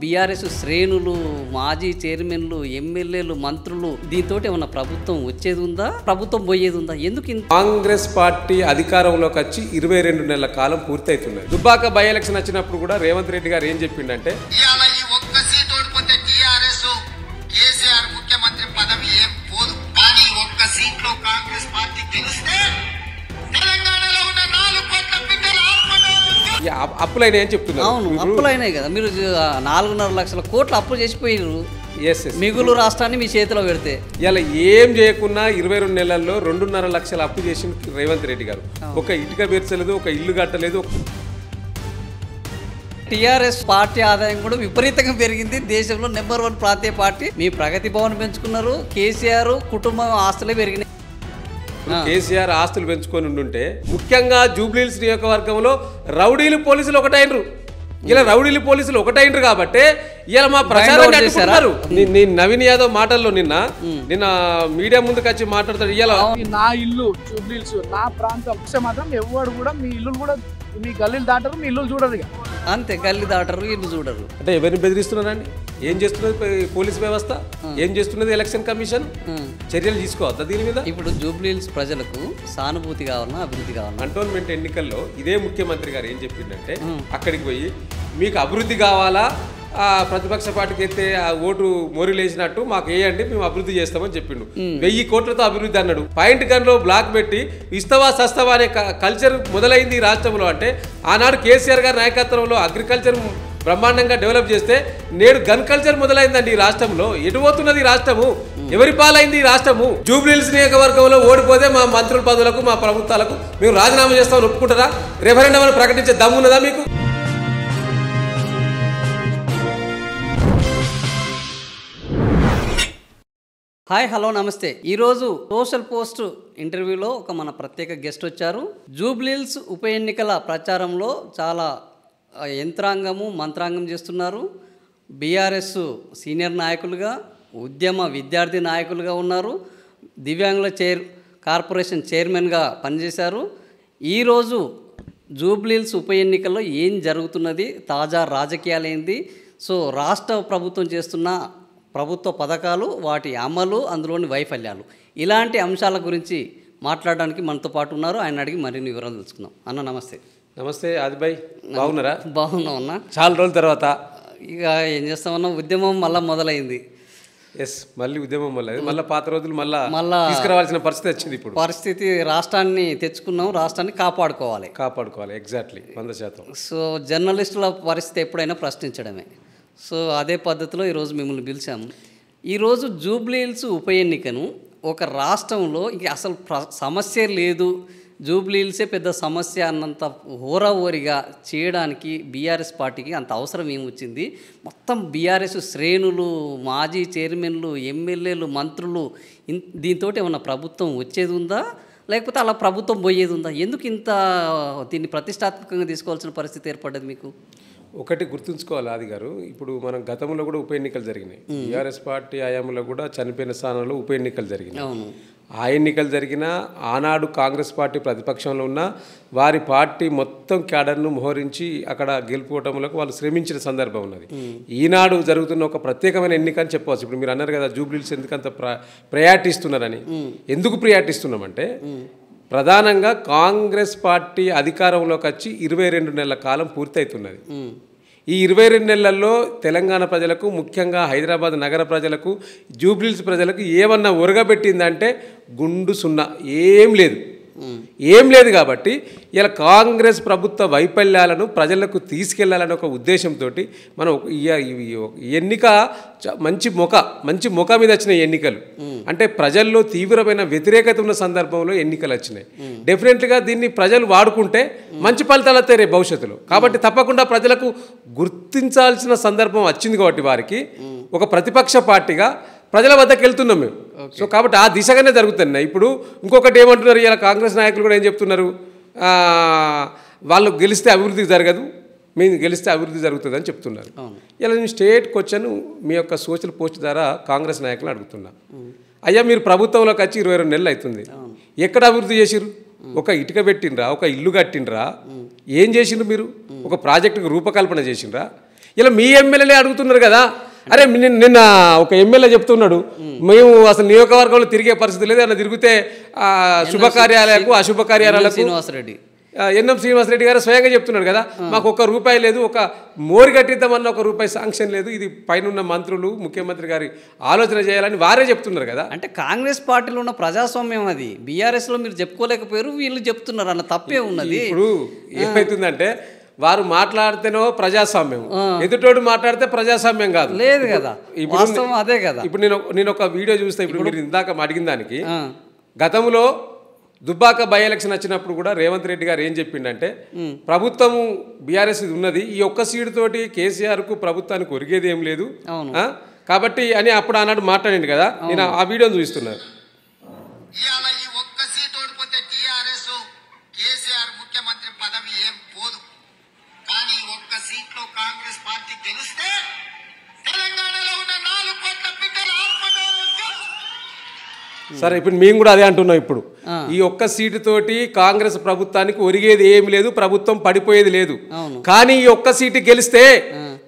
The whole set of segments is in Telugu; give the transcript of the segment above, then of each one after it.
బీఆర్ఎస్ శ్రేణులు మాజీ చైర్మన్లు ఎమ్మెల్యేలు మంత్రులు దీంతో ఏమన్నా ప్రభుత్వం వచ్చేది ఉందా ప్రభుత్వం పోయేది ఉందా ఎందుకు కాంగ్రెస్ పార్టీ అధికారంలోకి వచ్చి 22 నెలల కాలం పూర్తయితున్నది దుబ్బాక బై ఎలక్షన్ వచ్చినప్పుడు కూడా రేవంత్ రెడ్డి గారు ఏం చెప్పిండంటే ఇయాల ఈ ఒక్క సీట్ ఓడిపోతే టిఆర్ఎస్ కేసీఆర్ ముఖ్యమంత్రి పదవి ఏం పోదు కానీ ఒక్క సీట్ లో కాంగ్రెస్ పార్టీ గెలిస్తే తెలంగాణలో ఉన్న 4 కోట్ల బిడ్డల అప్పులైన ఏం చెప్తున్నారు అవును అప్పులైనాయి కదా మీరు 4.5 లక్షల కోట్లు అప్పులు చేసిపోయారు మిగులు రాష్ట్రాన్ని మీ చేతిలో పెడితే ఇలా ఏం చేయకున్నా 22 నెలల్లో 2.5 లక్షల అప్పు చేసిన రేవంత్ రెడ్డి గారు ఒక ఇటుక పేర్చలేదు ఒక ఇల్లు కట్టలేదు టీఆర్ఎస్ పార్టీ ఆదాయం కూడా విపరీతంగా పెరిగింది దేశంలో నెంబర్ 1 ప్రాంతీయ పార్టీ మీ ప్రగతి భవన్ పెంచుకున్నారు కేసీఆర్ కుటుంబం ఆస్తులే పెరిగినాయి కేసీఆర్ ఆస్తులు పెంచుకొని ఉండుంటే ముఖ్యంగా జూబ్లీహిల్స్ నియోజకవర్గంలో రౌడీలు పోలీసులు ఒకటైనరు ఇలా రౌడీలు పోలీసులు ఒకటైనరు కాబట్టి ఇలా మా ప్రచారం అడ్డుకుంటున్నారు నేను నవీన్ యాదవ్ మాటల్లో నిన్న మీడియా ముందుకు వచ్చి మాట్లాడతాడు ఇలా నా ఇల్లు జూబ్లీహిల్స్ నా ప్రాంతం మాత్రం ఎవరు కూడా మీ ఇల్లు కూడా మీ గల్లీలు దాటరు మీ ఇల్లు చూడరు ఇక అంతే గల్లీ దాటరు ఇల్లు చూడరు అంటే ఎవరిని బెదిరిస్తున్నారండి ఏం చేస్తున్నది పోలీస్ వ్యవస్థ ఏం చేస్తున్నది ఎలక్షన్ కమిషన్ చర్యలు తీసుకోవద్దా దీని మీద ఇప్పుడు జూబ్లీహిల్స్ ప్రజలకు సానుభూతి కావాలన్నా అభివృద్ధి కావాలన్నా కంటోన్మెంట్ ఎన్నికల్లో ఇదే ముఖ్యమంత్రి గారు ఏం చెప్పిండంటే అక్కడికి పోయి మీకు అభివృద్ధి కావాలా ప్రతిపక్ష పార్టీకి అయితే ఆ ఓటు మోరిలేసినట్టు మాకు వేయండి మేము అభివృద్ధి చేస్తామని చెప్పిండు 1000 కోట్లతో అభివృద్ధి అన్నాడు పాయింట్ గన్లో బ్లాక్ పెట్టి ఇస్తవా సస్తవా అనే కల్చర్ మొదలైంది ఈ రాష్ట్రంలో అంటే ఆనాడు కేసీఆర్ గారి నాయకత్వంలో అగ్రికల్చర్ బ్రహ్మాండంగా డెవలప్ చేస్తే నేడు గన్ కల్చర్ మొదలైందండి ఈ రాష్ట్రంలో ఎటుపోతున్నది ఈ రాష్ట్రము ఎవరి పాలైంది ఈ రాష్ట్రము జూబ్లీహిల్స్ నియోజకవర్గంలో ఓడిపోతే మా మంత్రుల పదవులకు మా ప్రభుత్వాలకు మేము రాజీనామా చేస్తామని ఒప్పుకుంటారా రెఫరెండం అని ప్రకటించే దమ్మున్నదా మీకు హాయ్ హలో నమస్తే ఈరోజు సోషల్ పోస్ట్ ఇంటర్వ్యూలో ఒక మన ప్రత్యేక గెస్ట్ వచ్చారు జూబ్లీహిల్స్ ఉప ఎన్నికల ప్రచారంలో చాలా యంత్రాంగము మంత్రాంగం చేస్తున్నారు బీఆర్ఎస్ సీనియర్ నాయకులుగా ఉద్యమ విద్యార్థి నాయకులుగా ఉన్నారు దివ్యాంగుల కార్పొరేషన్ చైర్మన్గా పనిచేశారు ఈరోజు జూబ్లీహిల్స్ ఉప ఎన్నికల్లో ఏం జరుగుతున్నది తాజా రాజకీయాలు ఏంది సో రాష్ట్ర ప్రభుత్వం చేస్తున్న ప్రభుత్వ పథకాలు వాటి అమలు అందులోని వైఫల్యాలు ఇలాంటి అంశాల గురించి మాట్లాడడానికి మనతో పాటు ఉన్నారు ఆయన అడిగి మరిన్ని వివరాలు తెలుసుకుందాం అన్న నమస్తే నమస్తే ఆదిబాయ్ బాగున్నారా బాగున్నాం అన్న చాలా రోజుల తర్వాత ఇక ఏం చేస్తామన్నా ఉద్యమం మళ్ళీ మొదలైంది మళ్ళీ ఉద్యమం మళ్ళీ పాత రోజులు మళ్ళీ తీసుకురావాల్సిన పరిస్థితి వచ్చింది ఇప్పుడు పరిస్థితి రాష్ట్రాన్ని తెచ్చుకున్నాం రాష్ట్రాన్ని కాపాడుకోవాలి ఎగ్జాక్ట్లీ 100%. సో జర్నలిస్టుల పరిస్థితి ఎప్పుడైనా ప్రశ్నించడమే సో అదే పద్ధతిలో ఈరోజు మిమ్మల్ని పిలిచాము ఈరోజు జూబ్లీహిల్స్ ఉప ఎన్నికను ఒక రాష్ట్రంలో ఇంక అసలు సమస్య లేదు జూబ్లీహిల్సే పెద్ద సమస్య అన్నంత హోరాహోరిగా చేయడానికి బీఆర్ఎస్ పార్టీకి అంత అవసరం ఏమొచ్చింది మొత్తం బీఆర్ఎస్ శ్రేణులు మాజీ చైర్మన్లు ఎమ్మెల్యేలు మంత్రులు దీంతో ఏమన్నా ప్రభుత్వం వచ్చేది ఉందా లేకపోతే అలా ప్రభుత్వం పోయేది ఉందా ఎందుకు ఇంత దీన్ని ప్రతిష్టాత్మకంగా తీసుకోవాల్సిన పరిస్థితి ఏర్పడ్డది మీకు ఒకటి గుర్తుంచుకోవాలి ఆది గారు ఇప్పుడు మనం గతంలో కూడా ఉప ఎన్నికలు జరిగినాయి బీఆర్ఎస్ పార్టీ హయాంలో కూడా చనిపోయిన స్థానంలో ఉప ఎన్నికలు జరిగినాయి ఆ ఎన్నికలు జరిగినా ఆనాడు కాంగ్రెస్ పార్టీ ప్రతిపక్షంలో ఉన్న వారి పార్టీ మొత్తం క్యాడర్ను మోహరించి అక్కడ గెలుపుకోవటంలోకి వాళ్ళు శ్రమించిన సందర్భం ఉన్నది ఈనాడు జరుగుతున్న ఒక ప్రత్యేకమైన ఎన్నిక అని చెప్పవచ్చు ఇప్పుడు మీరు అన్నారు కదా జూబ్లీహిల్స్ ఎందుకంత ప్రయారిటీ ఇస్తున్నారని ఎందుకు ప్రయారిటీ ఇస్తున్నామంటే ప్రధానంగా కాంగ్రెస్ పార్టీ అధికారంలోకి వచ్చి 22 నెలల కాలం పూర్తవుతున్నది ఈ 22 నెలల్లో తెలంగాణ ప్రజలకు ముఖ్యంగా హైదరాబాద్ నగర ప్రజలకు జూబ్లీహిల్స్ ప్రజలకు ఏమన్నా ఒరగబెట్టిందంటే గుండు సున్నా ఏం లేదు కాబట్టి ఇలా కాంగ్రెస్ ప్రభుత్వ వైఫల్యాలను ప్రజలకు తీసుకెళ్లాలనే ఒక ఉద్దేశంతో మనం ఎన్నిక మంచి మొక మీద వచ్చిన ఎన్నికలు అంటే ప్రజల్లో తీవ్రమైన వ్యతిరేకత ఉన్న సందర్భంలో ఎన్నికలు వచ్చినాయి డెఫినెట్గా దీన్ని ప్రజలు వాడుకుంటే మంచి ఫలితాలు వస్తాయి రేపు భవిష్యత్తులో కాబట్టి తప్పకుండా ప్రజలకు గుర్తించాల్సిన సందర్భం వచ్చింది కాబట్టి వారికి ఒక ప్రతిపక్ష పార్టీగా ప్రజల వద్దకు వెళ్తున్నాం మేము సో కాబట్టి ఆ దిశగానే జరుగుతున్నాయి ఇప్పుడు ఇంకొకటి ఏమంటున్నారు ఇలా కాంగ్రెస్ నాయకులు కూడా ఏం చెప్తున్నారు వాళ్ళు గెలిస్తే అభివృద్ధి జరగదు మేము గెలిస్తే అభివృద్ధి జరుగుతుంది అని చెప్తున్నారు ఇలా నేను స్టేట్కి వచ్చాను మీ యొక్క సోషల్ పోస్ట్ ద్వారా కాంగ్రెస్ నాయకులు అడుగుతున్నా అయ్యా మీరు ప్రభుత్వంలోకి వచ్చి 22 నెలలు అవుతుంది ఎక్కడ అభివృద్ధి చేసిరు ఒక ఇటుక పెట్టినరా ఒక ఇల్లు కట్టినరా ఏం చేసిండ్రు మీరు ఒక ప్రాజెక్టుకు రూపకల్పన చేసిండ్రా ఇలా మీ ఎమ్మెల్యేలే అడుగుతున్నారు కదా. అరే నిన్న ఒక ఎమ్మెల్యే చెప్తున్నాడు, మేము అసలు నియోజకవర్గంలో తిరిగే పరిస్థితి లేదు, అలా తిరిగితే శుభకార్యాలకు అశుభకార్యాలకు శ్రీనివాసరెడ్డి ఎన్ఎం శ్రీనివాసరెడ్డి గారు స్వయంగా చెప్తున్నాడు కదా, మాకు ₹1 లేదు, ఒక మోరి కట్టిద్దామన్న ₹1 శాంక్షన్ లేదు, ఇది పైన మంత్రులు ముఖ్యమంత్రి గారి ఆలోచన చేయాలని వారే చెప్తున్నారు కదా. అంటే కాంగ్రెస్ పార్టీలో ఉన్న ప్రజాస్వామ్యం అది. బీఆర్ఎస్లో మీరు చెప్పుకోలేకపోయారు, వీళ్ళు చెప్తున్నారు, అన్న తప్పే ఉన్నది. ఇప్పుడు ఏమవుతుందంటే వారు మాట్లాడితేనో ప్రజాస్వామ్యం, ఎదుటోడు మాట్లాడితే ప్రజాస్వామ్యం కాదు. లేదు కదా, వాస్తవం అదే కదా. ఇప్పుడు నేను ఒక వీడియో చూస్తే, ఇప్పుడు మీరు ఇందాక అడిగిన దానికి, గతంలో దుబ్బాక బై ఎలక్షన్ వచ్చినప్పుడు కూడా రేవంత్ రెడ్డి గారు ఏం చెప్పిండంటే, ప్రభుత్వం బీఆర్ఎస్ ఉన్నది, ఈ ఒక్క సీటు తోటి కేసీఆర్కు ప్రభుత్వానికి ఒరిగేది ఏం లేదు కాబట్టి అని అప్పుడు ఆనాడు మాట్లాడింది కదా. నేను ఆ వీడియోని చూపిస్తున్నాను. ఇవాళ ఈ ఒక్క సీట్ ఓడిపోతే టీఆర్ఎస్ కేసీఆర్ ముఖ్యమంత్రి పదవి ఏం పోదు. కానీ ఒక్క సీట్లో కాంగ్రెస్ పార్టీ గెలిస్తే తెలంగాణలో ఉన్న 4 కోట్ల బిడ్డల సరే, ఇప్పుడు మేము కూడా అదే అంటున్నాం. ఇప్పుడు ఈ ఒక్క సీటు తోటి కాంగ్రెస్ ప్రభుత్వానికి ఒరిగేది ఏమి లేదు, ప్రభుత్వం పడిపోయేది లేదు. కానీ ఈ ఒక్క సీటు గెలిస్తే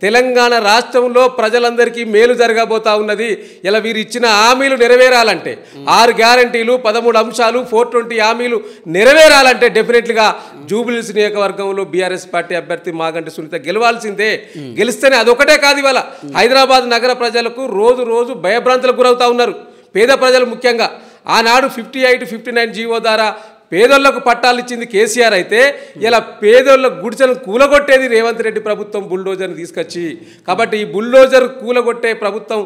తెలంగాణ రాష్ట్రంలో ప్రజలందరికీ మేలు జరగబోతా ఉన్నది. ఇలా వీరు ఇచ్చిన హామీలు నెరవేరాలంటే 6 గ్యారంటీలు 13 అంశాలు 420 హామీలు నెరవేరాలంటే డెఫినెట్లీగా జూబ్లీహిల్స్ నియోజకవర్గంలో బీఆర్ఎస్ పార్టీ అభ్యర్థి మాగంటి సునీత గెలవాల్సిందే. గెలిస్తేనే అదొకటే కాదు, ఇవాళ హైదరాబాద్ నగర ప్రజలకు రోజు రోజు భయభ్రాంతులకు గురవుతా ఉన్నారు, పేద ప్రజలు ముఖ్యంగా. ఆనాడు 58, 59 జీవో ద్వారా పేదోళ్లకు పట్టాలు ఇచ్చింది కేసీఆర్ అయితే, ఇలా పేదోళ్ళ గుడిసెలను కూలగొట్టేది రేవంత్ రెడ్డి ప్రభుత్వం బుల్డోజర్ని తీసుకొచ్చి. కాబట్టి ఈ బుల్డోజర్ కూలగొట్టే ప్రభుత్వం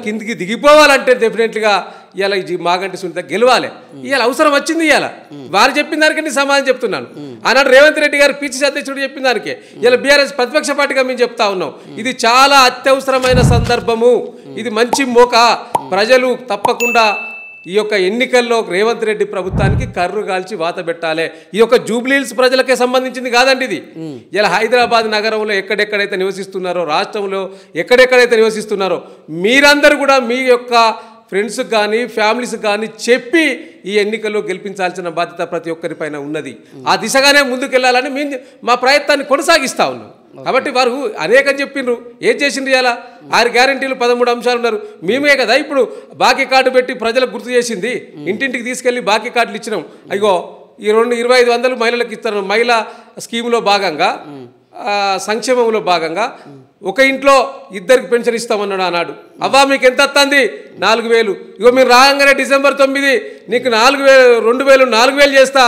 కిందికి దిగిపోవాలంటే డెఫినెట్లీగా ఇలా ఈ మాగంటి సునీత గెలవాలి. ఇవాళ అవసరం వచ్చింది, ఇవాళ వారు చెప్పిన దానికంటే సమాధానం చెప్తున్నాను. ఆనాడు రేవంత్ రెడ్డి గారు పిసిసి అధ్యక్షుడు చెప్పిన దానికే ఇలా బీఆర్ఎస్ ప్రతిపక్ష పార్టీగా మేము చెప్తా ఉన్నాం. ఇది చాలా అత్యవసరమైన సందర్భము, ఇది మంచి మోక. ప్రజలు తప్పకుండా ఈ యొక్క ఎన్నికల్లో రేవంత్ రెడ్డి ప్రభుత్వానికి కర్రు కాల్చి వాత పెట్టాలి. ఈ యొక్క జూబ్లీహిల్స్ ప్రజలకే సంబంధించింది కాదండి ఇది. ఇలా హైదరాబాద్ నగరంలో ఎక్కడెక్కడైతే నివసిస్తున్నారో, రాష్ట్రంలో ఎక్కడెక్కడైతే నివసిస్తున్నారో మీరందరూ కూడా మీ యొక్క ఫ్రెండ్స్కి కానీ ఫ్యామిలీస్కి కానీ చెప్పి ఈ ఎన్నికల్లో గెలిపించాల్సిన బాధ్యత ప్రతి ఒక్కరిపైన ఉన్నది. ఆ దిశగానే ముందుకెళ్లాలని మేము మా ప్రయత్నాన్ని కొనసాగిస్తూ ఉన్నాం. కాబట్టి వారు అనేకం చెప్పిండ్రు, ఏం చేసిండ్రు? ఇలా 6 గ్యారంటీలు 13 అంశాలు ఉన్నారు. మేమే కదా ఇప్పుడు బాకీ కార్డు పెట్టి ప్రజలకు గుర్తు చేసింది. ఇంటింటికి తీసుకెళ్ళి బాకీ కార్డులు ఇచ్చినాం. అయ్యో ఈ 2500 మహిళలకు ఇస్తారు. మహిళా స్కీమ్లో భాగంగా, సంక్షేమంలో భాగంగా ఒక ఇంట్లో 2కి పెన్షన్ ఇస్తామన్నాడు ఆనాడు. అవ్వా మీకు ఎంత వస్తుంది? 4000. ఇగో మీరు రాగానే December 9 నీకు 2000 4000 చేస్తా,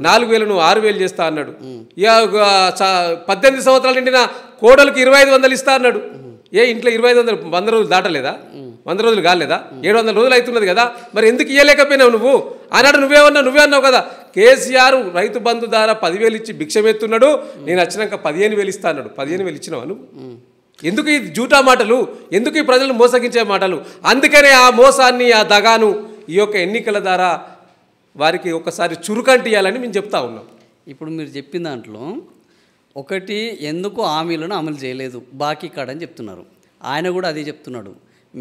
4000 నువ్వు 6000 చేస్తా అన్నాడు. ఇక 18 సంవత్సరాలు నిండిన కోడలకు 2500 ఇస్తా అన్నాడు. ఏ ఇంట్లో 2500 100 రోజులు దాటలేదా? 100 రోజులు కాలేదా? 700 రోజులు అవుతున్నది కదా, మరి ఎందుకు ఇవ్వలేకపోయినావు నువ్వు? ఆనాడు నువ్వే అన్నావు కదా, కేసీఆర్ రైతు బంధు ద్వారా 10,000 ఇచ్చి భిక్షమెత్తున్నాడు, నేను వచ్చినాక 15,000 ఇస్తా అన్నాడు. 15,000 ఇచ్చినావా నువ్వు? ఎందుకు ఈ జూటా మాటలు, ఎందుకు ఈ ప్రజలను మోసగించే మాటలు? అందుకనే ఆ మోసాన్ని, ఆ దగాను ఈ యొక్క ఎన్నికల ద్వారా వారికి ఒకసారి చురుకంటియాలని మేము చెప్తా ఉన్నాం. ఇప్పుడు మీరు చెప్పిన దాంట్లో ఒకటి, ఎందుకు హామీలను అమలు చేయలేదు, బాకీ కాడని చెప్తున్నారు. ఆయన కూడా అదే చెప్తున్నాడు,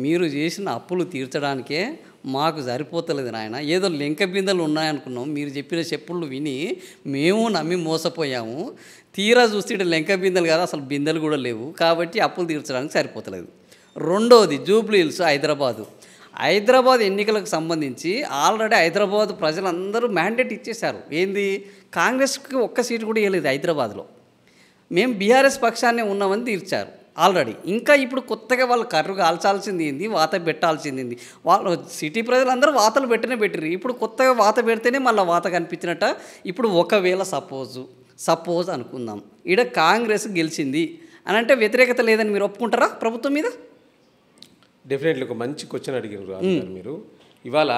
మీరు చేసిన అప్పులు తీర్చడానికే మాకు సరిపోతలేదు నాయన, ఏదో లెంక బిందెలు ఉన్నాయనుకున్నాం, మీరు చెప్పిన చెప్పులు విని మేము నమ్మి మోసపోయాము, తీరా చూస్తే ఇక్కడ లెంక బిందెలు కాదు, అసలు బిందెలు కూడా లేవు, కాబట్టి అప్పులు తీర్చడానికి సరిపోతలేదు. రెండవది జూబ్లీహిల్స్ హైదరాబాద్ ఎన్నికలకు సంబంధించి ఆల్రెడీ హైదరాబాద్ ప్రజలందరూ మ్యాండేట్ ఇచ్చేశారు. ఏంది, కాంగ్రెస్కి ఒక్క సీటు కూడా ఇవ్వలేదు హైదరాబాద్లో, మేము బీఆర్ఎస్ పక్షాన్నే ఉన్నామని తీర్చారు ఆల్రెడీ. ఇంకా ఇప్పుడు కొత్తగా వాళ్ళు కర్రు కాల్చాల్సింది ఏంది, వాత పెట్టాల్సింది ఏంది? వాళ్ళు సిటీ ప్రజలందరూ వాతలు పెట్టిర్రు. ఇప్పుడు కొత్తగా వాత పెడితేనే మళ్ళీ వాత కనిపించినట్ట. ఇప్పుడు ఒకవేళ సపోజ్ అనుకుందాం, ఈడ కాంగ్రెస్ గెలిచింది అని అంటే వ్యతిరేకత లేదని మీరు ఒప్పుకుంటారా ప్రభుత్వం మీద? డెఫినెట్లీ ఒక మంచి క్వశ్చన్ అడిగారు మీరు. ఇవాళ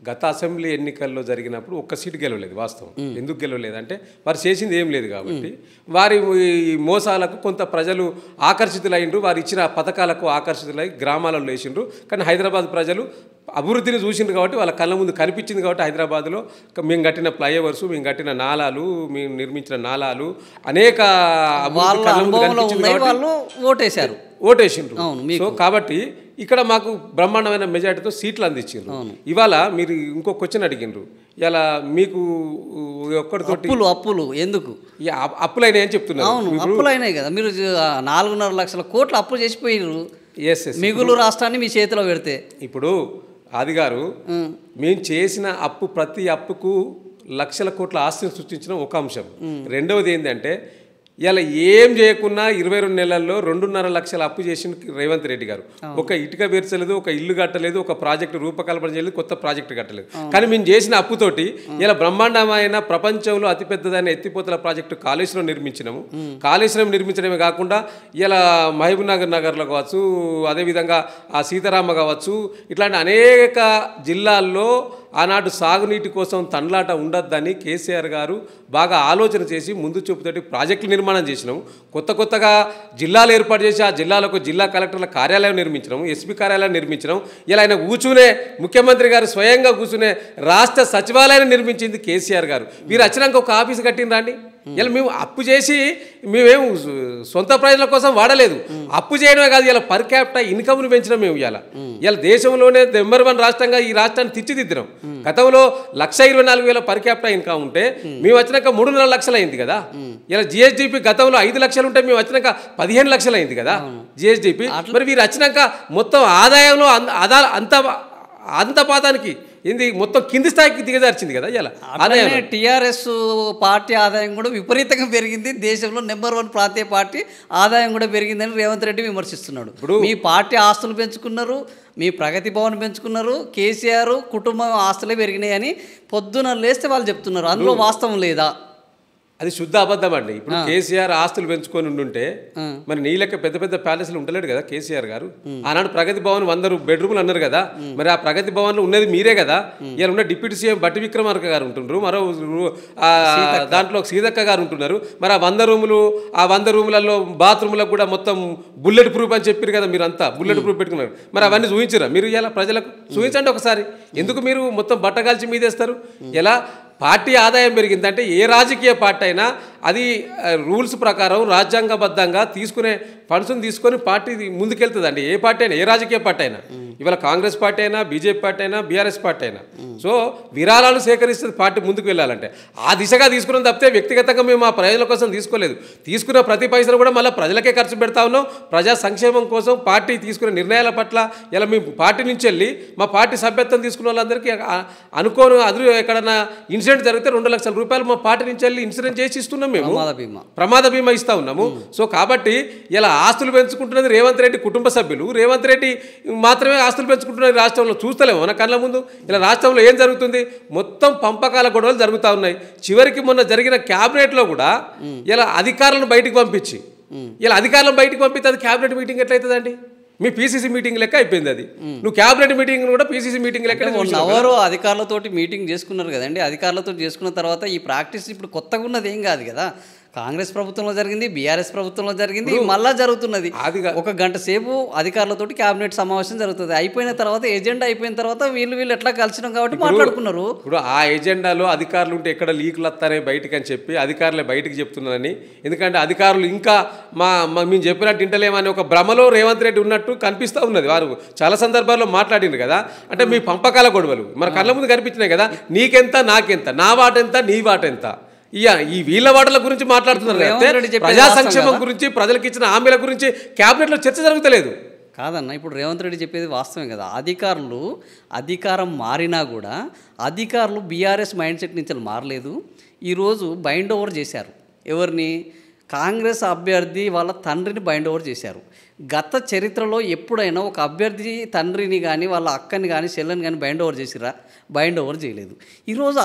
గత అసెంబ్లీ ఎన్నికల్లో జరిగినప్పుడు ఒక్క సీటు గెలవలేదు. వాస్తవం ఎందుకు గెలవలేదంటే వారు చేసింది ఏం లేదు కాబట్టి, వారి మోసాలకు కొంత ప్రజలు ఆకర్షితులైండ్రు, వారు ఇచ్చిన పథకాలకు ఆకర్షితులై గ్రామాలలో వేసిండ్రు. కానీ హైదరాబాద్ ప్రజలు అభివృద్ధిని చూసిండ్రు కాబట్టి, వాళ్ళ కళ్ళ ముందు కనిపించింది కాబట్టి హైదరాబాద్లో మేము కట్టిన ఫ్లైఓవర్స్, మేము కట్టిన నాలాలు, మేము నిర్మించిన నాలాలు అనేక ఓటేశారు. సో కాబట్టి ఇక్కడ మాకు బ్రహ్మాండమైన మెజార్టీతో సీట్లు అందించారు. ఇవాళ మీరు ఇంకో క్వశ్చన్ అడిగినారు, ఇలా మీకు ఒక్కడితోటి అప్పులు ఎందుకు అప్పులైనా అని చెప్తున్నారు. అవును, అప్పులైనాయి కదా. మీరు 4.5 లక్షల కోట్లు అప్పు చేసిపోయారు. మిగులు రాష్ట్రాన్ని మీ చేతిలో పెడితే ఇప్పుడు ఆది గారు మేము చేసిన అప్పు, ప్రతి అప్పుకు లక్షల కోట్ల ఆస్తిని సృష్టించిన ఒక అంశం. రెండవది ఏంటంటే ఇలా ఏం చేయకున్నా 22 నెలల్లో 2.5 లక్షల అప్పు చేసిన రేవంత్ రెడ్డి గారు. ఒక ఇటుక పేర్చలేదు, ఒక ఇల్లు కట్టలేదు, ఒక ప్రాజెక్టు రూపకల్పన చేయలేదు, కొత్త ప్రాజెక్టు కట్టలేదు. కానీ మేము చేసిన అప్పుతోటి ఇలా బ్రహ్మాండమైన ప్రపంచంలో అతిపెద్దదైన ఎత్తిపోతల ప్రాజెక్టు కాళేశ్వరం నిర్మించినాము. కాళేశ్వరం నిర్మించడమే కాకుండా ఇలా మహబూబ్ నగర్లో కావచ్చు, అదేవిధంగా ఆ సీతారామ కావచ్చు, ఇట్లాంటి అనేక జిల్లాల్లో ఆనాడు సాగునీటి కోసం తండ్లాట ఉండద్దని కేసీఆర్ గారు బాగా ఆలోచన చేసి ముందు చూపుతోటి ప్రాజెక్టులు నిర్మాణం చేసినాము. కొత్తగా జిల్లాలు ఏర్పాటు చేసి ఆ జిల్లాలకు జిల్లా కలెక్టర్ల కార్యాలయం నిర్మించినాము, ఎస్పీ కార్యాలయం నిర్మించినాము. ఇలా ఆయన కూర్చునే ముఖ్యమంత్రి గారు స్వయంగా కూర్చునే రాష్ట్ర సచివాలయాన్ని నిర్మించింది కేసీఆర్ గారు. మీరు వచ్చినాక ఒక ఆఫీసు కట్టిందండి. ఇలా మేము అప్పు చేసి మేమేం సొంత ప్రజల కోసం వాడలేదు, అప్పు చేయడమే కాదు, ఇలా పర్ క్యాపిటల్ ఇన్కమ్ను పెంచినాం. మేము ఇలా దేశంలోనే నెంబర్ 1 రాష్ట్రంగా ఈ రాష్ట్రాన్ని తీర్చిదిద్దినాం. గతంలో 1,24,000 పర్ క్యాపిటల్ ఇన్కమ్ ఉంటే మేము వచ్చినాక 3.5 లక్షలు అయింది కదా. ఇలా జిఎస్డిపి గతంలో 5 లక్షలు ఉంటే మేము వచ్చినాక 15 లక్షలు అయింది కదా జిఎస్డిపి. మరి వీరు వచ్చినాక మొత్తం ఆదాయంలో అంత పాతానికి ఏంది మొత్తం కింది స్థాయికి దిగజార్చింది కదా. ఇలా ఆదాయం టీఆర్ఎస్ పార్టీ ఆదాయం కూడా విపరీతంగా పెరిగింది. దేశంలో నెంబర్ 1 ప్రాంతీయ పార్టీ ఆదాయం కూడా పెరిగిందని రేవంత్ రెడ్డి విమర్శిస్తున్నాడు. ఇప్పుడు మీ పార్టీ ఆస్తులు పెంచుకున్నారు, మీ ప్రగతి భవన్ పెంచుకున్నారు, కేసీఆర్ కుటుంబం ఆస్తులే పెరిగినాయని పొద్దున లేస్తే వాళ్ళు చెప్తున్నారు. అందులో వాస్తవం లేదా? అది శుద్ధ అబద్ధం అండి. ఇప్పుడు కేసీఆర్ ఆస్తులు పెంచుకొని ఉండుంటే మరి నీ లెక్క పెద్ద పెద్ద ప్యాలెస్లు ఉండలేడు కదా కేసీఆర్ గారు. ఆనాడు ప్రగతి భవన్ 100 బెడ్రూమ్లు అన్నారు కదా. మరి ఆ ప్రగతి భవన్లో ఉన్నది మీరే కదా. ఇలా ఉన్న డిప్యూటీ సీఎం బట్టి విక్రమార్క గారు ఉంటున్నారు, మరో దాంట్లో సీతక్క గారు ఉంటున్నారు. మరి ఆ 100 రూములలో బాత్రూమ్లకు కూడా మొత్తం బుల్లెట్ ప్రూఫ్ అని చెప్పారు కదా. మీరు అంతా బుల్లెట్ ప్రూఫ్ పెట్టుకున్నారు. మరి అవన్నీ చూపించరా మీరు? ఇలా ప్రజలకు చూపించండి ఒకసారి. ఎందుకు మీరు మొత్తం బట్టగాల్చి మీదేస్తారు? ఎలా పార్టీ ఆదాయం పెరిగిందంటే ఏ రాజకీయ పార్టీ అయినా అది రూల్స్ ప్రకారం రాజ్యాంగబద్ధంగా తీసుకునే ఫండ్స్ని తీసుకొని పార్టీ ముందుకెళ్తుందండి. ఏ పార్టీ అయినా, ఏ రాజకీయ పార్టీ అయినా. ఇవాళ కాంగ్రెస్ పార్టీ అయినా, బీజేపీ పార్టీ అయినా, బీఆర్ఎస్ పార్టీ అయినా. సో విరాళాలు సేకరిస్తుంది పార్టీ ముందుకు వెళ్ళాలంటే. ఆ దిశగా తీసుకున్నాం తప్పితే వ్యక్తిగతంగా మేము మా ప్రజల కోసం తీసుకోలేదు. తీసుకున్న ప్రతి పైసలు కూడా మళ్ళీ ప్రజలకే ఖర్చు పెడతా ఉన్నాం. ప్రజా సంక్షేమం కోసం పార్టీ తీసుకునే నిర్ణయాల పట్ల ఇలా మేము పార్టీ నుంచి వెళ్ళి మా పార్టీ సభ్యత్వం తీసుకున్న వాళ్ళందరికీ ఎక్కడన్నా ఇన్సిడెంట్ జరిగితే 2 లక్షల రూపాయలు మా పార్టీ నుంచి వెళ్ళి ఇన్సూరెన్స్ చేసి ఇస్తున్నాం. మేము ప్రమాద బీమా ఇస్తా ఉన్నాము. సో కాబట్టి ఇలా ఆస్తులు పెంచుకుంటున్నది రేవంత్ రెడ్డి కుటుంబ సభ్యులు. రేవంత్ రెడ్డి మాత్రమే ఆస్తులు పెంచుకుంటున్నది రాష్ట్రంలో చూస్తలేము మన కళ్ళ ముందు. ఇలా రాష్ట్రంలో ఏం జరుగుతుంది? మొత్తం పంపకాల గొడవలు జరుగుతూ ఉన్నాయి. చివరికి మొన్న జరిగిన క్యాబినెట్లో కూడా ఇలా అధికారులను బయటికి పంపించి అది క్యాబినెట్ మీటింగ్ ఎట్లయితుందండి? మీ పీసీసీ మీటింగ్ లెక్క అయిపోయింది అది. నువ్వు క్యాబినెట్ మీటింగ్ కూడా పీసీసీ మీటింగ్ లెక్క. ఎవరు అధికారులతోటి మీటింగ్ చేసుకున్నారు కదండి. అధికారులతో చేసుకున్న తర్వాత ఈ ప్రాక్టీస్ ఇప్పుడు కొత్తగా ఉన్నది ఏం కాదు కదా. కాంగ్రెస్ ప్రభుత్వంలో జరిగింది, బీఆర్ఎస్ ప్రభుత్వంలో జరిగింది, మళ్ళా జరుగుతున్నది. 1 గంట సేపు అధికారులతోటి క్యాబినెట్ సమావేశం జరుగుతుంది. అయిపోయిన తర్వాత ఎజెండా అయిపోయిన తర్వాత వీళ్ళు ఎట్లా కలిసినాం కాబట్టి మాట్లాడుకున్నారు. ఇప్పుడు ఆ ఎజెండాలో అధికారులు ఉంటే ఎక్కడ లీకులు వస్తారే బయటకు అని చెప్పి అధికారులే బయటకు చెప్తున్నారని. ఎందుకంటే అధికారులు ఇంకా మేము చెప్పినట్టు ఇంటలేమని ఒక భ్రమలో రేవంత్ రెడ్డి ఉన్నట్టు కనిపిస్తూ ఉన్నది. వారు చాలా సందర్భాల్లో మాట్లాడిండ్రు కదా. అంటే మీ పంపకాల గొడవలు మన కళ్ళ ముందు కనిపించినాయి కదా. నీకెంత, నాకెంత, నా వాటెంత, నీ వాటెంత, ఈ వీళ్ళ వాటల గురించి మాట్లాడుతున్నారు. ప్రజా సంక్షేమం గురించి, ప్రజలకు ఇచ్చిన హామీల గురించి క్యాబినెట్లో చర్చ జరుగుతలేదు కాదన్న. ఇప్పుడు రేవంత్ రెడ్డి చెప్పేది వాస్తవం కదా. అధికారం మారినా కూడా అధికారులు బీఆర్ఎస్ మైండ్ సెట్ నుంచి మారలేదు. ఈరోజు బైండ్ ఓవర్ చేశారు. ఎవరిని? కాంగ్రెస్ అభ్యర్థి వాళ్ళ తండ్రిని బైండ్ ఓవర్ చేశారు. గత చరిత్రలో ఎప్పుడైనా ఒక అభ్యర్థి తండ్రిని కానీ వాళ్ళ అక్కని కానీ చెల్లెని కానీ బైండ్ ఓవర్ చేసిరా? బైండ్ ఓవర్ చేయలేదు. ఈరోజు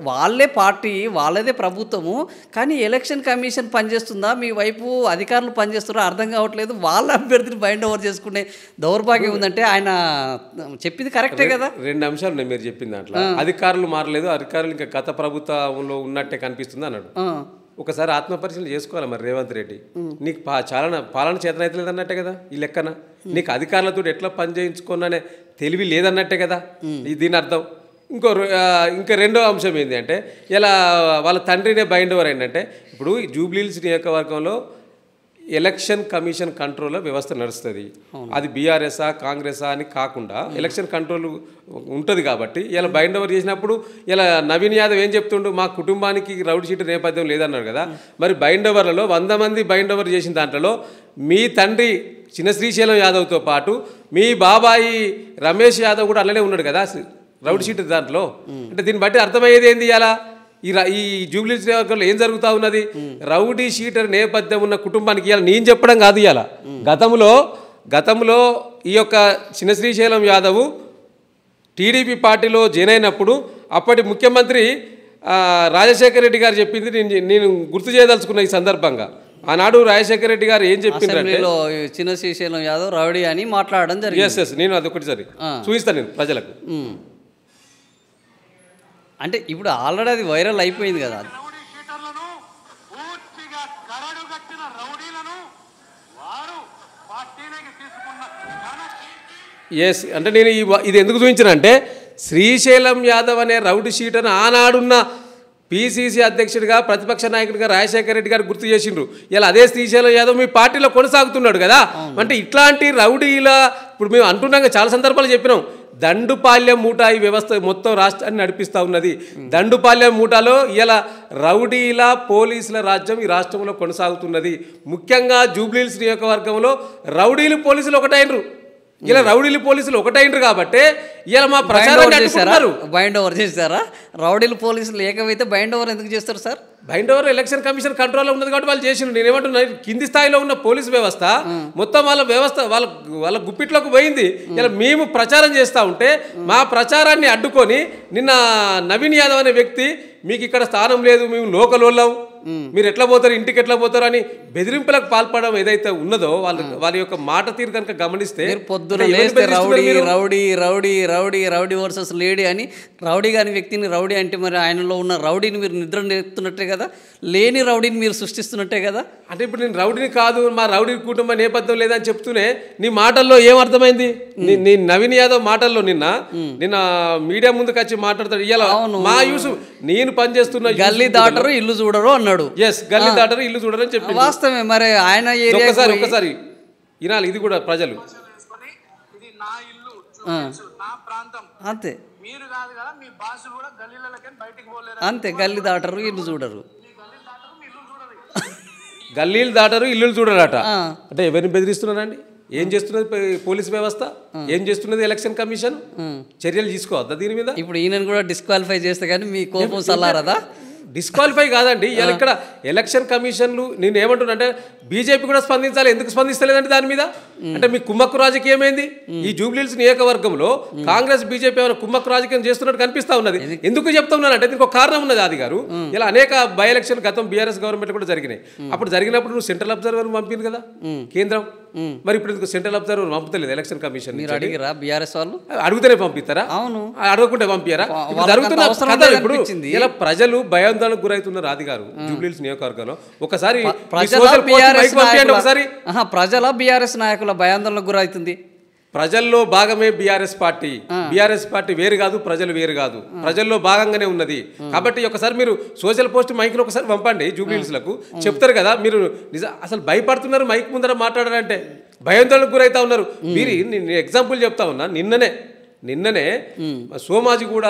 వాళ్ళే పార్టీ, వాళ్ళదే ప్రభుత్వము, కానీ ఎలక్షన్ కమిషన్ పనిచేస్తుందా, మీ వైపు అధికారులు పనిచేస్తున్నారా అర్థం కావట్లేదు. వాళ్ళ అభ్యర్థిని బైండ్ ఓవర్ చేసుకునే దౌర్భాగ్యం ఉందంటే ఆయన చెప్పింది కరెక్టే కదా. 2 అంశాలు ఉన్నాయి మీరు చెప్పిన దాంట్లో. అధికారులు మారలేదు, అధికారులు ఇంకా గత ప్రభుత్వంలో ఉన్నట్టే కనిపిస్తుంది అన్నాడు. ఒకసారి ఆత్మపరిశీలన చేసుకోవాలి మరి రేవంత్ రెడ్డి. నీకు పాలన చేతనైతే లేదన్నట్టే కదా ఈ లెక్కన. నీకు అధికారులతో ఎట్లా పని చేయించుకున్నానే తెలివి లేదన్నట్టే కదా దీని అర్థం. ఇంకా రెండో అంశం ఏంటి అంటే ఇలా వాళ్ళ తండ్రినే బైండ్ ఓవర్ ఏంటంటే ఇప్పుడు జూబ్లీహిల్స్ నియోజకవర్గంలో ఎలక్షన్ కమిషన్ కంట్రోల్లో వ్యవస్థ నడుస్తుంది. అది బీఆర్ఎస్ఆ కాంగ్రెసా అని కాకుండా ఎలక్షన్ కంట్రోల్ ఉంటుంది కాబట్టి ఇలా బైండ్ ఓవర్ చేసినప్పుడు ఇలా నవీన్ యాదవ్ ఏం చెప్తుండు, మా కుటుంబానికి రౌడీ షీటర్ నేపథ్యం లేదన్నాడు కదా. మరి బైండ్ ఓవర్లలో 100 మంది బైండ్ ఓవర్ చేసిన దాంట్లో మీ తండ్రి చిన్న శ్రీశైలం యాదవ్తో పాటు మీ బాబాయి రమేష్ యాదవ్ కూడా అలానే ఉన్నాడు కదా రౌడీ షీటర్ దాంట్లో. అంటే దీన్ని బట్టి అర్థమయ్యేది ఏంది, ఇలా ఈ జూబ్లీ నియోజకవర్గంలో ఏం జరుగుతూ ఉన్నది, రౌడీ షీటర్ నేపథ్యం ఉన్న కుటుంబానికి ఇవాళ నేను చెప్పడం కాదు. ఇవాళ గతంలో ఈ యొక్క చిన్న శ్రీశైలం యాదవ్ టీడీపీ పార్టీలో జాయిన్ అయినప్పుడు అప్పటి ముఖ్యమంత్రి రాజశేఖర రెడ్డి గారు చెప్పింది నేను గుర్తు చేయదలుచుకున్న ఈ సందర్భంగా. ఆనాడు రాజశేఖర రెడ్డి గారు ఏం చెప్పిందంటే చిన్న శ్రీశైలం యాదవ్ రౌడీ అని మాట్లాడడం జరిగింది. ఎస్ నేను అదొకటిసారి చూపిస్తాను నేను ప్రజలకు. అంటే ఇప్పుడు ఆల్రెడీ అది వైరల్ అయిపోయింది కదా. ఎస్ అంటే నేను ఇది ఎందుకు చూపించానంటే శ్రీశైలం యాదవ్ అనే రౌడీ షీటర్ ఆనాడున్న పిసిసి అధ్యక్షుడిగా ప్రతిపక్ష నాయకుడిగా రాజశేఖర రెడ్డి గారు గుర్తు చేసిండ్రు. ఇలా అదే శ్రీశైలం యాదవ్ మీ పార్టీలో కొనసాగుతున్నాడు కదా. అంటే ఇట్లాంటి రౌడీల ఇప్పుడు మేము అంటున్నాం చాలా సందర్భాలు చెప్పినాం, దండుపాల్యం మూటా ఈ వ్యవస్థ మొత్తం రాష్ట్రాన్ని నడిపిస్తూ ఉన్నది. దండుపాల్యం మూటాలో ఇలా రౌడీల పోలీసుల రాజ్యం ఈ రాష్ట్రంలో కొనసాగుతున్నది. ముఖ్యంగా జూబ్లీహిల్స్ నియోజకవర్గంలో రౌడీలు పోలీసులు ఒకటైనరు. ఇలా రౌడీలు పోలీసులు ఒకటైనరు కాబట్టి ఇలా మా ప్రచారాన్ని అడ్డుకుంటున్నారు. బైండ్ ఓవర్ చేశారా? రౌడీలు పోలీసులు ఏకమైతే బైండ్ ఓవర్ ఎందుకు చేస్తారు sir? Bind over election commission కంట్రోల్లో ఉన్నది కాబట్టి వాళ్ళు చేసిండ్రు. నేనేమంటున్నా, కింది స్థాయిలో ఉన్న పోలీసు వ్యవస్థ మొత్తం వాళ్ళ గుప్పిట్లోకి పోయింది. ఇలా మేము ప్రచారం చేస్తూ ఉంటే మా ప్రచారాన్ని అడ్డుకొని నిన్న నవీన్ యాదవ్ అనే వ్యక్తి మీకు ఇక్కడ స్థానం లేదు, మేము లోకల్ వాళ్ళం, మీరు ఎట్లా పోతారు, ఇంటికి ఎట్లా పోతారు అని బెదిరింపులకు పాల్పడడం ఏదైతే ఉన్నదో వాళ్ళ యొక్క మాట తీరు కనుక గమనిస్తే పొద్దున లేస్తే rowdy rowdy rowdy rowdy rowdy versus lady అని రౌడీ కాని వ్యక్తిని రౌడీ అంటే మరి ఆయనలో ఉన్న రౌడీని మీరు నిద్ర నేర్పుతున్నట్టే కదా, లేని రౌడీని మీరు సృష్టిస్తున్నట్టే కదా. అంటే ఇప్పుడు నేను రౌడీని కాదు, మా రౌడీ కుటుంబ నేపథ్యం లేదని చెప్తూనే నీ మాటల్లో ఏమర్థమైంది? నీ నవీన్ యాదవ్ మాటల్లో నిన్న మీడియా ముందుకు వచ్చి మాట్లాడతాడు. ఇలా మా యూసుఫ్ నేను పనిచేస్తున్న గల్లీ దాటరు ఇల్లు చూడరు అన్నాడు. ఎస్ గల్లీ దాటరు ఇల్లు చూడరు అని చెప్పి వాస్తవమే. మరి ఆయన ఒక్కసారి వినాలి, ఇది కూడా ప్రజలు. అంతే అంతే, గల్లీ దాటరు ఇల్లు చూడరు. గల్లీలు దాటరు ఇల్లులు చూడరట. అంటే ఎవరిని బెదిరిస్తున్నారండి? ఏం చేస్తున్నది పోలీస్ వ్యవస్థ, ఏం చేస్తున్నది ఎలక్షన్ కమిషన్? చర్యలు తీసుకోవద్దా దీని మీద? ఇప్పుడు ఈయనను కూడా డిస్క్వాలిఫై చేస్తే కానీ మీ కోపం సల్లారదా? డిస్క్వాలిఫై కాదండి, ఇక్కడ ఎలక్షన్ కమిషన్లు నేను ఏమంటున్నా అంటే బీజేపీ కూడా స్పందించాలి. ఎందుకు స్పందిస్తలేదండి దాని మీద? అంటే మీ కుమ్మక్కు రాజకీయం ఏంది? ఈ జూబ్లీహిల్స్ నియోజకవర్గంలో కాంగ్రెస్ బీజేపీ ఏమైనా కుమ్మక్కు రాజకీయం చేస్తున్నట్టు కనిపిస్తా ఉన్నది. ఎందుకు చెప్తా ఉన్నాను అంటే దీనికి ఒక కారణం ఉన్నది. ఆది గారు ఇలా అనేక బై ఎలక్షన్ గతం బీఆర్ఎస్ గవర్నమెంట్ కూడా జరిగినాయి. అప్పుడు జరిగినప్పుడు నువ్వు సెంట్రల్ అబ్జర్వర్ పంపింది కదా కేంద్రం, మరి ఇప్పుడు ఎందుకు సెంట్రల్ అబ్జర్వర్ పంపుతలేదు ఎలక్షన్ కమిషన్? అడిగిరా బీఆర్ఎస్ వాళ్ళు? అడుగుతూనే పంపిస్తారా? అవును, అడగకుంటే పంపించారా? జరుగుతున్న కథ ఇప్పుడు ఇలా ప్రజలు భయాందోళనకు గురవుతున్నారు. ఆది గారు జూబ్లీహిల్స్ నియోజకవర్గంలో ఒకసారి ప్రజల బీఆర్ఎస్ నాయకుల భయాందోళనకు గురవుతుంది. ప్రజల్లో భాగమే బీఆర్ఎస్ పార్టీ. బీఆర్ఎస్ పార్టీ వేరు కాదు, ప్రజలు వేరు కాదు, ప్రజల్లో భాగంగానే ఉన్నది. కాబట్టి ఒకసారి మీరు సోషల్ పోస్ట్ మైక్లో ఒకసారి పంపండి జూబ్లీహిల్స్లకు, చెప్తారు కదా. మీరు అసలు భయపడుతున్నారు మైక్ ముందర మాట్లాడారంటే, భయాందోళనకు గురవుతా ఉన్నారు. మీరు నేను ఎగ్జాంపుల్ చెప్తా ఉన్నా, నిన్ననే సోమాజిగూడ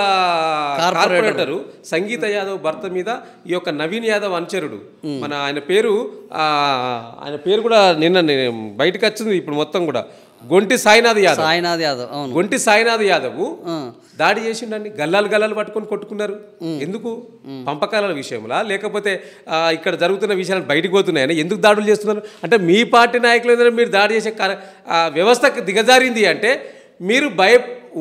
కార్పొరేటరు సంగీత యాదవ్ భర్త మీద ఈ యొక్క నవీన్ యాదవ్ అనుచరుడు, మన ఆయన పేరు కూడా నిన్న బయటకు వచ్చింది ఇప్పుడు మొత్తం కూడా, గొంటి సాయినాథ్ యాదవ్ గొంటి సాయినాథ్ యాదవ్ దాడి చేసిండండి. గల్లాలు పట్టుకొని కొట్టుకున్నారు. ఎందుకు? పంపకాల విషయంలో లేకపోతే ఇక్కడ జరుగుతున్న విషయాలు బయటకు పోతున్నాయని ఎందుకు దాడులు చేస్తున్నారు? అంటే మీ పార్టీ నాయకులు ఏదైనా మీరు దాడి చేసే వ్యవస్థకు దిగజారింది అంటే మీరు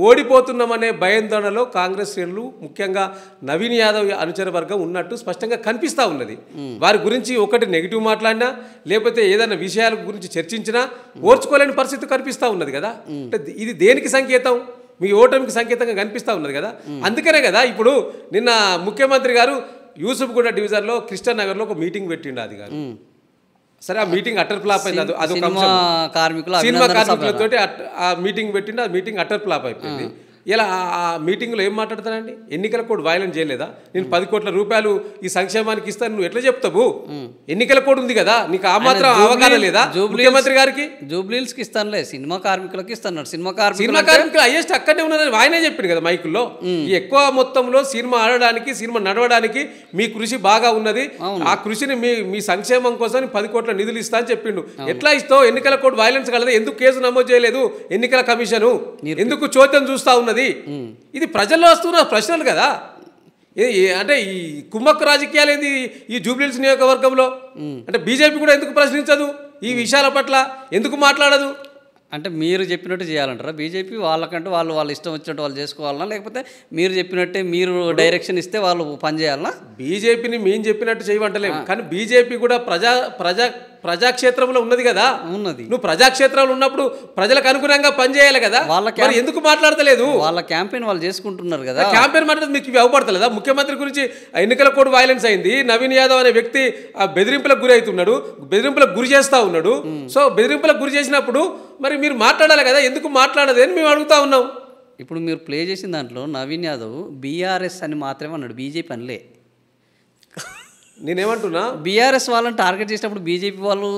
ఓడిపోతున్నామనే భయాందోళనలో కాంగ్రెస్ శ్రేణులు ముఖ్యంగా నవీన్ యాదవ్ అనుచర వర్గం ఉన్నట్టు స్పష్టంగా కనిపిస్తూ ఉన్నది. వారి గురించి ఒకటి నెగిటివ్ మాట్లాడినా లేకపోతే ఏదైనా విషయాల గురించి చర్చించినా ఓర్చుకోలేని పరిస్థితి కనిపిస్తూ ఉన్నది కదా. అంటే ఇది దేనికి సంకేతం? మీ ఓటమికి సంకేతంగా కనిపిస్తూ ఉన్నది కదా. అందుకనే కదా ఇప్పుడు నిన్న ముఖ్యమంత్రి గారు యూసుఫ్గూడ డివిజన్లో కృష్ణనగర్లో ఒక మీటింగ్ పెట్టిండు. అది గారు సరే ఆ మీటింగ్ అటర్ ఫ్లాప్ అయింది. అదొక సినిమా కార్మికులతో ఆ మీటింగ్ పెట్టిండు. ఆ మీటింగ్ అటర్ ఫ్లాప్ అయిపోయింది. ఇలా ఆ మీటింగ్లో ఏం మాట్లాడతానండి? ఎన్నికల కోడ్ వైలెంట్ చేయలేదా? నేను 10 కోట్ల రూపాయలు ఈ సంక్షేమానికి ఇస్తాను, నువ్వు ఎట్లా చెప్తావు? ఎన్నికల కోడ్ ఉంది కదా, నీకు ఆ మాత్రం అవగాహన లేదా ముఖ్యమంత్రి గారికి? జూబ్లీల్స్కి ఇస్తానులే, సినిమా కార్మికులకు ఇస్తాను. సినిమా కార్మికులు హైయెస్ట్ అక్కడే ఉన్నారని ఆయనే చెప్పింది కదా మైకుల్లో. ఈ ఎక్కువ మొత్తంలో సినిమా ఆడడానికి, సినిమా నడవడానికి మీ కృషి బాగా ఉన్నది, ఆ కృషిని మీ సంక్షేమం కోసం 10 కోట్ల నిధులు ఇస్తా అని చెప్పిండు. ఎట్లా ఇస్తావు? ఎన్నికల కోడ్ వైలెన్స్ కలదా? ఎందుకు కేసు నమోదు చేయలేదు ఎన్నికల కమిషను? ఎందుకు చోద్యం చూస్తా ఉన్నది? ఇది ప్రజల్లో వస్తున్న ప్రశ్నలు కదా. అంటే ఈ కుమ్మక్కు రాజకీయాలు ఏంది ఈ జూబ్లీహిల్స్ నియోజకవర్గంలో? అంటే బీజేపీ కూడా ఎందుకు ప్రశ్నించదు? ఈ విషయాల పట్ల ఎందుకు మాట్లాడదు? అంటే మీరు చెప్పినట్టు చేయాలంటారా? బీజేపీ వాళ్ళకంటూ వాళ్ళ ఇష్టం వచ్చినట్టు వాళ్ళు చేసుకోవాలన్నా, లేకపోతే మీరు చెప్పినట్టే మీరు డైరెక్షన్ ఇస్తే వాళ్ళు పనిచేయాలన్నా? బీజేపీని మేము చెప్పినట్టు చేయమంటలేము, కానీ బీజేపీ కూడా ప్రజాక్షేత్రంలో ఉన్నది కదా. ఉన్నది. నువ్వు ప్రజాక్షేత్రంలో ఉన్నప్పుడు ప్రజలకు అనుగుణంగా పనిచేయాలి కదా. మరి ఎందుకు మాట్లాడతలేదు? వాళ్ళ క్యాంపెయిన్ వాళ్ళు చేసుకుంటున్నారు కదా. క్యాంపెయిన్ మాట్లాడదు మీకు ఇవి అవపడతలేదా? ముఖ్యమంత్రి గురించి ఎన్నికల కోడ్ వైలెన్స్ అయింది, నవీన్ యాదవ్ అనే వ్యక్తి బెదిరింపులకు గురి అవుతున్నాడు, బెదిరింపులకు గురి చేస్తూ ఉన్నాడు. సో బెదిరింపులకు గురి చేసినప్పుడు మరి మీరు మాట్లాడాలి కదా, ఎందుకు మాట్లాడదు అని మేము అడుగుతా ఉన్నాం. ఇప్పుడు మీరు ప్లే చేసిన దాంట్లో నవీన్ యాదవ్ బీఆర్ఎస్ అని మాత్రమే అన్నాడు, బీజేపీ అనలే. నేనేమంటున్నా, బీఆర్ఎస్ వాళ్ళని టార్గెట్ చేసినప్పుడు బీజేపీ వాళ్ళు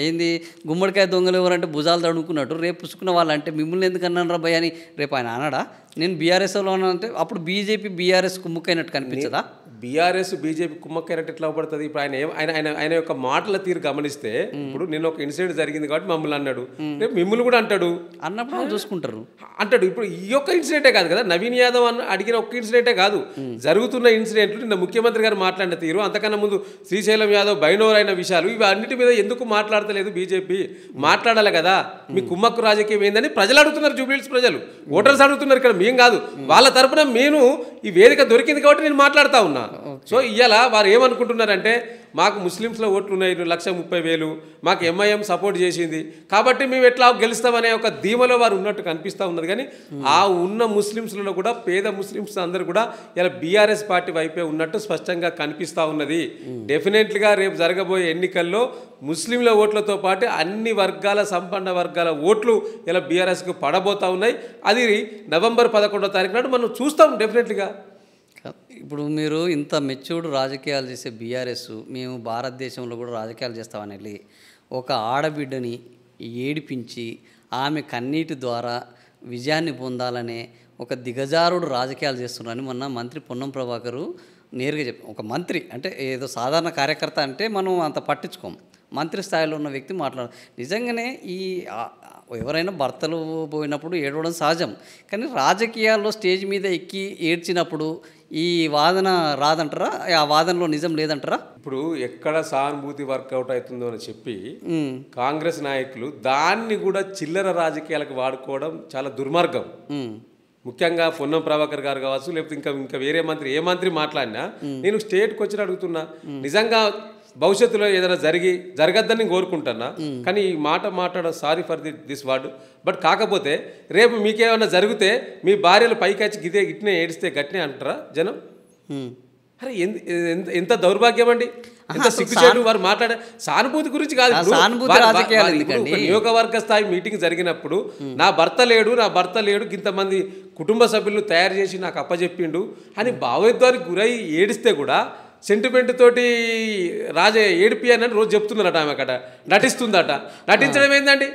ఏంది గుమ్మడికాయ దొంగలు ఎవరంటే భుజాలు తడుముకున్నట్టు, రేపు పుసుకున్న వాళ్ళంటే మిమ్మల్ని ఎందుకు అన్నాను రా భయ అని రేపు ఆయన అన్నాడా? నేను బీఆర్ఎస్లో అంటే అప్పుడు బీజేపీ బీఆర్ఎస్ కుమ్ముకైనట్టు కనిపించదా? బీఆర్ఎస్ బీజేపీ కుమ్మక్కైనట్టు ఎట్లా పడుతుంది? ఇప్పుడు ఆయన యొక్క మాటల తీరు గమనిస్తే, ఇప్పుడు నిన్న ఒక ఇన్సిడెంట్ జరిగింది కాబట్టి మమ్మల్ని అన్నాడు, రేపు మిమ్మల్ని కూడా అంటాడు. అన్నప్పుడు చూసుకుంటారు అంటాడు. ఇప్పుడు ఈ ఒక్క ఇన్సిడెంటే కాదు కదా, నవీన్ యాదవ్ అడిగిన ఒక్క ఇన్సిడెంటే కాదు, జరుగుతున్న ఇన్సిడెంట్లు, నిన్న ముఖ్యమంత్రి గారు మాట్లాడిన తీరు, అంతకన్నా ముందు శ్రీశైలం యాదవ్ బైనోర్ అయిన విషయాలు, ఇవి అన్నిటి మీద ఎందుకు మాట్లాడతలేదు బీజేపీ? మాట్లాడాలి కదా. మీ కుమ్మక్కు రాజకీయం ఏందని ప్రజలు అడుగుతున్నారు, జూబ్లీహిల్స్ ప్రజలు, ఓటర్స్ అడుగుతున్నారు. ఇక్కడ మేము కాదు, వాళ్ళ తరపున నేను ఈ వేదిక దొరికింది కాబట్టి నేను మాట్లాడుతూ ఉన్నా. సో ఇవాళ వారు ఏమనుకుంటున్నారంటే, మాకు ముస్లిమ్స్లో ఓట్లు ఉన్నాయి 1,30,000, మాకు ఎంఐఎం సపోర్ట్ చేసింది కాబట్టి మేము ఎట్లా గెలుస్తామనే ఒక ధీమలో వారు ఉన్నట్టు కనిపిస్తూ ఉన్నది. కానీ ఆ ఉన్న ముస్లిమ్స్లలో కూడా పేద ముస్లిమ్స్ అందరూ కూడా ఇలా బీఆర్ఎస్ పార్టీ వైపే ఉన్నట్టు స్పష్టంగా కనిపిస్తూ ఉన్నది. డెఫినెట్లీగా రేపు జరగబోయే ఎన్నికల్లో ముస్లింల ఓట్లతో పాటు అన్ని వర్గాల, సంపన్న వర్గాల ఓట్లు ఇలా బీఆర్ఎస్కు పడబోతూ ఉన్నాయి. అది నవంబర్ 11వ తారీఖు నాడు మనం చూస్తాం డెఫినెట్లీగా. ఇప్పుడు మీరు ఇంత మెచ్యూర్డ్ రాజకీయాలు చేసే బీఆర్ఎస్, మేము భారతదేశంలో కూడా రాజకీయాలు చేస్తామని వెళ్ళి ఒక ఆడబిడ్డని ఏడిపించి ఆమె కన్నీటి ద్వారా విజయాన్ని పొందాలనే ఒక దిగజారుడు రాజకీయాలు చేస్తున్నారని మొన్న మంత్రి పొన్నం ప్రభాకర్ నేరుగా చెప్పారు. ఒక మంత్రి అంటే ఏదో సాధారణ కార్యకర్త అంటే మనం అంత పట్టించుకోం, మంత్రి స్థాయిలో ఉన్న వ్యక్తి మాట్లాడారు. నిజంగానే ఈ ఎవరైనా భర్తలు పోయినప్పుడు ఏడవడం సహజం, కానీ రాజకీయాల్లో స్టేజ్ మీద ఎక్కి ఏడ్చినప్పుడు ఈ వాదన రాదంటారా? ఆ వాదనలో నిజం లేదంటారా? ఇప్పుడు ఎక్కడ సానుభూతి వర్కౌట్ అవుతుందో అని చెప్పి కాంగ్రెస్ నాయకులు దాన్ని కూడా చిల్లర రాజకీయాలకు వాడుకోవడం చాలా దుర్మార్గం. ముఖ్యంగా పొన్నం ప్రభాకర్ గారు కావచ్చు, లేకపోతే ఇంకా వేరే మంత్రి ఏ మంత్రి మాట్లాడినా నేను స్టేట్కి వచ్చి అడుగుతున్నా, నిజంగా భవిష్యత్తులో ఏదైనా జరగద్దని కోరుకుంటున్నా, కానీ ఈ మాట మాట్లాడడం sorry for this word. But కాకపోతే రేపు మీకేమైనా జరిగితే మీ భార్యలు పైకి గిట్నే ఏడిస్తే గట్నే అంటారా జనం? అరే ఎంత దౌర్భాగ్యం అండి, ఎంత సిగ్గుచేటు. వారు మాట్లాడే సానుభూతి గురించి కాదు, నియోజకవర్గ స్థాయి మీటింగ్ జరిగినప్పుడు నా భర్త లేడు ఇంతమంది కుటుంబ సభ్యులను తయారు చేసి నాకు అప్పచెప్పిండు అని భావోద్వానికి గురై ఏడిస్తే కూడా సెంటిమెంట్ తోటి ఏడిపి అని రోజు చెప్తున్నారట, ఆమె అక్కడ నటిస్తుందట. నటించడం ఏందండి?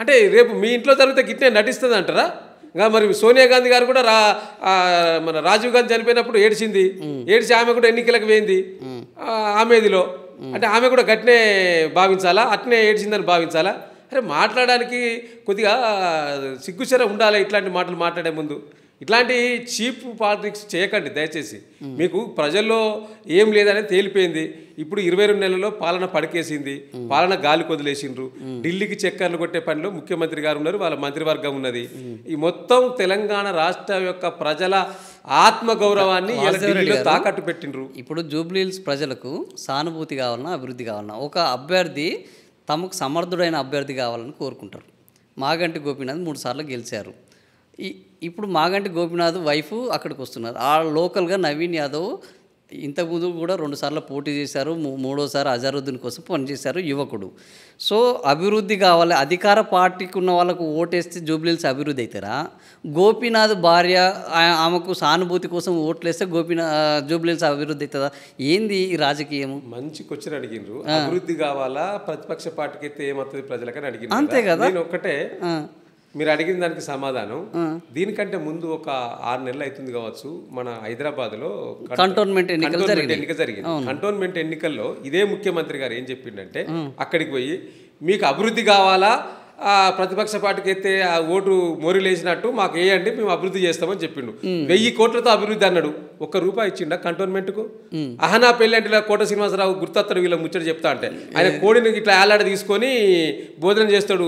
అంటే రేపు మీ ఇంట్లో జరిగితే గిట్టే నటిస్తుంది అంటారా? ఇంకా మరి సోనియా గాంధీ గారు కూడా మన రాజీవ్ గాంధీ చనిపోయినప్పుడు ఏడ్చి ఆమె కూడా ఎన్నికలకు పోయింది ఆమెదిలో. అంటే ఆమె కూడా గట్నే భావించాలా, అట్నే ఏడ్చిందని భావించాలా? అరే మాట్లాడడానికి కొద్దిగా సిగ్గుచర ఉండాలి ఇట్లాంటి మాటలు మాట్లాడే ముందు. ఇట్లాంటి చీప్ పాలిటిక్స్ చేయకండి దయచేసి. మీకు ప్రజల్లో ఏం లేదనేది తేలిపోయింది. ఇప్పుడు 22 నెలల్లో పాలన పడకేసింది, పాలన గాలి కొదిలేసిండ్రు. ఢిల్లీకి చక్కర్లు కొట్టే పనిలో ముఖ్యమంత్రి గారు ఉన్నారు, వాళ్ళ మంత్రివర్గం ఉన్నది. ఈ మొత్తం తెలంగాణ రాష్ట్ర యొక్క ప్రజల ఆత్మగౌరవాన్ని ఢిల్లీలో తాకట్టు పెట్టిండ్రు. ఇప్పుడు జూబ్లీహిల్స్ ప్రజలకు సానుభూతి కావాలన్నా, అభివృద్ధి కావాలన్నా, ఒక అభ్యర్థి తమకు సమర్థుడైన అభ్యర్థి కావాలని కోరుకుంటారు. మాగంటి గోపీనాథ్ 3 సార్లు గెలిచారు. ఇప్పుడు మాగంటి గోపీనాథ్ వైఫ్ అక్కడికి వస్తున్నారు. ఆ లోకల్గా నవీన్ యాదవ్ ఇంతకుముందు కూడా 2 సార్లు పోటీ చేశారు, మూడోసారి అజరుద్దీన్ కోసం పనిచేశారు యువకుడు. సో అభివృద్ధి కావాలి, అధికార పార్టీకి ఉన్న వాళ్ళకు ఓటేస్తే జూబ్లీహిల్స్ అభివృద్ధి అవుతారా? గోపీనాథ్ భార్య ఆమెకు సానుభూతి కోసం ఓట్లేస్తే జూబ్లీహిల్స్ అభివృద్ధి అవుతుందా? ఏంది ఈ రాజకీయము? మంచి క్వశ్చన్ అడిగినారు. అభివృద్ధి కావాలా ప్రతిపక్ష పార్టీకి అయితే ఏమవుతుంది ప్రజలకని అడిగినారు. అంతే కదా. నేను ఒక్కటే, మీరు అడిగిన దానికి సమాధానం, దీనికంటే ముందు ఒక 6 నెలలు అవుతుంది కావచ్చు, మన హైదరాబాద్లో కంటోన్మెంట్ ఎన్నిక జరిగింది. కంటోన్మెంట్ ఎన్నికల్లో ఇదే ముఖ్యమంత్రి గారు ఏం చెప్పిండంటే, అక్కడికి పోయి మీకు అభివృద్ధి కావాలా, ప్రతిపక్ష పార్టీకి అయితే ఆ ఓటు మోరిలేసినట్టు మాకు వేయండి, మేము అభివృద్ధి చేస్తామని చెప్పిండు. 1000 కోట్లతో అభివృద్ధి అన్నాడు. ₹1 ఇచ్చిండా కంటోన్మెంట్కు? అహనా పెళ్ళి అంటే కోట శ్రీనివాసరావు గుర్తొస్తాడు వీళ్ళ ముచ్చట చెప్తా అంటే. ఆయన కోడిని ఇట్లా ఏలాడ తీసుకొని భోజనం చేస్తాడు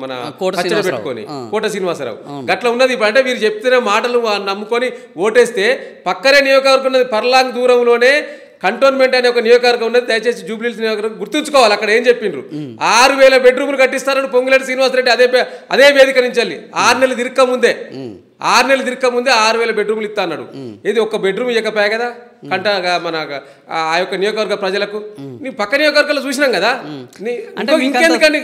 మన పచ్చడి పెట్టుకొని, కోట శ్రీనివాసరావు గట్లా ఉన్నది. ఇప్పుడు అంటే మీరు చెప్తున్న మాటలు నమ్ముకొని ఓటేస్తే పక్కనే నియోజకవర్గం ఉన్నది, పర్లాంగ్ దూరంలోనే కంటోన్మెంట్ అనే ఒక నియోజకవర్గం ఉన్నది. దయచేసి జూబ్లీహిల్స్ నియోజకవర్గం గుర్తుంచుకోవాలి. అక్కడ ఏం చెప్పిండ్రు, 6000 బెడ్రూమ్లు కట్టిస్తారని పొంగులేటి శ్రీనివాసరెడ్డి అదే వేదిక నుంచి 6 నెలలు తిరక్క ముందే 6000 బెడ్రూమ్లు ఇస్తా అన్నాడు. ఇది ఒక్క బెడ్రూమ్ ఇవ్వకపోయా కదా మన ఆ యొక్క నియోజకవర్గ ప్రజలకు. నీ పక్క నియోజకవర్గాలు చూసినాం కదా. ఇంకెందుకండి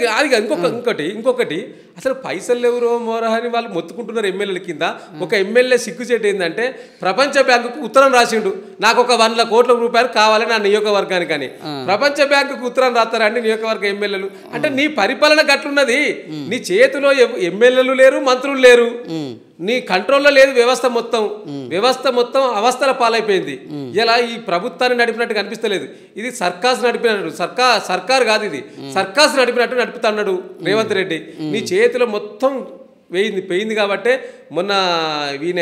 అది ఇంకొకటి అసలు పైసలు ఎవరో మోరా అని వాళ్ళు మొత్తుకుంటున్నారు ఎమ్మెల్యేల కింద. ఒక ఎమ్మెల్యే సిగ్గుచేటు ఏంటంటే, ప్రపంచ బ్యాంకుకు ఉత్తరం రాసిండు, నాకు ఒక 100 కోట్ల రూపాయలు కావాలి నా నియోజకవర్గానికి అని. ప్రపంచ బ్యాంకుకు ఉత్తరం రాస్తారండి నియోజకవర్గ ఎమ్మెల్యేలు? అంటే నీ పరిపాలన గట్లున్నది. నీ చేతిలో ఎమ్మెల్యేలు లేరు, మంత్రులు లేరు, నీ కంట్రోల్లో లేదు వ్యవస్థ మొత్తం అవస్థల పాలైపోయింది. ఇలా ఈ ప్రభుత్వాన్ని నడిపినట్టు కనిపిస్తలేదు. ఇది సర్కాస్ నడిపినట్టు, సర్కార్ కాదు, ఇది సర్కాస్ నడిపినట్టు నడుపుతున్నాడు రేవంత్ రెడ్డి. నీ చేతిలో మొత్తం పోయింది కాబట్టి మొన్న ఈయన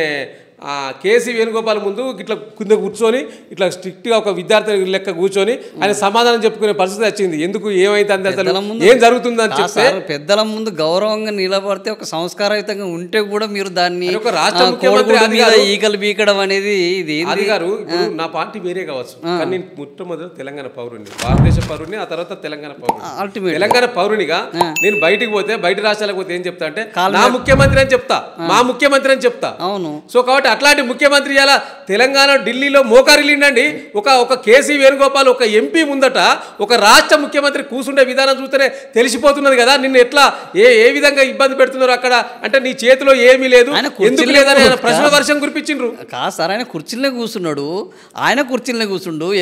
కేసీ వేణుగోపాల్ ముందు ఇట్లా కింద కూర్చొని ఇట్లా స్ట్రిక్ట్గా ఒక విద్యార్థి లెక్క కూర్చొని ఆయన సమాధానం చెప్పుకునే పరిస్థితి వచ్చింది. ఎందుకు ఏమైతుంది, అసలు ఏం జరుగుతుందని చెప్తే పెద్దల ముందు గౌరవంగా నిలబడితే ఒక సంస్కారయుతంగా ఉంటే కూడా మీరు దాన్ని ఒక రాష్ట్ర ముఖ్యమంత్రి ఈకలు బీకడం అనేది ఇది గారు. ఇప్పుడు నా పార్టీ వేరే కావచ్చు, కానీ నేను మొట్టమొదటి తెలంగాణ పౌరుని, భారతదేశ పౌరుని, ఆ తర్వాత తెలంగాణ పౌరుని. తెలంగాణ పౌరునిగా నేను బయటికి పోతే, బయట రాష్ట్రాలకు పోతే ఏం చెప్తా అంటే, నా ముఖ్యమంత్రి అని చెప్తా, మా ముఖ్యమంత్రి అని చెప్తా. అవును. సో కాబట్టి అట్లాంటి ముఖ్యమంత్రి అలా తెలంగాణ ఢిల్లీలో మోకారిల్లిండండి. ఒక కేసీ వేణుగోపాల్ ఒక ఎంపీ ముందట ఒక రాష్ట్ర ముఖ్యమంత్రి కూర్చుండే విధానం చూస్తేనే తెలిసిపోతున్నది కదా నిన్ను ఎట్లా ఏ విధంగా ఇబ్బంది పెడుతున్నారు అక్కడ. అంటే నీ చేతిలో ఏమీ లేదు, ఎందుకు లేదని ప్రశ్న వర్షం కురిపించిండ్రు. కాదు సార్, ఆయన కుర్చీలనే కూర్చున్నాడు,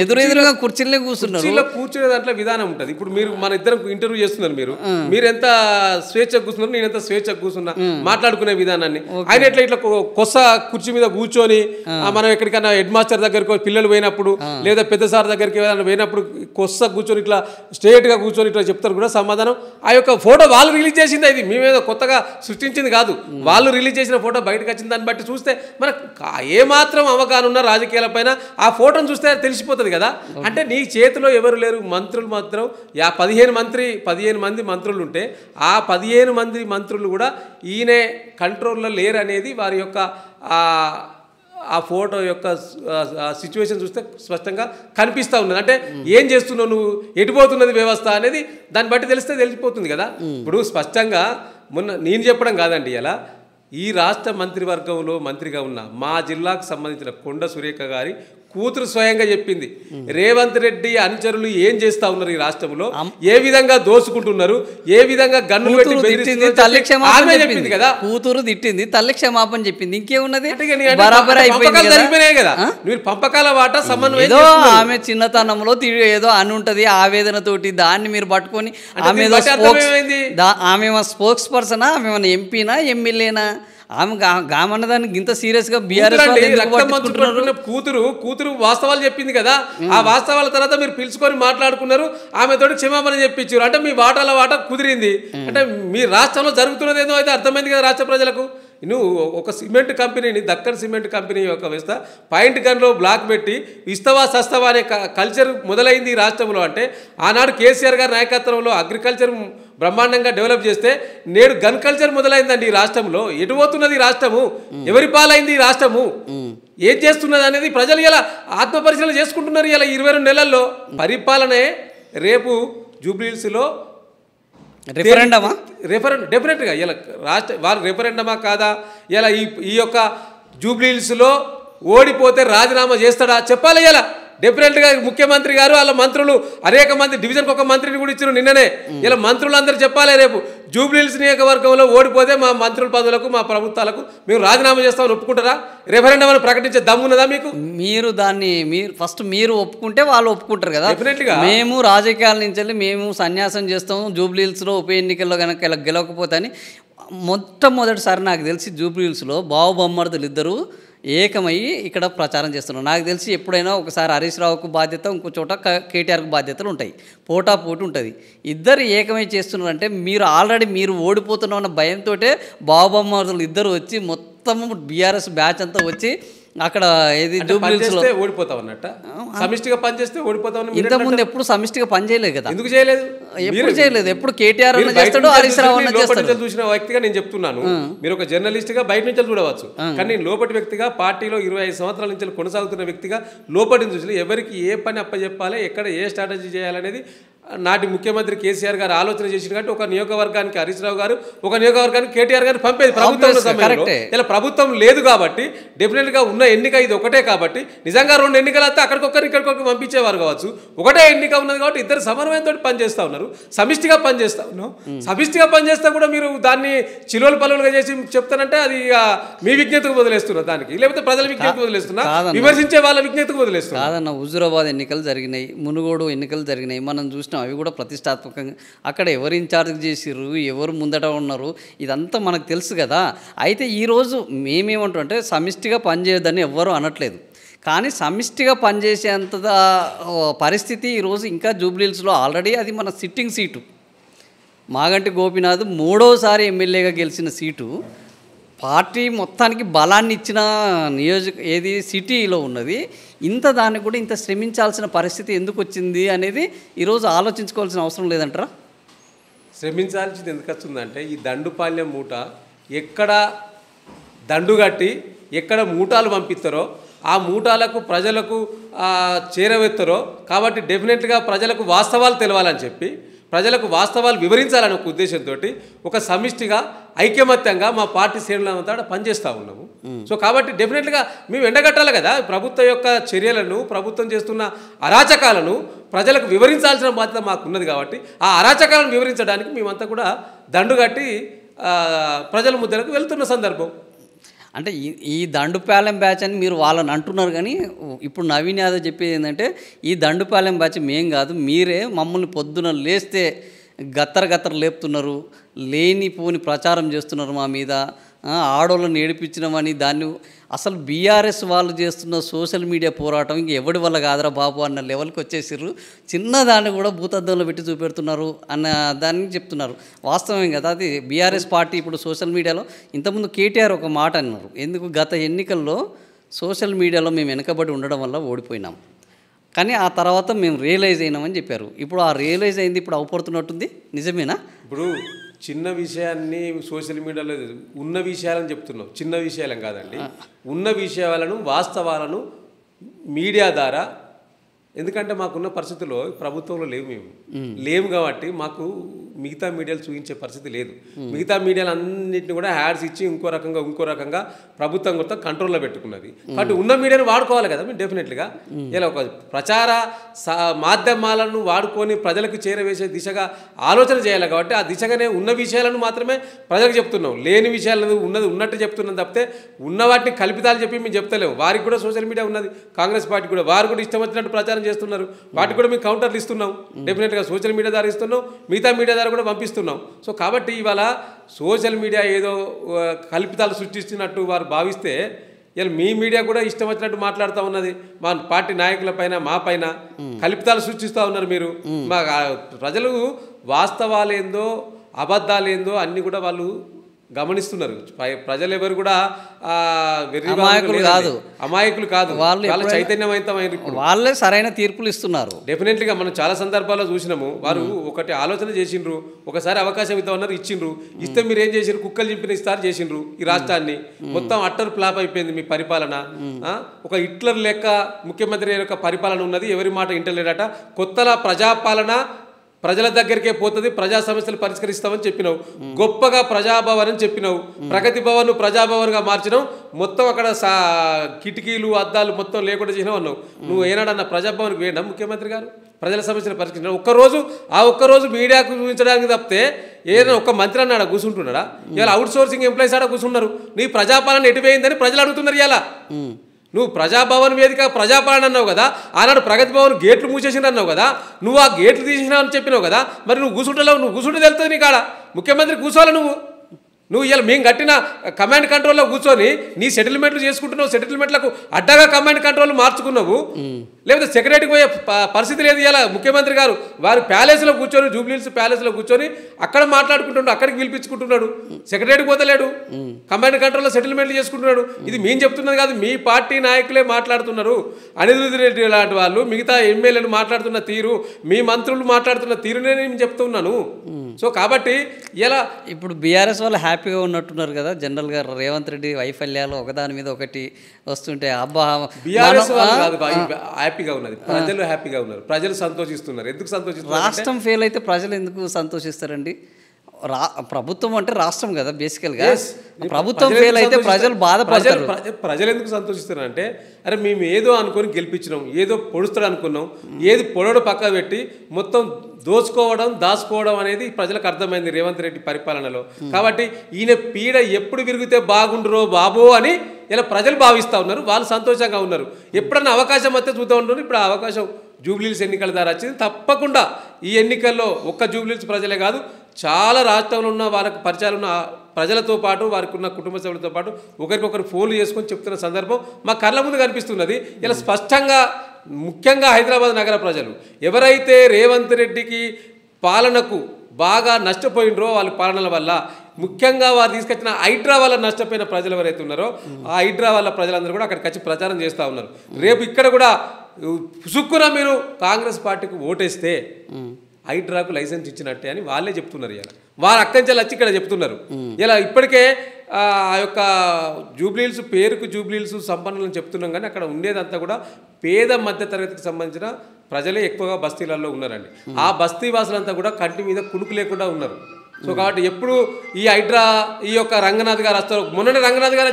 ఎదురుగా కుర్చీలనే కూర్చున్నారు. కూర్చునే దాంట్లో విధానం ఉంటుంది. ఇప్పుడు మీరు మన ఇద్దరం ఇంటర్వ్యూ చేస్తున్నారు, మీరు ఎంత స్వేచ్ఛగా కూర్చున్నారు, నేను ఎంత స్వేచ్ఛగా కూర్చున్నా మాట్లాడుకునే విధానాన్ని. ఆయన ఇట్లా కొత్త కుర్చీ మీద కూర్చొని మనం ఎక్కడికైనా హెడ్ మాస్టర్ దగ్గరికి పిల్లలు పోయినప్పుడు లేదా పెద్ద సార్ దగ్గరికి పోయినప్పుడు కొత్త కూర్చొని ఇట్లా స్ట్రేట్ గా కూర్చొని ఇట్లా చెప్తారు కూడా సమాధానం. ఆ యొక్క ఫోటో వాళ్ళు రిలీజ్ చేసింది, అది మేమేదో కొత్తగా సృష్టించింది కాదు. వాళ్ళు రిలీజ్ చేసిన ఫోటో బయటకు వచ్చిన దాన్ని బట్టి చూస్తే మనకు ఏమాత్రం అవగాహన ఉన్న రాజకీయాల పైన ఆ ఫోటోను చూస్తే తెలిసిపోతుంది కదా. అంటే నీ చేతిలో ఎవరు లేరు, మంత్రులు మాత్రం 15 మంది మంత్రులు ఉంటే ఆ 15 మంది మంత్రులు కూడా ఈయనే కంట్రోల్లో లేరు అనేది వారి యొక్క ఆ ఫోటో యొక్క సిచ్యువేషన్ చూస్తే స్పష్టంగా కనిపిస్తూ ఉన్నది. అంటే ఏం చేస్తున్నావు నువ్వు, ఎటుపోతున్నది వ్యవస్థ అనేది దాన్ని బట్టి తెలిసిపోతుంది కదా. ఇప్పుడు స్పష్టంగా మొన్న నేను చెప్పడం కాదండి, ఇలా ఈ రాష్ట్ర మంత్రివర్గంలో మంత్రిగా ఉన్న మా జిల్లాకు సంబంధించిన కొండ సురేఖ గారి కూతురు స్వయంగా చెప్పింది, రేవంత్ రెడ్డి అనుచరులు ఏం చేస్తా ఉన్నారు ఈ రాష్ట్రంలో, ఏ విధంగా దోసుకుంటున్నారు, ఏ విధంగా గన్నులు పెట్టి చెప్పింది కదా. కూతురు తిట్టింది, తల్లి క్షమాపణ చెప్పింది, ఇంకేమున్నది జరిగిపోయినాయి కదా. మీరు పంపకాల వాటా సమన్వయం ఏదో ఆమె చిన్నతనంలో ఏదో అని ఉంటది ఆవేదనతోటి, దాన్ని మీరు పట్టుకొని ఆమె స్పోక్స్ పర్సనా, ఆమె ఎంపీనా ఎమ్మెల్యేనా, ఆమె గామన్నదానికి ఇంత సీరియస్ గా కూతురు వాస్తవాలు చెప్పింది కదా. ఆ వాస్తవాల తర్వాత మీరు పిలుచుకొని మాట్లాడుకున్నారు, ఆమెతోటి క్షమాపణ చెప్పించారు. అంటే మీ వాటా కుదిరింది. అంటే మీ రాష్ట్రంలో జరుగుతున్నది ఏదో అయితే అర్థమైంది కదా రాష్ట్ర ప్రజలకు. నువ్వు ఒక సిమెంట్ కంపెనీని, దక్కన్ సిమెంట్ కంపెనీ యొక్క వ్యవస్థ పాయింట్ గన్లో బ్లాక్ పెట్టి ఇస్తవా సస్తవా అనే కల్చర్ మొదలైంది ఈ రాష్ట్రంలో. అంటే ఆనాడు కేసీఆర్ గారి నాయకత్వంలో అగ్రికల్చర్ బ్రహ్మాండంగా డెవలప్ చేస్తే నేడు గన్ కల్చర్ మొదలైందండి ఈ రాష్ట్రంలో. ఎటు పోతున్నది ఈ రాష్ట్రము, ఎవరి పాలైంది ఈ రాష్ట్రము, ఏం చేస్తున్నది అనేది ప్రజలు ఇలా ఆత్మపరిశీలన చేసుకుంటున్నారు. ఇలా 22 నెలల్లో పరిపాలనే రేపు జూబ్లీహిల్స్లో డెఫినెట్గా ఇలా వాళ్ళు రెఫరెండమా కాదా, ఇలా ఈ యొక్క జూబ్లీహిల్స్లో ఓడిపోతే రాజీనామా చేస్తాడా చెప్పాలి. ఇలా డెఫినెట్గా ముఖ్యమంత్రి గారు వాళ్ళ మంత్రులు అనేక మంది డివిజన్కి ఒక మంత్రిని కూడా ఇచ్చారు నిన్ననే. ఇలా మంత్రులు అందరూ చెప్పాలి, రేపు జూబ్లీహిల్స్ నియోజకవర్గంలో ఓడిపోతే మా మంత్రుల పదవులకు మా ప్రభుత్వాలకు మేము రాజీనామా చేస్తామని ఒప్పుకుంటారా? రెఫరెండం అని ప్రకటించే దమ్మున్నదా మీకు? మీరు ఫస్ట్ మీరు ఒప్పుకుంటే వాళ్ళు ఒప్పుకుంటారు కదా. డెఫినెట్గా మేము రాజకీయాల నుంచి వెళ్ళి మేము సన్యాసం చేస్తాము, జూబ్లీహిల్స్లో ఉప ఎన్నికల్లో కనుక ఇలా గెలవకపోతే అని మొట్టమొదటిసారి నాకు తెలిసి జూబ్లీహిల్స్లో బావు బొమ్మర్దులు ఇద్దరు ఏకమయ్యి ఇక్కడ ప్రచారం చేస్తున్నారు. నాకు తెలిసి ఎప్పుడైనా ఒకసారి హరీష్ రావుకు బాధ్యత, ఇంకో చోట కేటీఆర్కు బాధ్యతలు ఉంటాయి, పోటాపోటీ ఉంటుంది. ఇద్దరు ఏకమై చేస్తున్నారంటే మీరు ఆల్రెడీ మీరు ఓడిపోతున్నామన్న భయంతో బాబమ్మలు ఇద్దరు వచ్చి మొత్తం బీఆర్ఎస్ బ్యాచ్ అంతా వచ్చి అక్కడ ఏది జూబ్లీహిల్స్లో ఓడిపోతాం అన్నట్ట, సమిష్టిగా పనిచేస్తే ఓడిపోతాం. ఇంతకుముందు ఎప్పుడు సమిష్టిగా పని చేయలేదు కదా. ఎందుకు చేయలేదు? ఎప్పుడు చేయలేదు. ఎప్పుడు కేటీఆర్ అన్న చేస్తాడు, హరీష్ రావు అన్న చేస్తాడు. చూసిన వ్యక్తిగా నేను చెప్తున్నాను, మీరు ఒక జర్నలిస్ట్ గా బయట నుంచి చూడవచ్చు, కానీ నేను లోపటి వ్యక్తిగా పార్టీలో 25 సంవత్సరాల నుంచి కొనసాగుతున్న వ్యక్తిగా లోపటి చూసి ఎవరికి ఏ పని అప్పచెప్పాలి, ఎక్కడ ఏ స్ట్రాటజీ చేయాలనేది నాటి ముఖ్యమంత్రి కేసీఆర్ గారు ఆలోచన చేసిన కాబట్టి ఒక నియోజకవర్గానికి హరీష్ రావు గారు, ఒక నియోజకవర్గానికి కేటీఆర్ గారు పంపేది ప్రభుత్వం సమయంలో. ఇలా ప్రభుత్వం లేదు కాబట్టి డెఫినెట్గా ఉన్న ఎన్నిక ఇది ఒకటే కాబట్టి నిజంగా 2 ఎన్నికలు వస్తే అక్కడికొక్కరు ఇక్కడికొక్కరు పంపించేవారు కావచ్చు. ఒకటే ఎన్నిక ఉన్నది కాబట్టి ఇద్దరు సమన్వయంతో పనిచేస్తూ ఉన్నారు, సమిష్టిగా పనిచేస్తూ ఉన్నాం. సమిష్టిగా పనిచేస్తే కూడా మీరు దాన్ని చిలువలు పలువులుగా చేసి చెప్తానంటే అది మీ విజ్ఞతకు వదిలేస్తున్నారు దానికి, లేకపోతే ప్రజల విజ్ఞతకు వదిలేస్తున్నా, విమర్శించే వాళ్ళ విజ్ఞతకు వదిలేస్తున్నారు. కాదన్న, హుజూరాబాద్ ఎన్నికలు జరిగినాయి, మునుగోడు ఎన్నికలు జరిగినాయి, మనం చూసినాం. అవి కూడా ప్రతిష్టాత్మకంగా అక్కడ ఎవరు ఇన్ఛార్జ్ చేసిర్రు, ఎవరు ముందట ఉన్నారు, ఇదంతా మనకు తెలుసు కదా. అయితే ఈరోజు మేమేమంటామంటే సమిష్టిగా పనిచేయొద్దని ఎవ్వరూ అనట్లేదు, కానీ సమిష్టిగా పనిచేసేంత పరిస్థితి ఈరోజు ఇంకా జూబ్లీహిల్స్లో ఆల్రెడీ అది మన సిట్టింగ్ సీటు. మాగంటి గోపీనాథ్ 3వసారి ఎమ్మెల్యేగా గెలిచిన సీటు, పార్టీ మొత్తానికి బలాన్ని ఇచ్చిన ఏది సిటీలో ఉన్నది. దాన్ని కూడా ఇంత శ్రమించాల్సిన పరిస్థితి ఎందుకు వచ్చింది అనేది ఈరోజు ఆలోచించుకోవాల్సిన అవసరం లేదంటారా? శ్రమించాల్సింది ఎందుకు వస్తుందంటే ఈ దండుపాల్యం మూట ఎక్కడ దండు కట్టి ఎక్కడ మూటాలు పంపిస్తారో ఆ మూటాలకు ప్రజలకు చేరవేస్తారో కాబట్టి డెఫినెట్గా ప్రజలకు వాస్తవాలు తెలవాలని చెప్పి, ప్రజలకు వాస్తవాలు వివరించాలనే ఒక ఉద్దేశంతో ఒక సమిష్టిగా ఐకమత్యంగా మా పార్టీ శ్రేణులంతా పనిచేస్తూ ఉన్నాము. సో కాబట్టి డెఫినెట్గా మేము ఎండగట్టాలి కదా, ప్రభుత్వం యొక్క చర్యలను, ప్రభుత్వం చేస్తున్న అరాచకాలను ప్రజలకు వివరించాల్సిన బాధ్యత మాకున్నది. కాబట్టి ఆ అరాచకాలను వివరించడానికి మేమంతా కూడా దండు కట్టి ప్రజల ముద్దలకు వెళ్తున్న సందర్భం. అంటే ఈ దండుపాలెం బ్యాచ్ అని మీరు వాళ్ళని అంటున్నారు, కానీ ఇప్పుడు నవీన్ యాదవ్ చెప్పేది ఏంటంటే ఈ దండుపాలెం బ్యాచ్ మేం కాదు, మీరే మమ్మల్ని పొద్దున లేస్తే గత్తర లేపుతున్నారు, లేనిపోని ప్రచారం చేస్తున్నారు మా మీద, ఆడోళ్ళని ఏడిపించినామని. దాన్ని అసలు బీఆర్ఎస్ వాళ్ళు చేస్తున్న సోషల్ మీడియా పోరాటం ఇంక ఎవడి వల్ల కాదురా బాబు అన్న లెవెల్కి వచ్చేసారు. చిన్నదాన్ని కూడా భూతద్దంలో పెట్టి చూపెడుతున్నారు అన్న దాన్ని చెప్తున్నారు. వాస్తవం కదా అది. బీఆర్ఎస్ పార్టీ ఇప్పుడు సోషల్ మీడియాలో ఇంతకుముందు కేటీఆర్ ఒక మాట అన్నారు, ఎందుకు గత ఎన్నికల్లో సోషల్ మీడియాలో మేము వెనకబడి ఉండడం వల్ల ఓడిపోయినాం, కానీ ఆ తర్వాత మేము రియలైజ్ అయినామని చెప్పారు. ఇప్పుడు ఆ రియలైజ్ అయింది ఇప్పుడు అవపడుతున్నట్టుంది, నిజమేనా? ఇప్పుడు చిన్న విషయాన్ని సోషల్ మీడియాలో ఉన్న విషయాలని చెప్తున్నాం, చిన్న విషయాలం కాదండి, ఉన్న విషయాలను వాస్తవాలను మీడియా ద్వారా. ఎందుకంటే మాకున్న పరిస్థితుల్లో ప్రభుత్వంలో లేవు కాబట్టి మాకు మిగతా మీడియాలు చూపించే పరిస్థితి లేదు. మిగతా మీడియాలు అన్నింటినీ కూడా హ్యాడ్స్ ఇచ్చి ఇంకో రకంగా ప్రభుత్వం కూడా కంట్రోల్లో పెట్టుకున్నది. కాబట్టి ఉన్న మీడియాను వాడుకోవాలి కదా మేము డెఫినెట్గా. ఇలా ఒక ప్రచార మాధ్యమాలను వాడుకొని ప్రజలకు చేరవేసే దిశగా ఆలోచన చేయాలి. కాబట్టి ఆ దిశగానే ఉన్న విషయాలను మాత్రమే ప్రజలకు చెప్తున్నాం, లేని విషయాలను ఉన్నట్టు చెప్తున్నాం తప్పితే ఉన్న వాటిని కల్పితాలు చెప్పి మేము చెప్తలేము. వారికి కూడా సోషల్ మీడియా ఉన్నది, కాంగ్రెస్ పార్టీ కూడా, వారు కూడా ఇష్టం వచ్చినట్టు ప్రచారం చేస్తున్నారు, వాటికి కూడా మేము కౌంటర్లు ఇస్తున్నాం. డెఫినెట్గా సోషల్ మీడియా ద్వారా ఇస్తున్నాం, మిగతా మీడియా ద్వారా కూడా పంపిస్తున్నాం. సో కాబట్టి ఇవాళ సోషల్ మీడియా ఏదో కల్పితాలు సృష్టిస్తున్నట్టు వారు భావిస్తే ఇలా మీ మీడియా కూడా ఇష్టం వచ్చినట్టు మాట్లాడుతూ ఉన్నది. మా పార్టీ నాయకుల పైన, మా పైన కల్పితాలు సృష్టిస్తూ ఉన్నారు మీరు. మా ప్రజలు వాస్తవాలేందో అబద్ధాలేందో అన్నీ కూడా వాళ్ళు గమనిస్తున్నారు. ప్రజలు ఎవరు కూడా అమాయకులు కాదు, వాళ్ళు చైతన్యవంతమైన వాళ్ళే సరైన తీర్పులు ఇస్తున్నారు. డెఫినెట్లీగా మనం చాలా సందర్భాల్లో చూసినాము. వారు ఒకటి ఆలోచన చేసిండ్రు, ఒకసారి అవకాశం ఇద్దామన్నారు, ఇచ్చిండ్రు. ఇస్తే మీరు ఏం చేసిండ్రు, కుక్కలు చింపిన ఇస్తారు చేసిండ్రు. ఈ రాష్ట్రాన్ని మొత్తం అట్టర్ ఫ్లాప్ అయిపోయింది మీ పరిపాలన. ఒక హిట్లర్ లెక్క ముఖ్యమంత్రి యొక్క పరిపాలన ఉన్నది, ఎవరి మాట ఇంటలేడట. కొత్తల ప్రజాపాలన ప్రజల దగ్గరికే పోతుంది, ప్రజా సమస్యలు పరిష్కరిస్తామని చెప్పినావు. గొప్పగా ప్రజాభవన్ అని చెప్పినావు. ప్రగతి భవన్ ప్రజాభవన్గా మార్చినావు. మొత్తం అక్కడ కిటికీలు అద్దాలు మొత్తం లేకుండా చేసినావు అన్నావు. నువ్వు ఏనాడన్నా ప్రజాభవన్కి వేయడం ముఖ్యమంత్రి గారు ప్రజల సమస్యలు పరిష్కరించిన ఒక్కరోజు మీడియాకు చూపించడానికి తప్పితే ఏదైనా ఒక్క మంత్రి అన్నాడా కూర్చుంటున్నాడా? ఇవాళ అవుట్ సోర్సింగ్ ఎంప్లాయీస్ ఆడ కూర్చున్నారు. నీ ప్రజాపాలన ఎటుపోయిందని ప్రజలు అడుగుతున్నారు. ఇలా నువ్వు ప్రజాభవన్ వేదిక ప్రజాపాలన అన్నావు కదా, ఆనాడు ప్రగతి భవన్ గేట్లు మూసేసిన అన్నావు కదా, నువ్వు ఆ గేట్లు తీసినావు అని చెప్పినావు కదా, మరి నువ్వు కూర్చుంటే తెలుస్తుంది నీకాడ ముఖ్యమంత్రి కూర్చోవాలి. నువ్వు ఇలా మేము కట్టిన కమాండ్ కంట్రోల్లో కూర్చొని నీ సెటిల్మెంట్లు చేసుకుంటున్నావు. సెటిల్మెంట్లకు అడ్డగా కమాండ్ కంట్రోల్ మార్చుకున్నావు. లేకపోతే సెక్రటరీకి పోయే పరిస్థితి లేదు. ఇలా ముఖ్యమంత్రి గారు వారి ప్యాలెస్లో కూర్చొని జూబ్లీహిల్స్ ప్యాలెస్లో కూర్చొని అక్కడ మాట్లాడుకుంటున్నాడు, అక్కడికి పిలిపించుకుంటున్నాడు. సెక్రటరీకి పోతలేడు, కమాండ్ కంట్రోల్లో సెటిల్మెంట్లు చేసుకుంటున్నాడు. ఇది మేము చెప్తున్నది కాదు, మీ పార్టీ నాయకులే మాట్లాడుతున్నారు. అనిరుద్ధ్ రెడ్డి లాంటి వాళ్ళు, మిగతా ఎమ్మెల్యేలు మాట్లాడుతున్న తీరు, మీ మంత్రులు మాట్లాడుతున్న తీరునే నేను చెప్తున్నాను. సో కాబట్టి ఇలా ఇప్పుడు బీఆర్ఎస్ వాళ్ళు హ్యాపీగా ఉన్నట్టున్నారు కదా. జనరల్గా రేవంత్ రెడ్డి వైఫల్యాలు ఒకదాని మీద ఒకటి వస్తుంటే అబ్బా బీఆర్ఎస్ వాళ్ళు కాదు హ్యాపీగా ఉన్నది, ప్రజలు హ్యాపీగా ఉన్నారు, ప్రజలు సంతోషిస్తున్నారు. ఎందుకు సంతోషిస్తున్నారు? రాష్ట్రం ఫెయిల్ అయితే ప్రజలు ఎందుకు సంతోషిస్తారండి? ప్రభుత్వం అంటే రాష్ట్రం కదా బేసికల్గా. ప్రభుత్వం ఫెయిల్ అయితే ప్రజలు బాధపడతారు. ప్రజలు ఎందుకు సంతోషిస్తున్నారు అంటే, అరే మేము ఏదో అనుకొని గెలిపించినాం, ఏదో పొడుస్తాడు అనుకున్నాం, ఏది పొడడు పక్క పెట్టి మొత్తం దాచుకోవడం అనేది ప్రజలకు అర్థమైంది రేవంత్ రెడ్డి పరిపాలనలో. కాబట్టి ఈయన పీడ ఎప్పుడు విరిగితే బాగుండురో బాబో అని ఇలా ప్రజలు భావిస్తూ ఉన్నారు. వాళ్ళు సంతోషంగా ఉన్నారు. ఎప్పుడన్నా అవకాశం వస్తే చూస్తూ ఉంటారు. ఇప్పుడు ఆ అవకాశం జూబ్లీహిల్స్ ఎన్నికల ద్వారా వచ్చింది. తప్పకుండా ఈ ఎన్నికల్లో ఒక్క జూబ్లీహిల్స్ ప్రజలే కాదు, చాలా రాష్ట్రంలో ఉన్న వారికి పరిచయాలు ఉన్న ప్రజలతో పాటు వారికి ఉన్న కుటుంబ సభ్యులతో పాటు ఒకరికొకరు ఫోన్లు చేసుకొని చెప్తున్న సందర్భం మా కళ్ళ ముందు కనిపిస్తున్నది. ఇలా స్పష్టంగా ముఖ్యంగా హైదరాబాద్ నగర ప్రజలు ఎవరైతే రేవంత్ రెడ్డికి పాలనకు బాగా నష్టపోయినరో వాళ్ళ పాలనల వల్ల, ముఖ్యంగా వారు తీసుకొచ్చిన హైడ్రా వల్ల నష్టపోయిన ప్రజలు ఎవరైతే ఉన్నారో ఆ హైడ్రా వల్ల ప్రజలందరూ కూడా అక్కడికి వచ్చి ప్రచారం చేస్తూ ఉన్నారు. రేపు ఇక్కడ కూడా సుక్కున మీరు కాంగ్రెస్ పార్టీకి ఓటేస్తే హైడ్రాకు లైసెన్స్ ఇచ్చినట్టే అని వాళ్ళే చెప్తున్నారు. ఇలా వారు అక్కంచెలు వచ్చి ఇక్కడ చెప్తున్నారు. ఇలా ఇప్పటికే ఆ యొక్క జూబ్లీహిల్స్ పేరుకు జూబ్లీహిల్స్ సంపన్నులను చెప్తున్నాం, కానీ అక్కడ ఉండేదంతా కూడా పేద మధ్య తరగతికి సంబంధించిన ప్రజలే ఎక్కువగా బస్తీలలో ఉన్నారండి. ఆ బస్తీ వాసులంతా కూడా కంటి మీద కునుకు లేకుండా ఉన్నారు. సో కాబట్టి ఎప్పుడు ఈ హైడ్రా ఈ యొక్క రంగనాథ్ గారు వస్తారు. మొన్ననే రంగనాథ్ గారు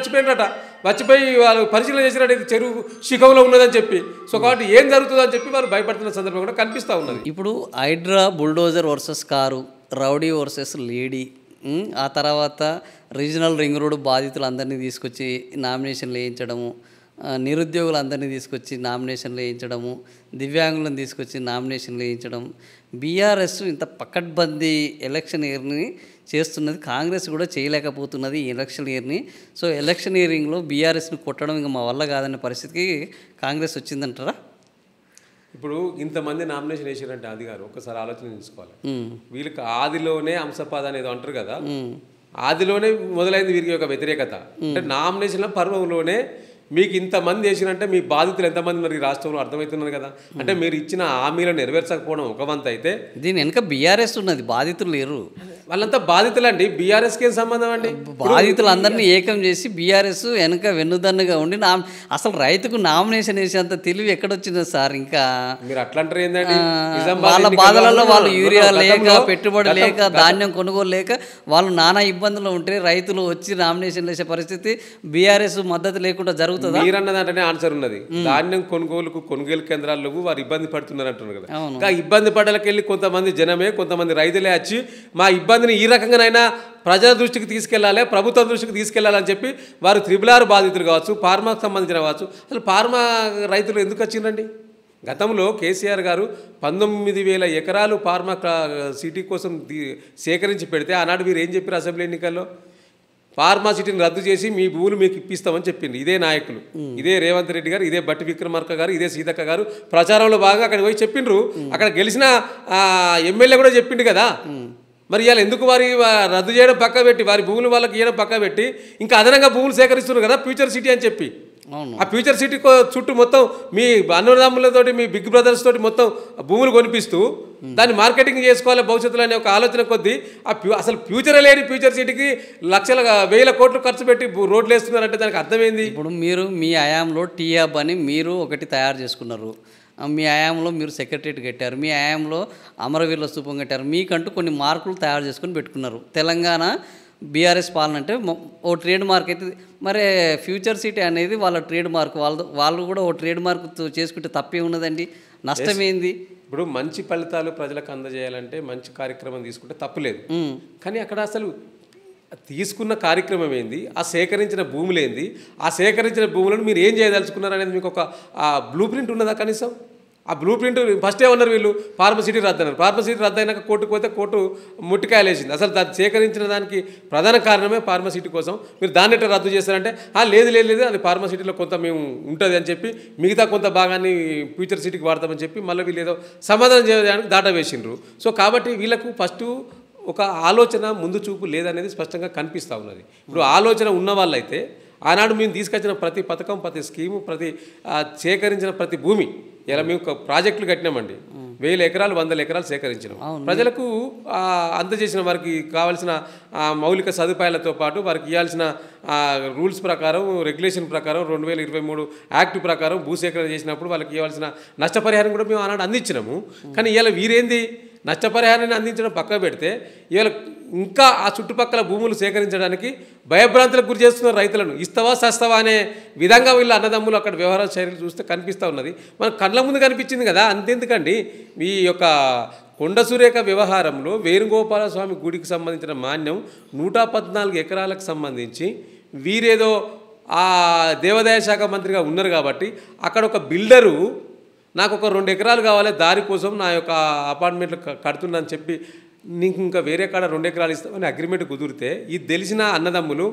వచ్చిపోయి వాళ్ళు పరిశీలన చేసినట్టు ఇది చెరువు శిఖంలో ఉన్నదని చెప్పి. సో కాబట్టి ఏం జరుగుతుందని చెప్పి వాళ్ళు భయపడుతున్న సందర్భం కూడా కనిపిస్తూ ఉన్నది. ఇప్పుడు HYDRAA bulldozer versus car, rowdy versus lady, ఆ తర్వాత రీజనల్ రింగ్ రోడ్ బాధితులందరినీ తీసుకొచ్చి నామినేషన్లు వేయించడము, నిరుద్యోగులందరినీ తీసుకొచ్చి నామినేషన్లు వేయించడము, దివ్యాంగులను తీసుకొచ్చి నామినేషన్లు వేయించడం. బీఆర్ఎస్ ఇంత పకడ్బందీ ఎలక్షన్ ఇయర్ని చేస్తున్నది, కాంగ్రెస్ కూడా చేయలేకపోతున్నది ఈ ఎలక్షన్ ఇయర్ని. సో ఎలక్షన్ ఇయరింగ్లో బీఆర్ఎస్ని కొట్టడం ఇంకా మా వల్ల కాదనే పరిస్థితికి కాంగ్రెస్ వచ్చిందంటారా? ఇప్పుడు ఇంతమంది నామినేషన్ వేసారంటే అది గారు ఒకసారి ఆలోచన చేసుకోవాలి. వీళ్ళకి ఆదిలోనే అంశపాద అనేది అంటారు కదా, ఆదిలోనే మొదలైంది వీరికి ఒక వ్యతిరేకత. అంటే నామినేషన్ల పర్వంలోనే మీకు ఇంతమంది వేసినంటే మీ బాధితులు ఎంతమంది మరి రాష్ట్రంలో అర్థమవుతున్నారు కదా. అంటే మీరు ఇచ్చిన హామీలను నెరవేర్చకపోవడం ఒక వంత అయితే, దీని వెనక బీఆర్ఎస్ ఉన్నది, బాధితులు లేరు. వాళ్ళంతా బాధితులండి. బీఆర్ఎస్కి ఏం సంబంధం అండి? బాధితులందరినీ ఏకం చేసి బీఆర్ఎస్ వెనక వెన్నుదన్నుగా ఉండి అసలు రైతుకు నామినేషన్ వేసేంత తెలివి ఎక్కడొచ్చింది సార్? ఇంకా మీరు అట్లా అంటారు ఏంటండి? వాళ్ళ బాధలలో వాళ్ళు యూరియా లేక, పెట్టుబడి లేక, ధాన్యం కొనుగోలు లేక వాళ్ళు నానా ఇబ్బందులు ఉంటే రైతులు వచ్చి నామినేషన్ వేసే పరిస్థితి బీఆర్ఎస్ మద్దతు లేకుండా జరుగుతుంది. మీరన్నదంటేనే ఆన్సర్ ఉన్నది. ధాన్యం కొనుగోలు కేంద్రాల్లో వారు ఇబ్బంది పడుతున్నారు అంటున్నారు కదా. ఇంకా ఇబ్బంది పడ్డలకెళ్ళి కొంతమంది జనమే, కొంతమంది రైతులే వచ్చి మా ఇబ్బందిని ఈ రకంగానైనా ప్రజల దృష్టికి తీసుకెళ్లాలి, ప్రభుత్వం దృష్టికి తీసుకెళ్లాలని చెప్పి వారు RRR బాధితులు కావచ్చు, ఫార్మాకు సంబంధించిన కావచ్చు. అసలు ఫార్మా రైతులు ఎందుకు వచ్చిందండి? గతంలో కేసీఆర్ గారు 19,000 ఎకరాలు ఫార్మా సిటీ కోసం సేకరించి పెడితే ఆనాడు వీరు ఏం చెప్పారు అసెంబ్లీ ఎన్నికల్లో? ఫార్మా సిటీని రద్దు చేసి మీ భూములు మీకు ఇప్పిస్తామని చెప్పింది ఇదే నాయకులు, ఇదే రేవంత్ రెడ్డి గారు, ఇదే బట్టి విక్రమార్క గారు, ఇదే సీతక్క గారు ప్రచారంలో భాగంగా అక్కడికి పోయి చెప్పిండ్రు. అక్కడ గెలిచిన ఎమ్మెల్యే కూడా చెప్పిండు కదా. మరి ఇవాళ ఎందుకు వారి రద్దు చేయడం పక్క పెట్టి, వారి భూములు వాళ్ళకి ఇవ్వడం పక్క పెట్టి ఇంకా అదనంగా భూములు సేకరిస్తున్నారు కదా ఫ్యూచర్ సిటీ అని చెప్పి. ఆ ఫ్యూచర్ సిటీ చుట్టూ మొత్తం మీ అన్నదమ్ములతోటి, మీ బిగ్ బ్రదర్స్ తోటి మొత్తం భూములు కొనిపిస్తూ దాన్ని మార్కెటింగ్ చేసుకోవాలి భవిష్యత్తులో అనే ఒక ఆలోచన కొద్దీ అసలు ఫ్యూచరే లేని ఫ్యూచర్ సిటీకి లక్షల 1000 కోట్లు ఖర్చు పెట్టి రోడ్లు వేస్తున్నారంటే దానికి అర్థమైంది. ఇప్పుడు మీరు మీ హయాంలో టీయాబ్ అని మీరు ఒకటి తయారు చేసుకున్నారు, మీ హయాంలో మీరు సెక్రటరియట్ కట్టారు, మీ హయాంలో అమరవీరుల స్తూపం కట్టారు, మీకంటూ కొన్ని మార్కులు తయారు చేసుకొని పెట్టుకున్నారు. తెలంగాణ బీఆర్ఎస్ పాలన అంటే ఓ ట్రేడ్ మార్క్ అయితే, మరి ఫ్యూచర్ సిటీ అనేది వాళ్ళ ట్రేడ్ మార్క్, వాళ్ళు కూడా ఓ ట్రేడ్ మార్క్ చేసుకుంటే తప్పే ఉన్నదండి, నష్టమేంది? ఇప్పుడు మంచి ఫలితాలు ప్రజలకు అందజేయాలంటే మంచి కార్యక్రమం తీసుకుంటే తప్పులేదు. కానీ అక్కడ అసలు తీసుకున్న కార్యక్రమం ఏంది, ఆ సేకరించిన భూములు ఏంది, ఆ సేకరించిన భూములను మీరు ఏం చేయదలుచుకున్నారు అనేది మీకు ఒక బ్లూ ప్రింట్ ఉన్నదా? కనీసం ఆ బ్లూ ప్రింట్ ఫస్ట్ ఏమన్నారు వీళ్ళు, ఫార్మసిటీ రద్దు అన్నారు. ఫార్మసిటీ రద్దు అయినాక కోర్టుకు పోతే కోర్టు ముట్టికాయలు వేసింది. అసలు దాన్ని సేకరించిన దానికి ప్రధాన కారణమే ఫార్మసిటీ కోసం. మీరు దాన్ని ఎట్లా రద్దు చేస్తారంటే లేదు లేదు లేదు అది ఫార్మసిటీలో కొంత మేము ఉంటుంది అని చెప్పి మిగతా కొంత భాగాన్ని ఫ్యూచర్ సిటీకి వాడతామని చెప్పి మళ్ళీ వీళ్ళు ఏదో సమాధానం చేయడానికి దాటా వేసిండ్రు. సో కాబట్టి వీళ్ళకు ఫస్ట్ ఒక ఆలోచన ముందు చూపు లేదనేది స్పష్టంగా కనిపిస్తూ ఉన్నది. ఇప్పుడు ఆలోచన ఉన్న వాళ్ళైతే ఆనాడు మేము తీసుకొచ్చిన ప్రతి పథకం, ప్రతి స్కీము, ప్రతి సేకరించిన ప్రతి భూమి, ఇలా మేము ప్రాజెక్టులు కట్టినామండి. 1000 ఎకరాలు 100 ఎకరాలు సేకరించినాం. ప్రజలకు అందజేసిన వారికి కావాల్సిన మౌలిక సదుపాయాలతో పాటు వారికి ఇవ్వాల్సిన రూల్స్ ప్రకారం, రెగ్యులేషన్ ప్రకారం 2023 యాక్ట్ ప్రకారం భూసేకరణ చేసినప్పుడు వాళ్ళకి ఇవ్వాల్సిన నష్టపరిహారం కూడా మేము ఆనాడు అందించినాము. కానీ ఇవాళ వీరేంది, నష్టపరిహారాన్ని అందించడం పక్క పెడితే ఇవాళ ఇంకా ఆ చుట్టుపక్కల భూములు సేకరించడానికి భయభ్రాంతులకు గురి చేస్తున్నారు రైతులను. ఇస్తావా సస్తావా అనే విధంగా వీళ్ళ అన్నదమ్ములు అక్కడ వ్యవహార శైలిలు చూస్తే కనిపిస్తూ ఉన్నది. మన కళ్ళ ముందు కనిపించింది కదా, అంతెందుకండి. ఈ యొక్క కొండ సురేఖ వ్యవహారంలో వేణుగోపాల స్వామి గుడికి సంబంధించిన మాన్యం 114 ఎకరాలకు సంబంధించి వీరేదో ఆ దేవాదాయ శాఖ మంత్రిగా ఉన్నారు కాబట్టి అక్కడ ఒక బిల్డరు నాకు ఒక 2 ఎకరాలు కావాలి దారి కోసం, నా యొక్క అపార్ట్మెంట్లు కడుతున్నా అని చెప్పి నీకు ఇంకా వేరే కాడ 2 ఎకరాలు ఇస్తామని అగ్రిమెంట్ కుదిరితే ఇది తెలిసిన అన్నదమ్ములు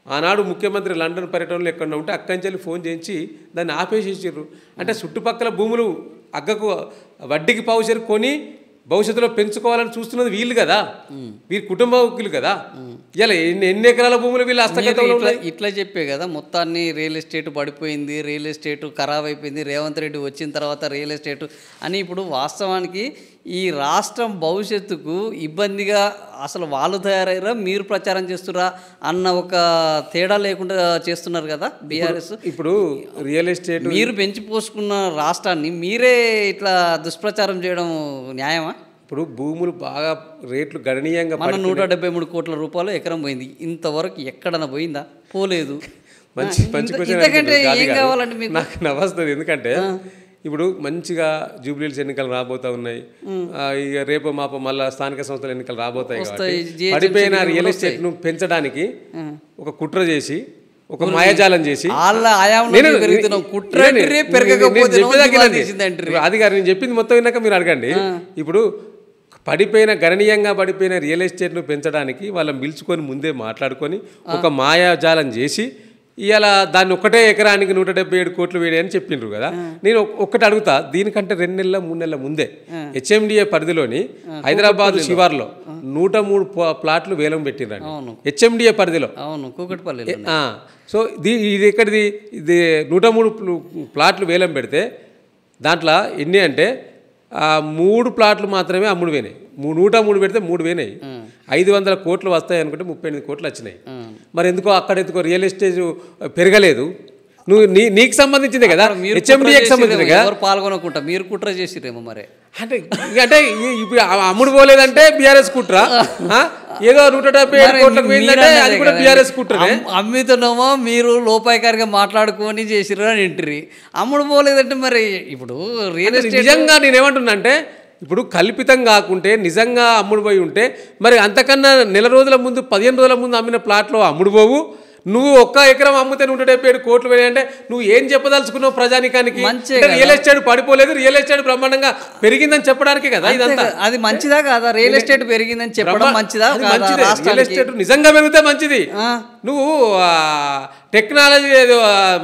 ఆనాడు ముఖ్యమంత్రి లండన్ పర్యటనలో ఎక్కడ ఉంటే అక్కడి నుంచి ఫోన్ చేయించి దాన్ని ఆపేసేసారు. అంటే చుట్టుపక్కల భూములు అగ్గకు వడ్డీకి పావుచేరు కొని భవిష్యత్తులో పెంచుకోవాలని చూస్తున్నది వీళ్ళు కదా, వీరి కుటుంబీకులు కదా. ఇలా ఎన్ని ఎకరాల భూములు వీళ్ళు హస్తగతంలో ఇట్లా చెప్పే కదా మొత్తాన్ని రియల్ ఎస్టేట్ పడిపోయింది, రియల్ ఎస్టేట్ ఖరాబ్ అయిపోయింది, రేవంత్ రెడ్డి వచ్చిన తర్వాత రియల్ ఎస్టేట్ అని. ఇప్పుడు వాస్తవానికి ఈ రాష్ట్రం భవిష్యత్తుకు ఇబ్బందిగా అసలు వాళ్ళు తయారయ్యారా, మీరు ప్రచారం చేస్తురా అన్న ఒక తేడా లేకుండా చేస్తున్నారు కదా బీఆర్ఎస్. ఇప్పుడు రియల్ ఎస్టేట్ మీరు పెంచి పోసుకున్న రాష్ట్రాన్ని మీరే ఇట్లా దుష్ప్రచారం చేయడం న్యాయమా? ఇప్పుడు భూములు బాగా రేట్లు గణనీయంగా మన 173 కోట్ల రూపాయలు ఎకరం పోయింది. ఇంతవరకు ఎక్కడన్నా పోయిందా? పోలేదు. మంచి ఇంతకంటే ఏం కావాలండి మీకు? నాకు నవ్వొస్తుంది. ఎందుకంటే ఇప్పుడు మంచిగా జూబ్లీహిల్స్ ఎన్నికలు రాబోతా ఉన్నాయి, ఇక రేపు మాపో మళ్ళీ స్థానిక సంస్థల ఎన్నికలు రాబోతాయి. పడిపోయిన రియల్ ఎస్టేట్ ను పెంచడానికి ఒక కుట్ర చేసి, ఒక మాయాజాలం చేసి అది గారు నేను చెప్పింది మొత్తం విన్నాక మీరు అడగండి. ఇప్పుడు గణనీయంగా పడిపోయిన రియల్ ఎస్టేట్ను పెంచడానికి వాళ్ళని పిలుచుకొని ముందే మాట్లాడుకొని ఒక మాయాజాలం చేసి ఇవాళ దాన్ని ఒకటే ఎకరానికి 177 కోట్లు వేడి అని చెప్పిండ్రు కదా. నేను ఒక్కటి అడుగుతా, దీనికంటే 2 నెలల 3 నెలల ముందే హెచ్ఎండిఏ పరిధిలోని హైదరాబాద్ శివార్లో 103 ప్లాట్లు వేలం పెట్టిండ్రండి హెచ్ఎండిఏ పరిధిలో. సో ఇది ఎక్కడిది? ఇది 103 ప్లాట్లు వేలం పెడితే దాంట్లో ఎన్ని అంటే 3 ప్లాట్లు మాత్రమే అమ్ముడు పోయినాయి. 103 పెడితే 3 పోయినాయి. 500 కోట్లు వస్తాయి అనుకుంటే 38 కోట్లు వచ్చినాయి. మరి ఎందుకో అక్కడ ఎందుకో రియల్ ఎస్టేట్ పెరగలేదు? నువ్వు నీకు సంబంధించిందే కదా, హెచ్ఎండిఏకి సంబంధించింది కదా. పాల్గొనకుండా మీరు కుట్ర చేసిరేమో మరి. అంటే ఇప్పుడు అమ్ముడు పోలేదంటే బీఆర్ఎస్ కుట్ర, ఏదో 177 కోట్లకు పోయిందంటే అది కూడా బీఆర్ఎస్ కుట్ర. అమ్మితున్నామో మీరు లోపాయకారిగా మాట్లాడుకొని చేసిర్రు అని ఎంట్రీ. అమ్ముడు పోలేదంటే మరి ఇప్పుడు రియల్ ఎస్టేట్ నిజంగా నేనేమంటున్నా అంటే ఇప్పుడు కల్పితం కాకుంటే నిజంగా అమ్ముడు పోయి ఉంటే మరి అంతకన్నా నెల రోజుల ముందు 15 రోజుల ముందు అమ్మిన ప్లాట్లో అమ్ముడు పోవు. నువ్వు 1 ఎకరం అమ్మితే 177 కోట్లు వేయంటే నువ్వు ఏం చెప్పదలుచుకున్నావు ప్రజానికానికి? రియల్ ఎస్టేట్ పడిపోలేదు, రియల్ ఎస్టేట్ బ్రహ్మాండంగా పెరిగిందని చెప్పడానికి కదా ఇదంతా. అది మంచిదా కాదా? రియల్ ఎస్టేట్ పెరిగిందని చెప్పడం మంచిదా? రియల్ ఎస్టేట్ నిజంగా పెరిగితే మంచిది. నువ్వు టెక్నాలజీ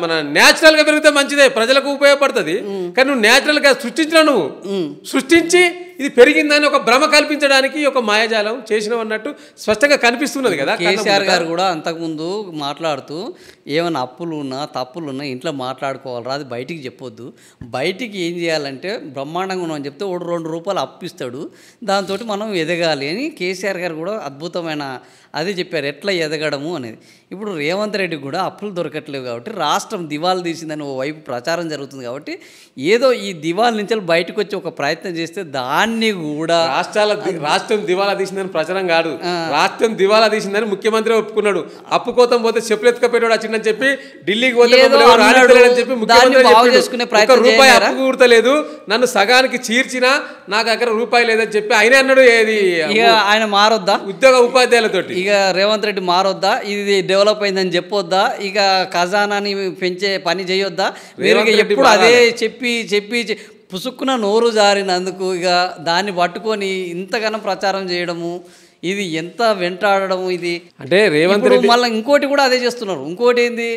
మన న్యాచురల్గా పెరిగితే మంచిదే, ప్రజలకు ఉపయోగపడుతుంది. కానీ నువ్వు న్యాచురల్గా సృష్టించినావు, నువ్వు సృష్టించి ఇది పెరిగిందని ఒక భ్రమ కల్పించడానికి ఒక మాయాజాలం చేసినావు అన్నట్టు స్పష్టంగా కనిపిస్తున్నది కదా. కేసీఆర్ గారు కూడా అంతకుముందు మాట్లాడుతూ ఏమైనా అప్పులు ఉన్నా తప్పులు ఉన్నా ఇంట్లో మాట్లాడుకోవాలరా, అది బయటికి చెప్పొద్దు. బయటికి ఏం చేయాలంటే బ్రహ్మాండంగా ఉన్నామని చెప్తే 2 రూపాయలు అప్పిస్తాడు, దాంతో మనం ఎదగాలి అని కేసీఆర్ గారు కూడా అద్భుతమైన అదే చెప్పారు, ఎట్లా ఎదగడము అనేది. ఇప్పుడు రేవంత్ రెడ్డి కూడా అప్పులు దొరకట్లేవు కాబట్టి రాష్ట్రం దివాలా తీసిందని ఓ వైపు ప్రచారం జరుగుతుంది కాబట్టి ఏదో ఈ దివాలా నుంచి బయటకు వచ్చి ఒక ప్రయత్నం చేస్తే దాన్ని కూడా రాష్ట్రం దివాలా తీసిందని ప్రచారం కాదు, రాష్ట్రం దివాలా తీసిందని ముఖ్యమంత్రి ఒప్పుకున్నాడు. అప్పు కోతం పోతే చెప్పులు ఎత్తుకపోయాడు వచ్చిందని చెప్పి ఢిల్లీకి పోతే చెప్పి ముఖ్యమంత్రి రూపాయి అప్పు కూడతలేదు, నన్ను సగానికి చీర్చినా నా దగ్గర రూపాయి లేదని చెప్పి ఆయన అన్నాడు. ఏది ఆయన మారొద్దా ఉద్యోగ ఉపాధ్యాయులతోటి? ఇక రేవంత్ రెడ్డి మారొద్దా? ఇది డెవలప్ అయిందని చెప్పొద్దా? ఇక ఖజానాని పెంచే పని చేయొద్దా? మీరు ఎప్పుడు అదే చెప్పి చెప్పి పుసుక్కున నోరు జారినందుకు ఇక దాన్ని పట్టుకొని ఇంతగానో ప్రచారం చేయడము, ఇది ఎంత వెంటాడము. ఇది అంటే రేవంత్ రెడ్డి మళ్ళీ ఇంకోటి కూడా అదే చేస్తున్నారు. ఇంకోటి ఏంది,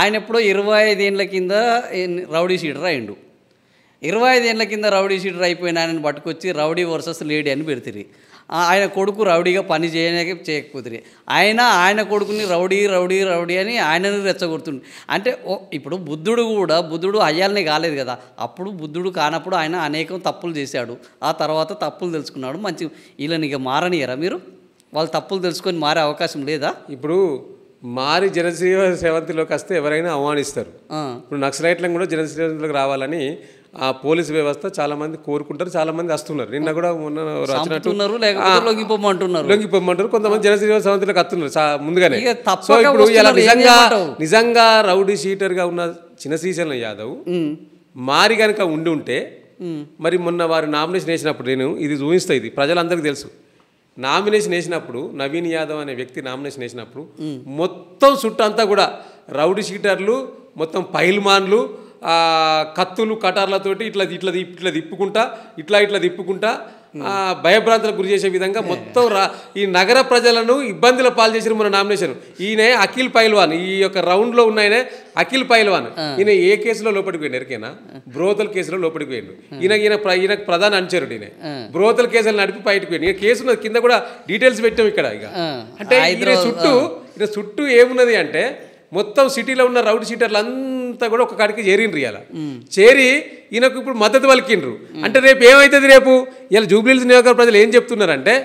ఆయన ఎప్పుడో 25 ఏళ్ళ కింద రౌడీ షీటర్ అయిండు. 25 ఏళ్ళ కింద రౌడీ షీటర్ అయిపోయిన ఆయనను పట్టుకొచ్చి రౌడీ వర్సెస్ లేడీ అని పెడతారు. ఆయన కొడుకు రౌడీగా పని చేయకపోతుంది, ఆయన కొడుకుని రౌడీ రౌడీ రౌడీ అని ఆయనను రెచ్చగొడుతుంది. అంటే ఇప్పుడు బుద్ధుడు అయ్యాలనే కాలేదు కదా, అప్పుడు బుద్ధుడు కానప్పుడు ఆయన అనేకం తప్పులు చేశాడు. ఆ తర్వాత తప్పులు తెలుసుకున్నాడు. మంచి వీళ్ళని ఇక మారనియరా మీరు? వాళ్ళు తప్పులు తెలుసుకొని మారే అవకాశం లేదా? ఇప్పుడు మారి జనసేవ సేవంతిలోకి వస్తే ఎవరైనా అవమానిస్తారు. ఇప్పుడు నక్సలైట్లను కూడా జనసేవలోకి రావాలని ఆ పోలీసు వ్యవస్థ చాలా మంది కోరుకుంటారు, చాలా మంది వస్తున్నారు. నిన్న కూడా మొన్న లొంగిపోమంటారు, కొంతమంది జనసేవ సేవంతిలోకి వస్తున్నారు ముందుగానే. సో ఇప్పుడు ఇలా నిజంగా రౌడీ షీటర్గా ఉన్న చిన్న శ్రీశైలం యాదవ్ మారి కనుక ఉంటే మరి మొన్న వారు నామినేషన్ వేసినప్పుడు, నేను ఇది చూపిస్తా, ఇది ప్రజలందరికీ తెలుసు, నామినేషన్ వేసినప్పుడు నవీన్ యాదవ్ అనే వ్యక్తి నామినేషన్ వేసినప్పుడు మొత్తం చుట్టూ అంతా కూడా రౌడీ షీటర్లు, మొత్తం పైల్మాన్లు, కత్తులు కటార్లతోటి ఇట్లా తిప్పుకుంటా భయభ్రాంతులకు గురి చేసే విధంగా మొత్తం ఈ నగర ప్రజలను ఇబ్బందుల పాలు చేసిన మన నామినేషన్. ఈయన అఖిల్ పైల్వాన్, ఈ యొక్క రౌండ్లో ఉన్న ఆయన అఖిల్ పైల్వాన్. ఈయన ఏ కేసులో లోపలికి పోయిండు ఎరికేనా? బ్రోతల్ కేసులో లోపలికి పోయిండు. ఈయనకు ప్రధాన అనుచరుడు. ఈయన బ్రోతల్ కేసులు నడిపి బయటకు పోయిండు. ఈయన కేసు కింద కూడా డీటెయిల్స్ పెట్టాం ఇక్కడ. ఇక అంటే ఈయన చుట్టూ ఏమున్నది అంటే మొత్తం సిటీలో ఉన్న రౌడీ షీటర్లు అంతా కూడా ఒక కాడికి చేరిండ్రు. ఇలా చేరి ఈయనకు ఇప్పుడు మద్దతు పలికిండ్రు. అంటే రేపు ఏమవుతుంది? రేపు ఇలా జూబ్లీహిల్స్ నియోజకవర్గ ప్రజలు ఏం చెప్తున్నారంటే,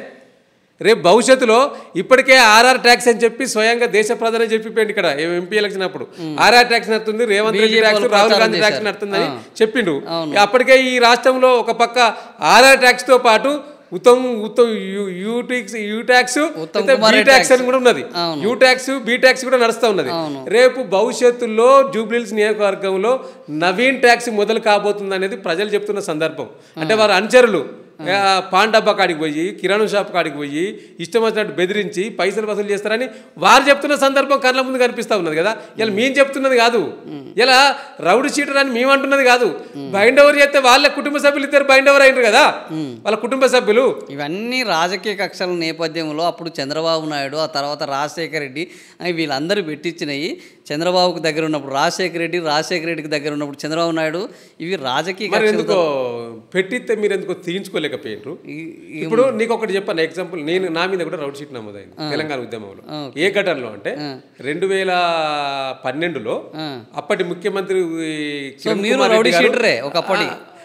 రేపు భవిష్యత్తులో ఇప్పటికే ఆర్ఆర్ ట్యాక్స్ అని చెప్పి స్వయంగా దేశ ప్రధాని చెప్పిపోయింది. ఇక్కడ ఎంపీ ఎలక్షన్ అప్పుడు ఆర్ఆర్ ట్యాక్స్ నడుతుంది, రేవంత్ రెడ్డి ట్యాక్స్, రాహుల్ గాంధీ ట్యాక్స్ నడుతుందని చెప్పిండు. అప్పటికే ఈ రాష్ట్రంలో ఒక పక్క ఆర్ఆర్ ట్యాక్స్తో పాటు యూ ట్యాక్స్ అని కూడా ఉన్నది. యూ ట్యాక్స్, బి ట్యాక్స్ కూడా నడుస్తూ ఉన్నది. రేపు భవిష్యత్తులో జూబ్లీహిల్స్ నియోజకవర్గంలో నవీన్ ట్యాక్స్ మొదలు కాబోతుంది అనేది ప్రజలు చెప్తున్న సందర్భం. అంటే వారు అనుచరులు పాన్ డబ్బా కాడికి పోయి, కిరాణా షాప్ కాడికి పోయి ఇష్టం వచ్చినట్టు బెదిరించి పైసలు వసూలు చేస్తారని వారు చెప్తున్న సందర్భం కళ్ళ ముందు కనిపిస్తూ ఉన్నది కదా. ఇలా మేము చెప్తున్నది కాదు, ఇలా రౌడీ షీటర్ అని మేము అంటున్నది కాదు. బైండ్ ఓవర్ చేస్తే వాళ్ళ కుటుంబ సభ్యులు ఇద్దరు బైండ్ ఓవర్ అయినారు కదా, వాళ్ళ కుటుంబ సభ్యులు. ఇవన్నీ రాజకీయ కక్షల నేపథ్యంలో అప్పుడు చంద్రబాబు నాయుడు, ఆ తర్వాత రాజశేఖర రెడ్డి వీళ్ళందరూ పెట్టించినవి. చంద్రబాబుకు దగ్గర ఉన్నప్పుడు రాజశేఖర రెడ్డికి దగ్గర ఉన్నప్పుడు చంద్రబాబు నాయుడు. ఇవి రాజకీయ ఎందుకో పెట్టిస్తే మీరు ఎందుకో తీయించుకోలేకపోయారు. ఇప్పుడు నీకు ఒకటి చెప్పాను ఎగ్జాంపుల్, నా మీద కూడా రౌడీ షీట్ నమోదైంది తెలంగాణ ఉద్యమంలో. ఏ ఘటనలో అంటే 2012లో అప్పటి ముఖ్యమంత్రి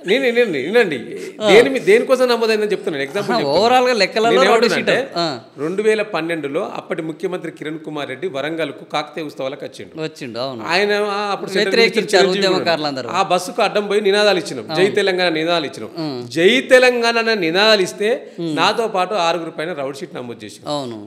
వినండి, దేనికోసం నమోదైందని చెప్తున్నాను. ఎగ్జాంపుల్ ఓవరాల్ గా లెక్కలలో 2012లో అప్పటి ముఖ్యమంత్రి కిరణ్ కుమార్ రెడ్డి వరంగల్ కు కాకతీయ ఉత్సవాలకు వచ్చిండు. ఆయన అప్పుడు ఆ బస్సుకు అడ్డం పోయి నినాదాలు ఇచ్చినాం, జై తెలంగాణ నినాదాలు ఇచ్చినాం. జై తెలంగాణ నినాదాలు ఇస్తే నాతో పాటు 6 పైన రౌడ్ షీట్ నమోదు చేసాం.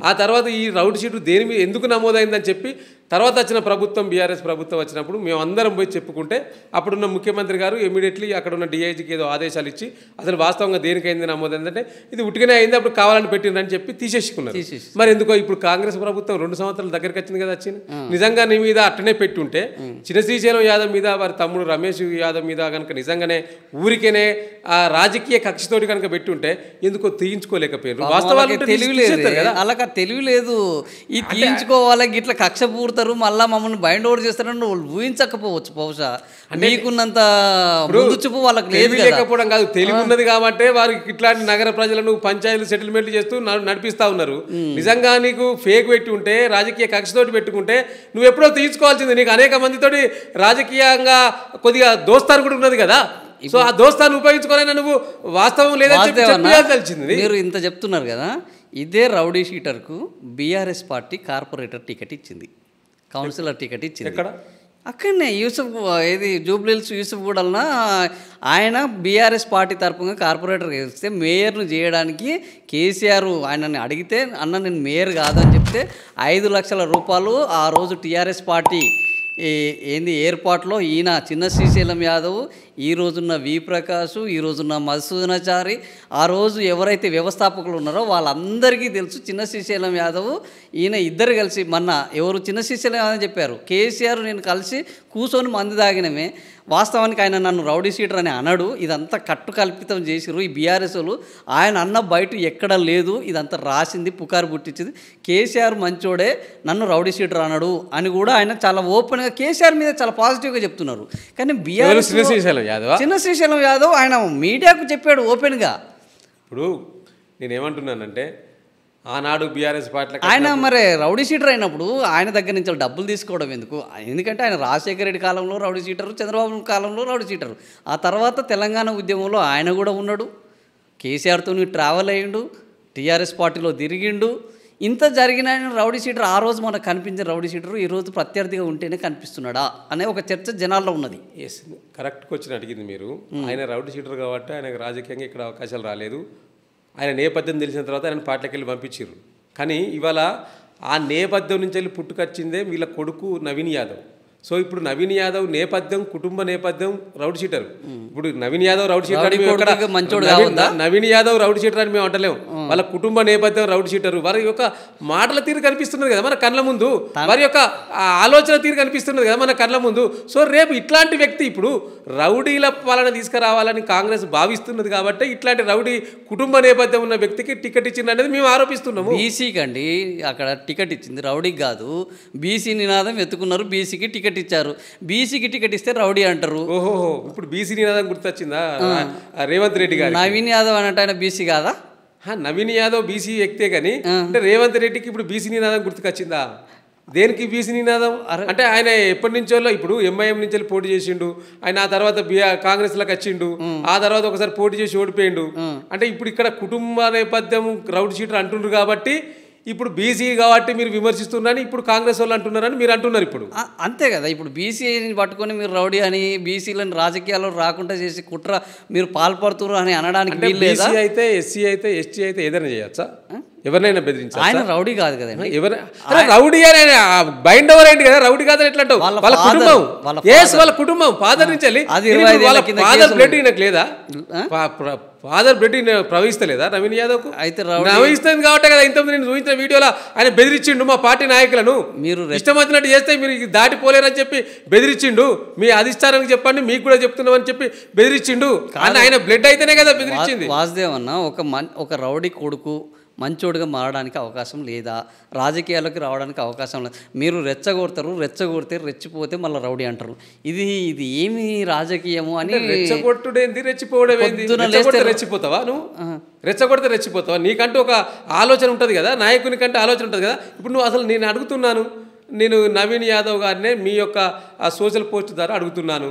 ఆ తర్వాత ఈ రౌడ్ షీట్ దేని మీద ఎందుకు నమోదైందని చెప్పి తర్వాత వచ్చిన ప్రభుత్వం, బీఆర్ఎస్ ప్రభుత్వం వచ్చినప్పుడు మేము అందరం పోయి చెప్పుకుంటే అప్పుడున్న ముఖ్యమంత్రి గారు ఇమీడియట్లీ అక్కడ ఉన్న డిఐజీకి ఏదో ఆదేశాలు ఇచ్చి అసలు వాస్తవంగా దేనికైంది నమోదైందంటే ఇది ఉట్టిగానే అయింది, అప్పుడు కావాలని పెట్టిందని చెప్పి తీసేసుకున్నారు. మరి ఎందుకో ఇప్పుడు కాంగ్రెస్ ప్రభుత్వం 2 సంవత్సరాల దగ్గరికి వచ్చింది కదా, వచ్చింది. నిజంగా నీ మీద అట్టనే పెట్టుంటే చిన్న శ్రీశైలం యాదవ్ మీద, వారి తమ్ముడు రమేష్ యాదవ్ మీద కనుక నిజంగానే ఊరికేనే ఆ రాజకీయ కక్షతోటి కనుక పెట్టుంటే ఎందుకో తీయించుకోలేకపోయారు. వాస్తవాలు తెలివి లేదు కదా, అలాగా తెలివి లేదు. ఈ తీయించుకోవాలి ఇట్లా కక్ష పూర్తారు, మళ్ళీ మమ్మల్ని బైండ్ ఓవర్ చేస్తారని ఊహించకపోవచ్చు. బహుశా మీకున్నంత చూపు వాళ్ళకి లేకపోవడం కాదు, తెలివి ఉన్నది కాబట్టి వారికి ఇట్లాంటి నగర ప్రజలను పంచాయతీలు సెటిల్మెంట్లు చేస్తూ నడిపిస్తా ఉన్నారు. నిజంగా నీకు ఫేక్ పెట్టి ఉంటే, రాజకీయ కక్షతోటి పెట్టుకుంటే నువ్వు ఎప్పుడో తీయించుకోవాల్సింది. నీకు అనేక మందితోటి రాజకీయంగా కొద్దిగా దోస్తాను కూడా ఉన్నది కదా. సో ఆ దోస్తాను ఉపయోగించుకోవాలని నువ్వు వాస్తవం లేదని తెలిసింది. మీరు ఇంత చెప్తున్నారు కదా, ఇదే రౌడీ షీటర్కు బీఆర్ఎస్ పార్టీ కార్పొరేటర్ టికెట్ ఇచ్చింది. కౌన్సిలర్ టికెట్ ఇచ్చింది. ఎక్కడ? అక్కడనే యూసుఫ్, ఇది జూబ్లీహిల్స్ యూసుఫ్ గూడల్న ఆయన బీఆర్ఎస్ పార్టీ తరపున కార్పొరేటర్ ఇస్తే మేయర్ను చేయడానికి కేసీఆర్ ఆయనని అడిగితే అన్న నేను మేయర్ కాదని చెప్తే 5 లక్షల రూపాయలు ఆ రోజు టీఆర్ఎస్ పార్టీ ఏంది ఏర్పాట్లో ఈయన చిన్న శ్రీశైలం యాదవ్, ఈ రోజున్న వి ప్రకాష్, ఈ రోజున్న మధుసూదనాచారి, ఆ రోజు ఎవరైతే వ్యవస్థాపకులు ఉన్నారో వాళ్ళందరికీ తెలుసు. చిన్న శ్రీశైలం యాదవ్ ఈయన ఇద్దరు కలిసి మొన్న ఎవరు చిన్న శ్రీశైలం యాదవ్ చెప్పారు, కేసీఆర్ నేను కలిసి కూర్చొని మందు తాగినమే. వాస్తవానికి ఆయన నన్ను రౌడీ షీటర్ అని అనడు, ఇదంతా కట్టు కల్పితం చేసిరు ఈ బీఆర్ఎస్ వాళ్ళు. ఆయన అన్న బయట ఎక్కడ లేదు, ఇదంతా రాసింది పుకారు పుట్టించింది. కేసీఆర్ మంచోడే, నన్ను రౌడీ షీటర్ అనడు అని కూడా ఆయన చాలా ఓపెన్గా కేసీఆర్ మీద చాలా పాజిటివ్గా చెప్తున్నారు. కానీ బీఆర్ఎస్ చిన్న శ్రీశైలం యాదవ్ ఆయన మీడియాకు చెప్పాడు ఓపెన్గా. ఇప్పుడు నేనేమంటున్నానంటే ఆనాడు బీఆర్ఎస్ పార్టీ ఆయన మరి రౌడీ షీటర్ అయినప్పుడు ఆయన దగ్గర నుంచి డబ్బులు తీసుకోవడం ఎందుకు? ఎందుకంటే ఆయన రాజశేఖర రెడ్డి కాలంలో రౌడీ షీటరు, చంద్రబాబు కాలంలో రౌడీ షీటరు, ఆ తర్వాత తెలంగాణ ఉద్యమంలో ఆయన కూడా ఉన్నాడు, కేసీఆర్తో ట్రావెల్ అయ్యిండు, టీఆర్ఎస్ పార్టీలో తిరిగిండు. ఇంత జరిగిన ఆయన రౌడీ షీటర్ ఆ రోజు మనకు కనిపించిన రౌడీ షీటరు ఈరోజు ప్రత్యర్థిగా ఉంటేనే కనిపిస్తున్నాడా అనే ఒక చర్చ జనాల్లో ఉన్నది. ఎస్, కరెక్ట్గా వచ్చి అడిగింది మీరు. ఆయన రౌడీ షీటర్ కాబట్టి ఆయనకు రాజకీయంగా ఇక్కడ అవకాశాలు రాలేదు. ఆయన నేపథ్యం తెలిసిన తర్వాత ఆయన పార్టీకి వెళ్ళి పంపించారు. కానీ ఇవాళ ఆ నేపథ్యం నుంచి వెళ్ళి పుట్టుకొచ్చిందే వీళ్ళ కొడుకు నవీన్ యాదవ్. సో ఇప్పుడు నవీన్ యాదవ్ నేపథ్యం, కుటుంబ నేపథ్యం రౌడీ షీటర్. ఇప్పుడు Naveen Yadav rowdy sheeter, Naveen Yadav rowdy sheeter అని మేము అంటలేము. వాళ్ళ కుటుంబ నేపథ్యం రౌడీ షీటర్. వారి యొక్క మాటల తీరు కనిపిస్తున్నది కదా మన కళ్ళ ముందు, వారి యొక్క ఆలోచన తీరు కనిపిస్తున్నది కదా మన కళ్ళ ముందు. సో రేపు ఇట్లాంటి వ్యక్తి ఇప్పుడు రౌడీల పాలన తీసుకురావాలని కాంగ్రెస్ భావిస్తున్నది కాబట్టి ఇట్లాంటి రౌడీ కుటుంబ నేపథ్యం ఉన్న వ్యక్తికి టికెట్ ఇచ్చింది అనేది మేము ఆరోపిస్తున్నాము. బీసీకి అండి అక్కడ టికెట్ ఇచ్చింది, రౌడీకి కాదు. బీసీ నినాదం ఎత్తుకున్నారు, బీసీకి టికెట్ ఇచ్చారు. బీసీకి టికెట్ ఇస్తే రౌడీ అంటారు. ఓహో, ఇప్పుడు బీసీ నినాదం గుర్తొచ్చిందా రేవంత్ రెడ్డి గారు? నవీన్ యాదవ్ అంటే ఆయన బీసీ కాదా? నవీన్ యాదవ్ బీసీ వ్యక్తే కానీ అంటే రేవంత్ రెడ్డికి ఇప్పుడు బీసీ నినాదం గుర్తుకొచ్చిందా? దేనికి బీసీ నినాదం అంటే ఆయన ఎప్పటి నుంచో ఇప్పుడు ఎంఐఎం నుంచి పోటీ చేసిండు, ఆయన ఆ తర్వాత కాంగ్రెస్లోకి వచ్చిండు, ఆ తర్వాత ఒకసారి పోటీ చేసి ఓడిపోయిండు. అంటే ఇప్పుడు ఇక్కడ కుటుంబ నేపథ్యం రౌడీ షీటర్ అంటుండ్రు కాబట్టి ఇప్పుడు బీసీ కాబట్టి మీరు విమర్శిస్తున్నారని ఇప్పుడు కాంగ్రెస్ వాళ్ళు అంటున్నారని మీరు అంటున్నారు. ఇప్పుడు అంతే కదా, ఇప్పుడు బీసీని పట్టుకొని మీరు రౌడీ అని బీసీలను రాజకీయాల్లో రాకుండా చేసి కుట్ర మీరు పాల్పడుతున్నారు అని అనడానికి బీసీ అయితే ఎస్సీ అయితే ఎస్టీ అయితే ఏదైనా చేయొచ్చా? ఎవరినైనా బెదిరించాలి? ఆయన రౌడీ కాదు కదండి. రౌడీ అని బైండ్ ఓవర్ ఏంటి కదా, రౌడీ కాదని ఎట్లా అంటావు? వాళ్ళ కుటుంబం, వాళ్ళ కుటుంబం ఫాదర్ నుంచి ఫాదర్ బ్లడ్ ఈయనకు లేదా? ఫాదర్ బ్లడ్ ప్రవహిస్తలేదా నవీన్ యాదవ్ కు? అయితే ప్రవహిస్తుంది కాబట్టి కదా ఇంతకుముందు నేను చూపించిన వీడియోలో ఆయన బెదిరించిండు మా పార్టీ నాయకులను. మీరు ఇష్టం వచ్చినట్టు చేస్తే మీరు దాటిపోలేరని చెప్పి బెదిరించిండు. మీ అధిష్టానానికి చెప్పండి, మీకు కూడా చెప్తున్నామని చెప్పి బెదిరించిండు. ఆయన బ్లడ్ అయితేనే కదా బెదిరించింది. వాసుదేవ్ అన్న ఒక రౌడీ కొడుకు మంచోడుగా మారడానికి అవకాశం లేదా? రాజకీయాల్లోకి రావడానికి అవకాశం లేదు. మీరు రెచ్చగొడితే రెచ్చిపోతే మళ్ళీ రౌడీ అంటారు. ఇది ఏమి రాజకీయము అని. రెచ్చగొట్టుడేంది, రెచ్చిపోవడం ఏంది? రెచ్చిపోతావా నువ్వు? రెచ్చగొడితే రెచ్చిపోతావా? నీకంటూ ఒక ఆలోచన ఉంటుంది కదా, నాయకుని కంటే ఆలోచన ఉంటుంది కదా. ఇప్పుడు నువ్వు అసలు నేను అడుగుతున్నాను, నేను నవీన్ యాదవ్ గారినే మీ యొక్క సోషల్ పోస్ట్ ద్వారా అడుగుతున్నాను,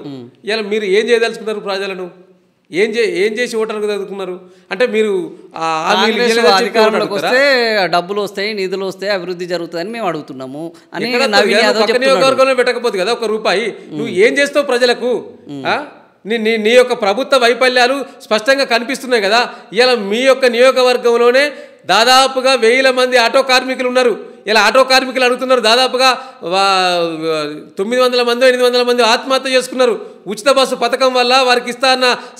ఇలా మీరు ఏం చేయదలుచుకున్నారు? ప్రజలను ఏం చేసి ఓటర్లకు చదువుకున్నారు? అంటే మీరు అధికారంలోకి వస్తే డబ్బులు వస్తాయి, నిధులు వస్తాయి, అభివృద్ధి జరుగుతుందని మేము అడుగుతున్నాము అని నియోజకవర్గంలో పెట్టకపోతే కదా ఒక రూపాయి. నువ్వు ఏం చేస్తావు ప్రజలకు? నీ యొక్క ప్రభుత్వ వైఫల్యాలు స్పష్టంగా కనిపిస్తున్నాయి కదా. ఇలా మీ యొక్క నియోజకవర్గంలోనే దాదాపుగా 1000 మంది ఆటో కార్మికులు ఉన్నారు. ఇలా ఆటో కార్మికులు అడుగుతున్నారు, దాదాపుగా 900 మంది 800 మంది ఆత్మహత్య చేసుకున్నారు. ఉచిత బస్సు పథకం వల్ల వారికి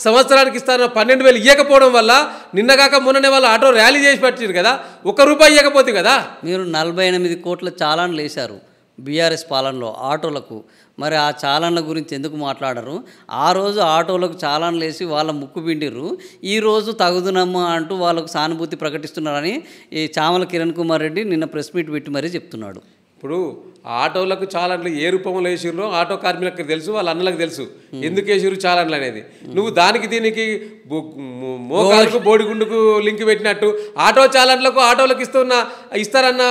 సంవత్సరానికి 12,000 ఇవ్వకపోవడం వల్ల నిన్నగాక మొన్ననే వాళ్ళు ఆటో ర్యాలీ చేసి పెట్టారు కదా, ₹1 ఇవ్వకపోతే కదా. మీరు 48 కోట్ల చాలాన్లు వేశారు బీఆర్ఎస్ పాలనలో ఆటోలకు. మరి ఆ చాలన్ల గురించి ఎందుకు మాట్లాడరు? ఆ రోజు ఆటోలకు చాలాన్లు వేసి వాళ్ళ ముక్కు పిండిర్రు. ఈరోజు తగుదునమ్మా అంటూ వాళ్ళకు సానుభూతి ప్రకటిస్తున్నారని ఈ చామల కిరణ్ కుమార్ రెడ్డి నిన్న ప్రెస్ మీట్ పెట్టి మరీ చెప్తున్నాడు. ఇప్పుడు ఆటోలకు చాలన్లు ఏ రూపంలో వేసిర్రో ఆటో కార్మికులకు తెలుసు, వాళ్ళ అన్నలకు తెలుసు ఎందుకు వేసిర్రు చాలన్లు అనేది. నువ్వు దానికి దీనికి మోకాలకు బోడిగుండుకు లింక్ పెట్టినట్టు ఆటో చాలన్లకు ఆటోలకు ఇస్తారన్న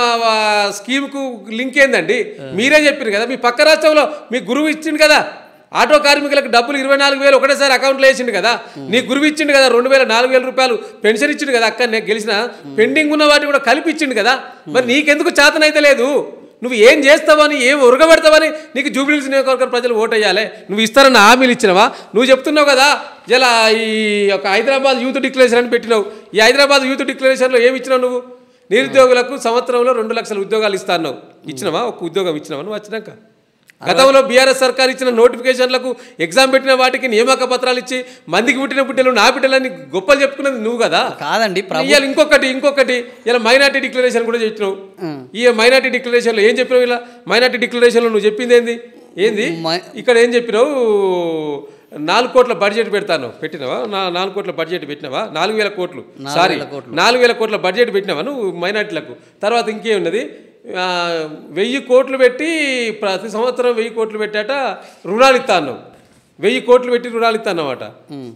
స్కీమ్కు లింక్ ఏందండి? మీరే చెప్పారు కదా, మీ పక్క రాష్ట్రంలో మీ గురువు ఇచ్చిండు కదా ఆటో కార్మికులకు డబ్బులు 24,000 ఒకటేసారి అకౌంట్లో వేసిండు కదా. నీ గురువు ఇచ్చిండు కదా, 2,000 4,000 పెన్షన్ ఇచ్చిండు కదా. అక్కడ గెలిచిన పెండింగ్ ఉన్న వాటి కూడా కలిపి ఇచ్చిండు కదా. మరి నీకెందుకు చేతనైతే లేదు? నువ్వు ఏం చేస్తావని ఏం ఉరగబెడతావని నీకు జూబ్లీహిల్స్ నియోజకవర్గం ప్రజలు ఓటు వేయాలి. నువ్వు ఇస్తారన్న హామీలు ఇచ్చినవా? నువ్వు చెప్తున్నావు కదా ఇలా ఈ యొక్క హైదరాబాద్ యూత్ డిక్లరేషన్ అని పెట్టినావు. ఈ హైదరాబాద్ యూత్ డిక్లరేషన్లో ఏమి ఇచ్చినావు? నువ్వు నిరుద్యోగులకు సంవత్సరంలో 2 లక్షల ఉద్యోగాలు ఇస్తాను. ఇచ్చినావా? ఒక్క ఉద్యోగం ఇచ్చినావా నువ్వు వచ్చినాక? గతంలో బీఆర్ఎస్ సర్కార్ ఇచ్చిన నోటిఫికేషన్లకు ఎగ్జామ్ పెట్టిన వాటికి నియామక పత్రాలు ఇచ్చి మందికి పుట్టిన బిడ్డలు నా బిడ్డలని గొప్పలు చెప్పుకున్నది నువ్వు కదా. కాదండి, ఇవాళ ఇంకొకటి ఇలా మైనార్టీ డిక్లరేషన్ కూడా చెప్పినావు. ఈ మైనార్టీ డిక్లరేషన్లో ఏం చెప్పినావు? ఇలా మైనార్టీ డిక్లరేషన్లో నువ్వు చెప్పింది ఏంది ఇక్కడ ఏం చెప్పినావు? 4 కోట్ల బడ్జెట్ పెడతాను పెట్టినావా? 4 కోట్ల బడ్జెట్ పెట్టినావా? 4,000 కోట్లు 4,000 కోట్ల బడ్జెట్ పెట్టినావా నువ్వు మైనార్టీలకు? తర్వాత ఇంకేమున్నది? 1000 కోట్లు పెట్టి ప్రతి సంవత్సరం 1000 కోట్లు పెట్టాట రుణాలు ఇస్తా అన్నావు. 1000 కోట్లు పెట్టి రుణాలు ఇస్తా అన్నమాట.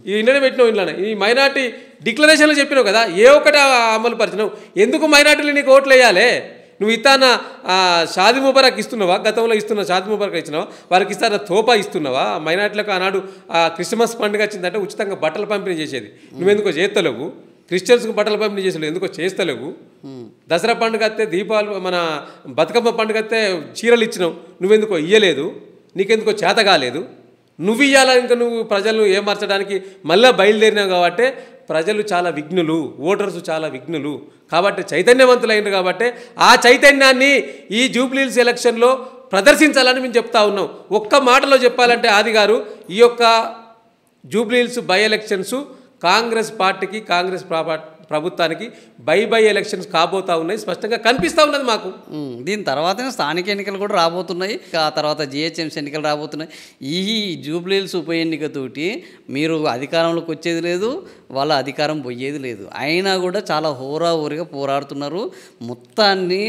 ఈ ఇండనే పెట్టినావు. ఇంట్లోనే ఈ మైనార్టీ డిక్లరేషన్లో చెప్పినావు కదా, ఏ ఒక్కటి అమలు పరిచినావు? ఎందుకు మైనార్టీలు నీకు ఓట్లు వేయాలి? నువ్వు ఇస్తాన షాదీ ముబారక్ ఇస్తున్నావా? గతంలో ఇస్తున్న షాదీ ముబారక్ ఇచ్చినావా? వారికి ఇస్తాన తోపా ఇస్తున్నావా? మైనార్టీలకు ఆనాడు క్రిస్మస్ పండుగ వచ్చిందంటే ఉచితంగా బట్టలు పంపిణీ చేసేది. నువ్వెందుకో చేస్తలేవు. క్రిస్టియన్స్కి బట్టలు పంపిణీ చేసేది ఎందుకో చేస్తలేవు. దసరా పండుగ వస్తే, దీపావళి మన బతుకమ్మ పండుగ వస్తే చీరలు ఇచ్చినావు, నువ్వెందుకో ఇయ్యలేదు. నీకెందుకో చేత కాలేదు. నువ్వు ఇయ్యాలా? ఇంకా నువ్వు ప్రజలను ఏమార్చడానికి మళ్ళీ బయలుదేరినావు కాబట్టి ప్రజలు చాలా విఘ్నులు, ఓటర్స్ చాలా విఘ్నులు కాబట్టి చైతన్యవంతులైనరు కాబట్టి ఆ చైతన్యాన్ని ఈ జూబ్లీహిల్స్ ఎలక్షన్లో ప్రదర్శించాలని మేము చెప్తా ఉన్నాం. ఒక్క మాటలో చెప్పాలంటే ఆది గారు, ఈ యొక్క జూబ్లీహిల్స్ బై ఎలక్షన్స్ కాంగ్రెస్ పార్టీకి, కాంగ్రెస్ ప్రభుత్వానికి బై ఎలక్షన్స్ కాబోతా ఉన్నాయి, స్పష్టంగా కనిపిస్తూ ఉన్నది మాకు. దీని తర్వాతనే స్థానిక ఎన్నికలు కూడా రాబోతున్నాయి, ఆ తర్వాత జిహెచ్ఎంసీ ఎన్నికలు రాబోతున్నాయి. ఈ జూబ్లీహిల్స్ ఉప ఎన్నికతోటి మీరు అధికారంలోకి వచ్చేది లేదు, వాళ్ళ అధికారం పోయేది లేదు. అయినా కూడా చాలా హోరాహోరీగా పోరాడుతున్నారు. మొత్తాన్ని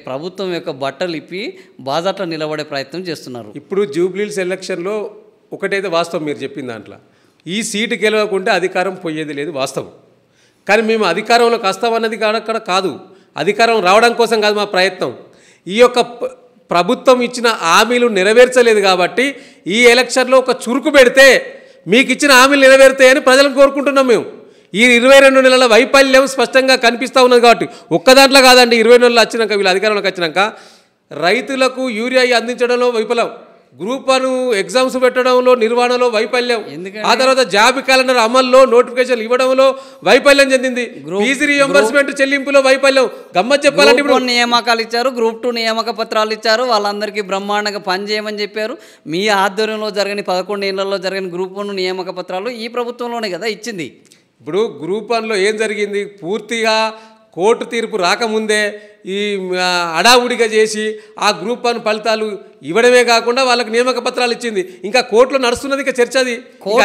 ప్రభుత్వం యొక్క బట్టలు ఇప్పి బాజాట్లో నిలబడే ప్రయత్నం చేస్తున్నారు. ఇప్పుడు జూబ్లీహిల్స్ ఎలక్షన్లో ఒకటైతే వాస్తవం, మీరు చెప్పిన దాంట్లో ఈ సీటు గెలవకుంటే అధికారం పోయేది లేదు వాస్తవం. కానీ మేము అధికారంలోకి వస్తామన్నది అక్కడ కాదు, అధికారం రావడం కోసం కాదు మా ప్రయత్నం. ఈ యొక్క ప్రభుత్వం ఇచ్చిన హామీలు నెరవేర్చలేదు కాబట్టి ఈ ఎలక్షన్లో ఒక చురుకు పెడితే మీకు ఇచ్చిన హామీలు నెరవేరుతాయని ప్రజలను కోరుకుంటున్నాం మేము. ఈ 22 నెలల వైఫల్యం స్పష్టంగా కనిపిస్తూ ఉన్నది కాబట్టి ఒక్క దాంట్లో కాదండి. 20 నెలలు వచ్చినాక, వీళ్ళు అధికారంలోకి వచ్చినాక రైతులకు యూరియా అందించడంలో విఫలం, గ్రూప్ 1 ఎగ్జామ్స్ పెట్టడంలో నిర్వహణలో వైఫల్యం, ఆ తర్వాత జాబ్ క్యాలెండర్ అమల్లో నోటిఫికేషన్ ఇవ్వడంలో వైఫల్యం చెందింది, ఫీజు రీయింబర్స్మెంట్ చెల్లింపులో వైఫల్యం. గమ్మత్ చెప్పాలంటే ఇప్పుడు నియామకాలు ఇచ్చారు, గ్రూప్ 2 నియామక పత్రాలు ఇచ్చారు, వాళ్ళందరికీ బ్రహ్మాండంగా పనిచేయమని చెప్పారు. మీ ఆధ్వర్యంలో జరిగిన 11 ఏళ్లలో జరిగిన గ్రూప్ 1 నియామక పత్రాలు ఈ ప్రభుత్వంలోనే కదా ఇచ్చింది. ఇప్పుడు గ్రూప్ 1లో ఏం జరిగింది? పూర్తిగా కోర్టు తీర్పు రాకముందే ఈ అడావుడిగా చేసి ఆ గ్రూప్ 1 ఫలితాలు ఇవ్వడమే కాకుండా వాళ్ళకి నియామక పత్రాలు ఇచ్చింది. ఇంకా కోర్టులో నడుస్తున్నది, ఇంకా చర్చ అది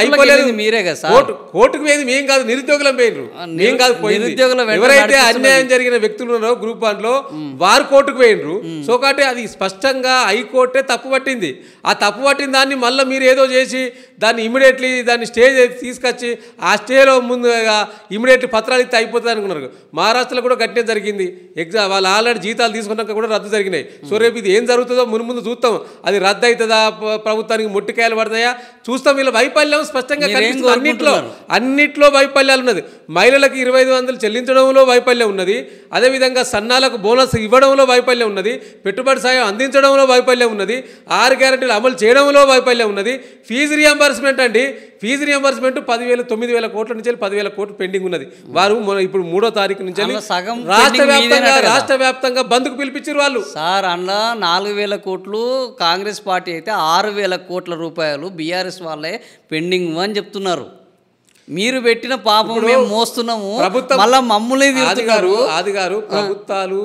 అయిపోలేదు. మీరే కదా సార్ కోర్టుకు పోయింది, మేం కాదు, నిరుద్యోగులం పోయినరు, మేం కాదు పోయింది. ఎవరైతే అన్యాయం జరిగిన వ్యక్తులు ఉన్నారో గ్రూప్ 1లో వారు కోర్టుకు పోయినరు. సో కాబట్టి అది స్పష్టంగా హైకోర్టే తప్పు పట్టింది. ఆ తప్పు పట్టిన దాన్ని మళ్ళీ మీరు ఏదో చేసి దాన్ని ఇమీడియట్లీ దాన్ని స్టేజ్ తీసుకొచ్చి ఆ స్టేలో ముందుగా ఇమీడియట్లీ పత్రాలు ఇస్తే అయిపోతుంది అనుకున్నారు. మహారాష్ట్రలో కూడా గట్టిగా జరిగింది. ఎగ్జామ్ వాళ్ళు ఆల్రెడీ జీతాలు తీసుకున్నాక కూడా రద్దు జరిగినాయి. సో రేపు ఇది ఏం జరుగుతుందో ముందు చూస్తాం. అది రద్దు అవుతుందా, ప్రభుత్వానికి మొట్టికాయలు పడతాయా చూస్తాం. వీళ్ళ వైఫల్యం స్పష్టంగా కనిపిస్తుంది. అన్నిట్లో వైఫల్యాలు ఉన్నది. మహిళలకు 2500 చెల్లించడంలో వైఫల్యం ఉన్నది. అదేవిధంగా సన్నాలకు బోనస్ ఇవ్వడంలో వైఫల్యం ఉన్నది. పెట్టుబడి సాయం అందించడంలో వైఫల్యం ఉన్నది. 6 గ్యారెంటీలు అమలు చేయడంలో వైఫల్యం ఉన్నది. ఫీజు రియంబర్స్మెంట్ అండి, ఫీజు రియంబర్స్మెంట్ 9,000 కోట్ల నుంచి 10,000 కోట్లు పెండింగ్ ఉన్నది. వారు ఇప్పుడు 3వ తారీఖు నుంచి రాష్ట్ర వ్యాప్తంగా బంద్కు పిలిపించారు వాళ్ళు. సార్ అందులో 4,000 కోట్లు కాంగ్రెస్ పార్టీ అయితే 6,000 కోట్ల రూపాయలు బీఆర్ఎస్ వాళ్ళే పెండింగ్ అని చెప్తున్నారు. మీరు పెట్టిన పాపం మేము మోస్తున్నాము, మళ్ళీ మమ్మల్ని ఆదిగారు ప్రభుత్వాలు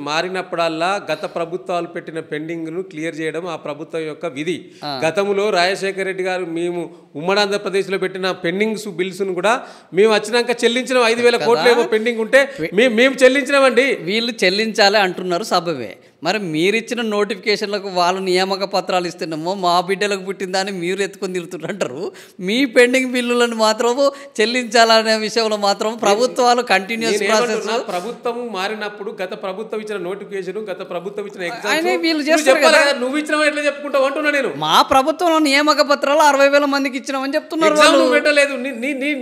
మారినప్పుడల్లా గత ప్రభుత్వాలు పెట్టిన పెండింగ్ను క్లియర్ చేయడం ఆ ప్రభుత్వం యొక్క విధి. గతంలో రాజశేఖర రెడ్డి గారు మేము ఉమ్మడి ఆంధ్రప్రదేశ్లో పెట్టిన పెండింగ్స్ బిల్స్ను కూడా మేము వచ్చినాక చెల్లించిన 5,000 కోట్లు ఏమో పెండింగ్ ఉంటే మేము చెల్లించినామండి. వీళ్ళు చెల్లించాలి అంటున్నారు సభవే. మరి మీరిచ్చిన నోటిఫికేషన్లకు వాళ్ళు నియామక పత్రాలు ఇస్తున్నామో మా బిడ్డలకు పుట్టిందని మీరు ఎత్తుకొని తిరుగుతుంటారు. మీ పెండింగ్ బిల్లులను మాత్రం చెల్లించాలనే విషయంలో మాత్రం ప్రభుత్వాలు కంటిన్యూస్ ప్రాసెస్. ప్రభుత్వం మారినప్పుడు గత ప్రభుత్వం ఇచ్చిన నోటిఫికేషన్, గత ప్రభుత్వం ఇచ్చిన ఎగ్జామ్ నువ్వు ఇచ్చిన ఎట్లా చెప్పుకుంటావు అంటున్నా నేను. మా ప్రభుత్వంలో నియామక పత్రాలు 60,000 మందికి ఇచ్చినామని చెప్తున్నారు. నువ్వు పెట్టలేదు,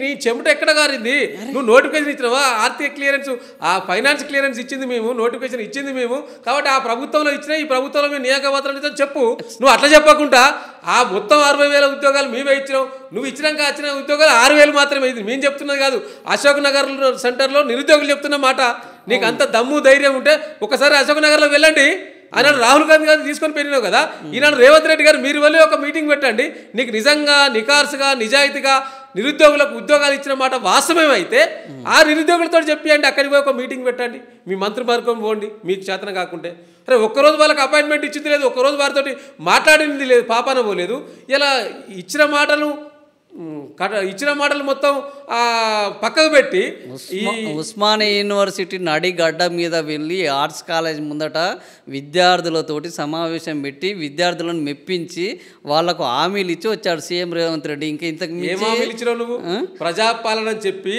నీ చెమట ఎక్కడ గారింది? నువ్వు నోటిఫికేషన్ ఇచ్చినావా? ఆర్థిక క్లియరెన్స్, ఆ ఫైనాన్స్ క్లియరెన్స్ ఇచ్చింది మేము, నోటిఫికేషన్ ఇచ్చింది మేము. కాబట్టి ఆ ప్రభుత్వంలో ఇచ్చినా ఈ ప్రభుత్వంలో మేము నియోజకవర్గం ఇచ్చాం చెప్పు. నువ్వు అట్లా చెప్పకుండా ఆ మొత్తం 60,000 ఉద్యోగాలు మేమే ఇచ్చినాం, నువ్వు ఇచ్చినాక వచ్చిన ఉద్యోగాలు 6,000 మాత్రమే. ఇది మేము చెప్తున్నది కాదు, అశోక్ నగర్ సెంటర్లో నిరుద్యోగులు చెప్తున్న మాట. నీకు అంత దమ్ము ధైర్యం ఉంటే ఒకసారి అశోక్ నగర్లో వెళ్ళండి. ఆనాడు రాహుల్ గాంధీ గారిని తీసుకొని పెరిగినావు కదా, ఈనాడు రేవంత్ రెడ్డి గారు మీరు వెళ్ళి ఒక మీటింగ్ పెట్టండి. నీకు నిజంగా నికార్సుగా నిజాయితీగా నిరుద్యోగులకు ఉద్యోగాలు ఇచ్చిన మాట వాస్తవమైతే ఆ నిరుద్యోగులతో చెప్పండి, అక్కడికి పోయి ఒక మీటింగ్ పెట్టండి, మీ మంత్రివర్గం పోండి. మీకు చేతన కాకుంటే అరే ఒక్కరోజు వాళ్ళకి అపాయింట్మెంట్ ఇచ్చింది లేదు, ఒక్కరోజు వారితో మాట్లాడింది లేదు, పాపాన పోలేదు. ఇలా ఇచ్చిన మాటలు మొత్తం పక్కకు పెట్టి ఉస్మానియా యూనివర్సిటీ నడిగడ్డ మీద వెళ్ళి ఆర్ట్స్ కాలేజ్ ముందట విద్యార్థులతోటి సమావేశం పెట్టి విద్యార్థులను మెప్పించి వాళ్లకు హామీలు ఇచ్చి వచ్చాడు సీఎం రేవంత్ రెడ్డి. ఇంకా ఇంతకు ఏం హామీలు ఇచ్చినావు నువ్వు? ప్రజాపాలన అని చెప్పి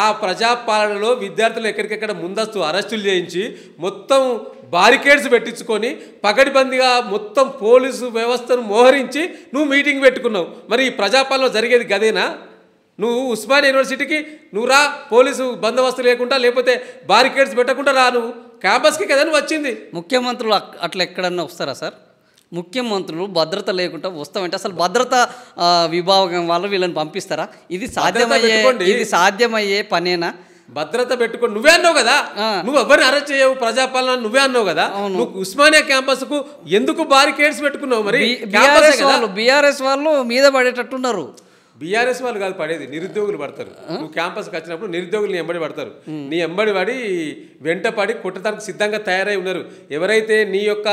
ఆ ప్రజాపాలనలో విద్యార్థులు ఎక్కడికెక్కడ ముందస్తు అరెస్టులు చేయించి మొత్తం బారికేడ్స్ పెట్టించుకొని పగడిబందిగా మొత్తం పోలీసు వ్యవస్థను మోహరించి నువ్వు మీటింగ్ పెట్టుకున్నావు. మరి ఈ ప్రజాపాలన జరిగేది గదేనా? నువ్వు ఉస్మానియా యూనివర్సిటీకి నువ్వు రా, పోలీసు బందోబస్తు లేకుండా లేకపోతే బారికేడ్స్ పెట్టకుండా రా, నువ్వు క్యాంపస్కి కదా నువ్వు వచ్చింది. ముఖ్యమంత్రులు అట్లా ఎక్కడన్నా వస్తారా సార్? ముఖ్యమంత్రులు భద్రత లేకుండా వస్తామంటే అసలు భద్రతా విభాగం వాళ్ళు వీళ్ళని పంపిస్తారా? ఇది సాధ్యమయ్యే పనేనా? భద్రత పెట్టుకొని నువ్వే అన్నావు కదా, నువ్వు ఎవరిని అరెస్ట్ చేయవు, ప్రజాపాలన నువ్వే అన్నావు కదా. నువ్వు ఉస్మానియా క్యాంపస్ కు ఎందుకు బారికేడ్స్ పెట్టుకున్నావు? మరి బీఆర్ఎస్ వాళ్ళు మీద పడేటట్టున్నారు. బీఆర్ఎస్ వాళ్ళు కాదు పడేది, నిరుద్యోగులు పడతారు. నువ్వు క్యాంపస్కి వచ్చినప్పుడు నిరుద్యోగులు నీ ఎంబడి పడతారు. నీ ఎంబడి పడి వెంటపడి కొట్టడానికి సిద్ధంగా తయారై ఉన్నారు. ఎవరైతే నీ యొక్క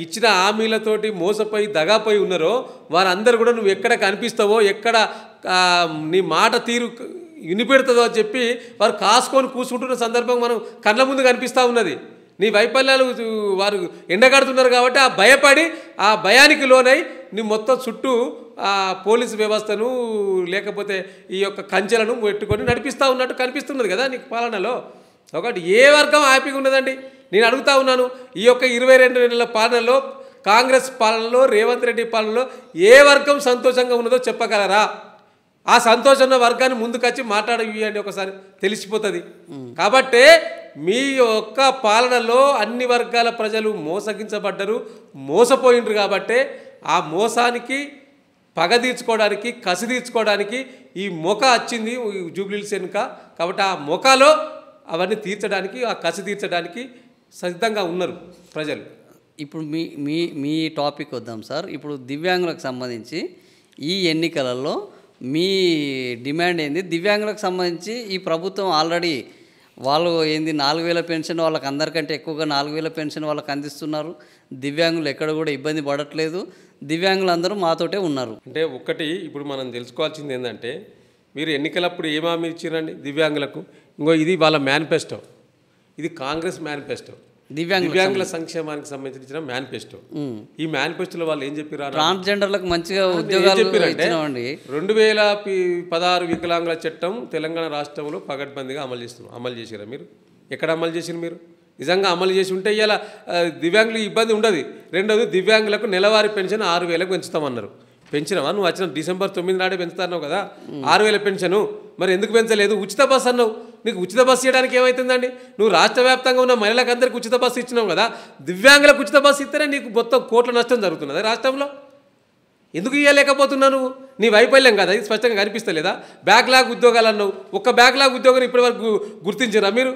ఇచ్చిన హామీలతోటి మోసపోయి దగాపోయి ఉన్నారో వారందరూ కూడా నువ్వు ఎక్కడ కనిపిస్తావో, ఎక్కడ నీ మాట తీరు వినిపెడుతుందో అని చెప్పి వారు కాసుకొని కూర్చుంటున్న సందర్భం మనం కళ్ళ ముందు కనిపిస్తూ ఉన్నది. నీ వైఫల్యాలు వారు ఎండగడుతున్నారు కాబట్టి ఆ భయపడి ఆ భయానికి లోనై నీ మొత్తం చుట్టూ పోలీసు వ్యవస్థను లేకపోతే ఈ యొక్క కంచెలను పెట్టుకొని నడిపిస్తూ ఉన్నట్టు కనిపిస్తున్నది కదా నీకు పాలనలో. ఒకటి ఏ వర్గం హ్యాపీగా ఉన్నదండి? నేను అడుగుతా ఉన్నాను, ఈ యొక్క 22 నెలల పాలనలో కాంగ్రెస్ పాలనలో రేవంత్ రెడ్డి పాలనలో ఏ వర్గం సంతోషంగా ఉన్నదో చెప్పగలరా? ఆ సంతోషం వర్గాన్ని ముందుకొచ్చి మాట్లాడేయండి, ఒకసారి తెలిసిపోతుంది. కాబట్టే మీ యొక్క పాలనలో అన్ని వర్గాల ప్రజలు మోసగించబడ్డరు, మోసపోయిండ్రు. కాబట్టే ఆ మోసానికి పగ తీర్చుకోవడానికి, కసి తీర్చుకోవడానికి ఈ మొక వచ్చింది జూబ్లీహిల్స్ వెనుక. కాబట్టి ఆ మొకలో అవన్నీ తీర్చడానికి, ఆ కసి తీర్చడానికి సిద్ధంగా ఉన్నారు ప్రజలు. ఇప్పుడు మీ టాపిక్ వద్దాం సార్. ఇప్పుడు దివ్యాంగులకు సంబంధించి ఈ ఎన్నికలలో మీ డిమాండ్ ఏంది? దివ్యాంగులకు సంబంధించి ఈ ప్రభుత్వం ఆల్రెడీ వాళ్ళు 4,000 పెన్షన్ వాళ్ళకి అందరికంటే ఎక్కువగా 4,000 పెన్షన్ వాళ్ళకి అందిస్తున్నారు. దివ్యాంగులు ఎక్కడ కూడా ఇబ్బంది పడట్లేదు. దివ్యాంగులు అందరూ మాతోటే ఉన్నారు. అంటే ఒక్కటి ఇప్పుడు మనం తెలుసుకోవాల్సింది ఏంటంటే, మీరు ఎన్నికలప్పుడు ఏం హామీ ఇచ్చారండి దివ్యాంగులకు? ఇంకో ఇది వాళ్ళ మేనిఫెస్టో, ఇది కాంగ్రెస్ మేనిఫెస్టో, దివ్యాంగుల సంక్షేమానికి సంబంధించిన మేనిఫెస్టో. ఈ మేనిఫెస్టోలో వాళ్ళు ఏం చెప్పారు? ట్రాన్స్జెండర్లకు మంచిగా ఉద్యోగాలు చెప్పారంటే 2016 వికలాంగుల చట్టం తెలంగాణ రాష్ట్రంలో పగడ్బందీగా అమలు చేసారా? మీరు ఎక్కడ అమలు చేసిన? మీరు నిజంగా అమలు చేసి ఉంటే ఇలా దివ్యాంగులకు ఇబ్బంది ఉండదు. రెండోది, దివ్యాంగులకు నెలవారీ పెన్షన్ 6,000కు పెంచుతామన్నారు. పెంచినవా? నువ్వు వచ్చిన December 9 నాడే పెంచుతాన్నావు కదా 6,000 పెన్షను. మరి ఎందుకు పెంచలేదు? ఉచిత బస్సు అన్నావు. నీకు ఉచిత బస్సు ఇవ్వడానికి ఏమవుతుందండి? నువ్వు రాష్ట్ర వ్యాప్తంగా ఉన్న మహిళలకు అందరికీ ఉచిత బస్సు ఇచ్చినావు కదా, దివ్యాంగులకు ఉచిత బస్సు ఇస్తేనే నీకు మొత్తం కోట్ల నష్టం జరుగుతున్నది రాష్ట్రంలో. ఎందుకు ఇవ్వలేకపోతున్నావు? నువ్వు నీ వైఫల్యం కదా, ఇది స్పష్టంగా కనిపిస్తలేదా? బ్యాక్లాగ్ ఉద్యోగాలు అన్నావు. ఒక్క బ్యాక్లాగ్ ఉద్యోగం ఇప్పటివరకు గుర్తించరా మీరు?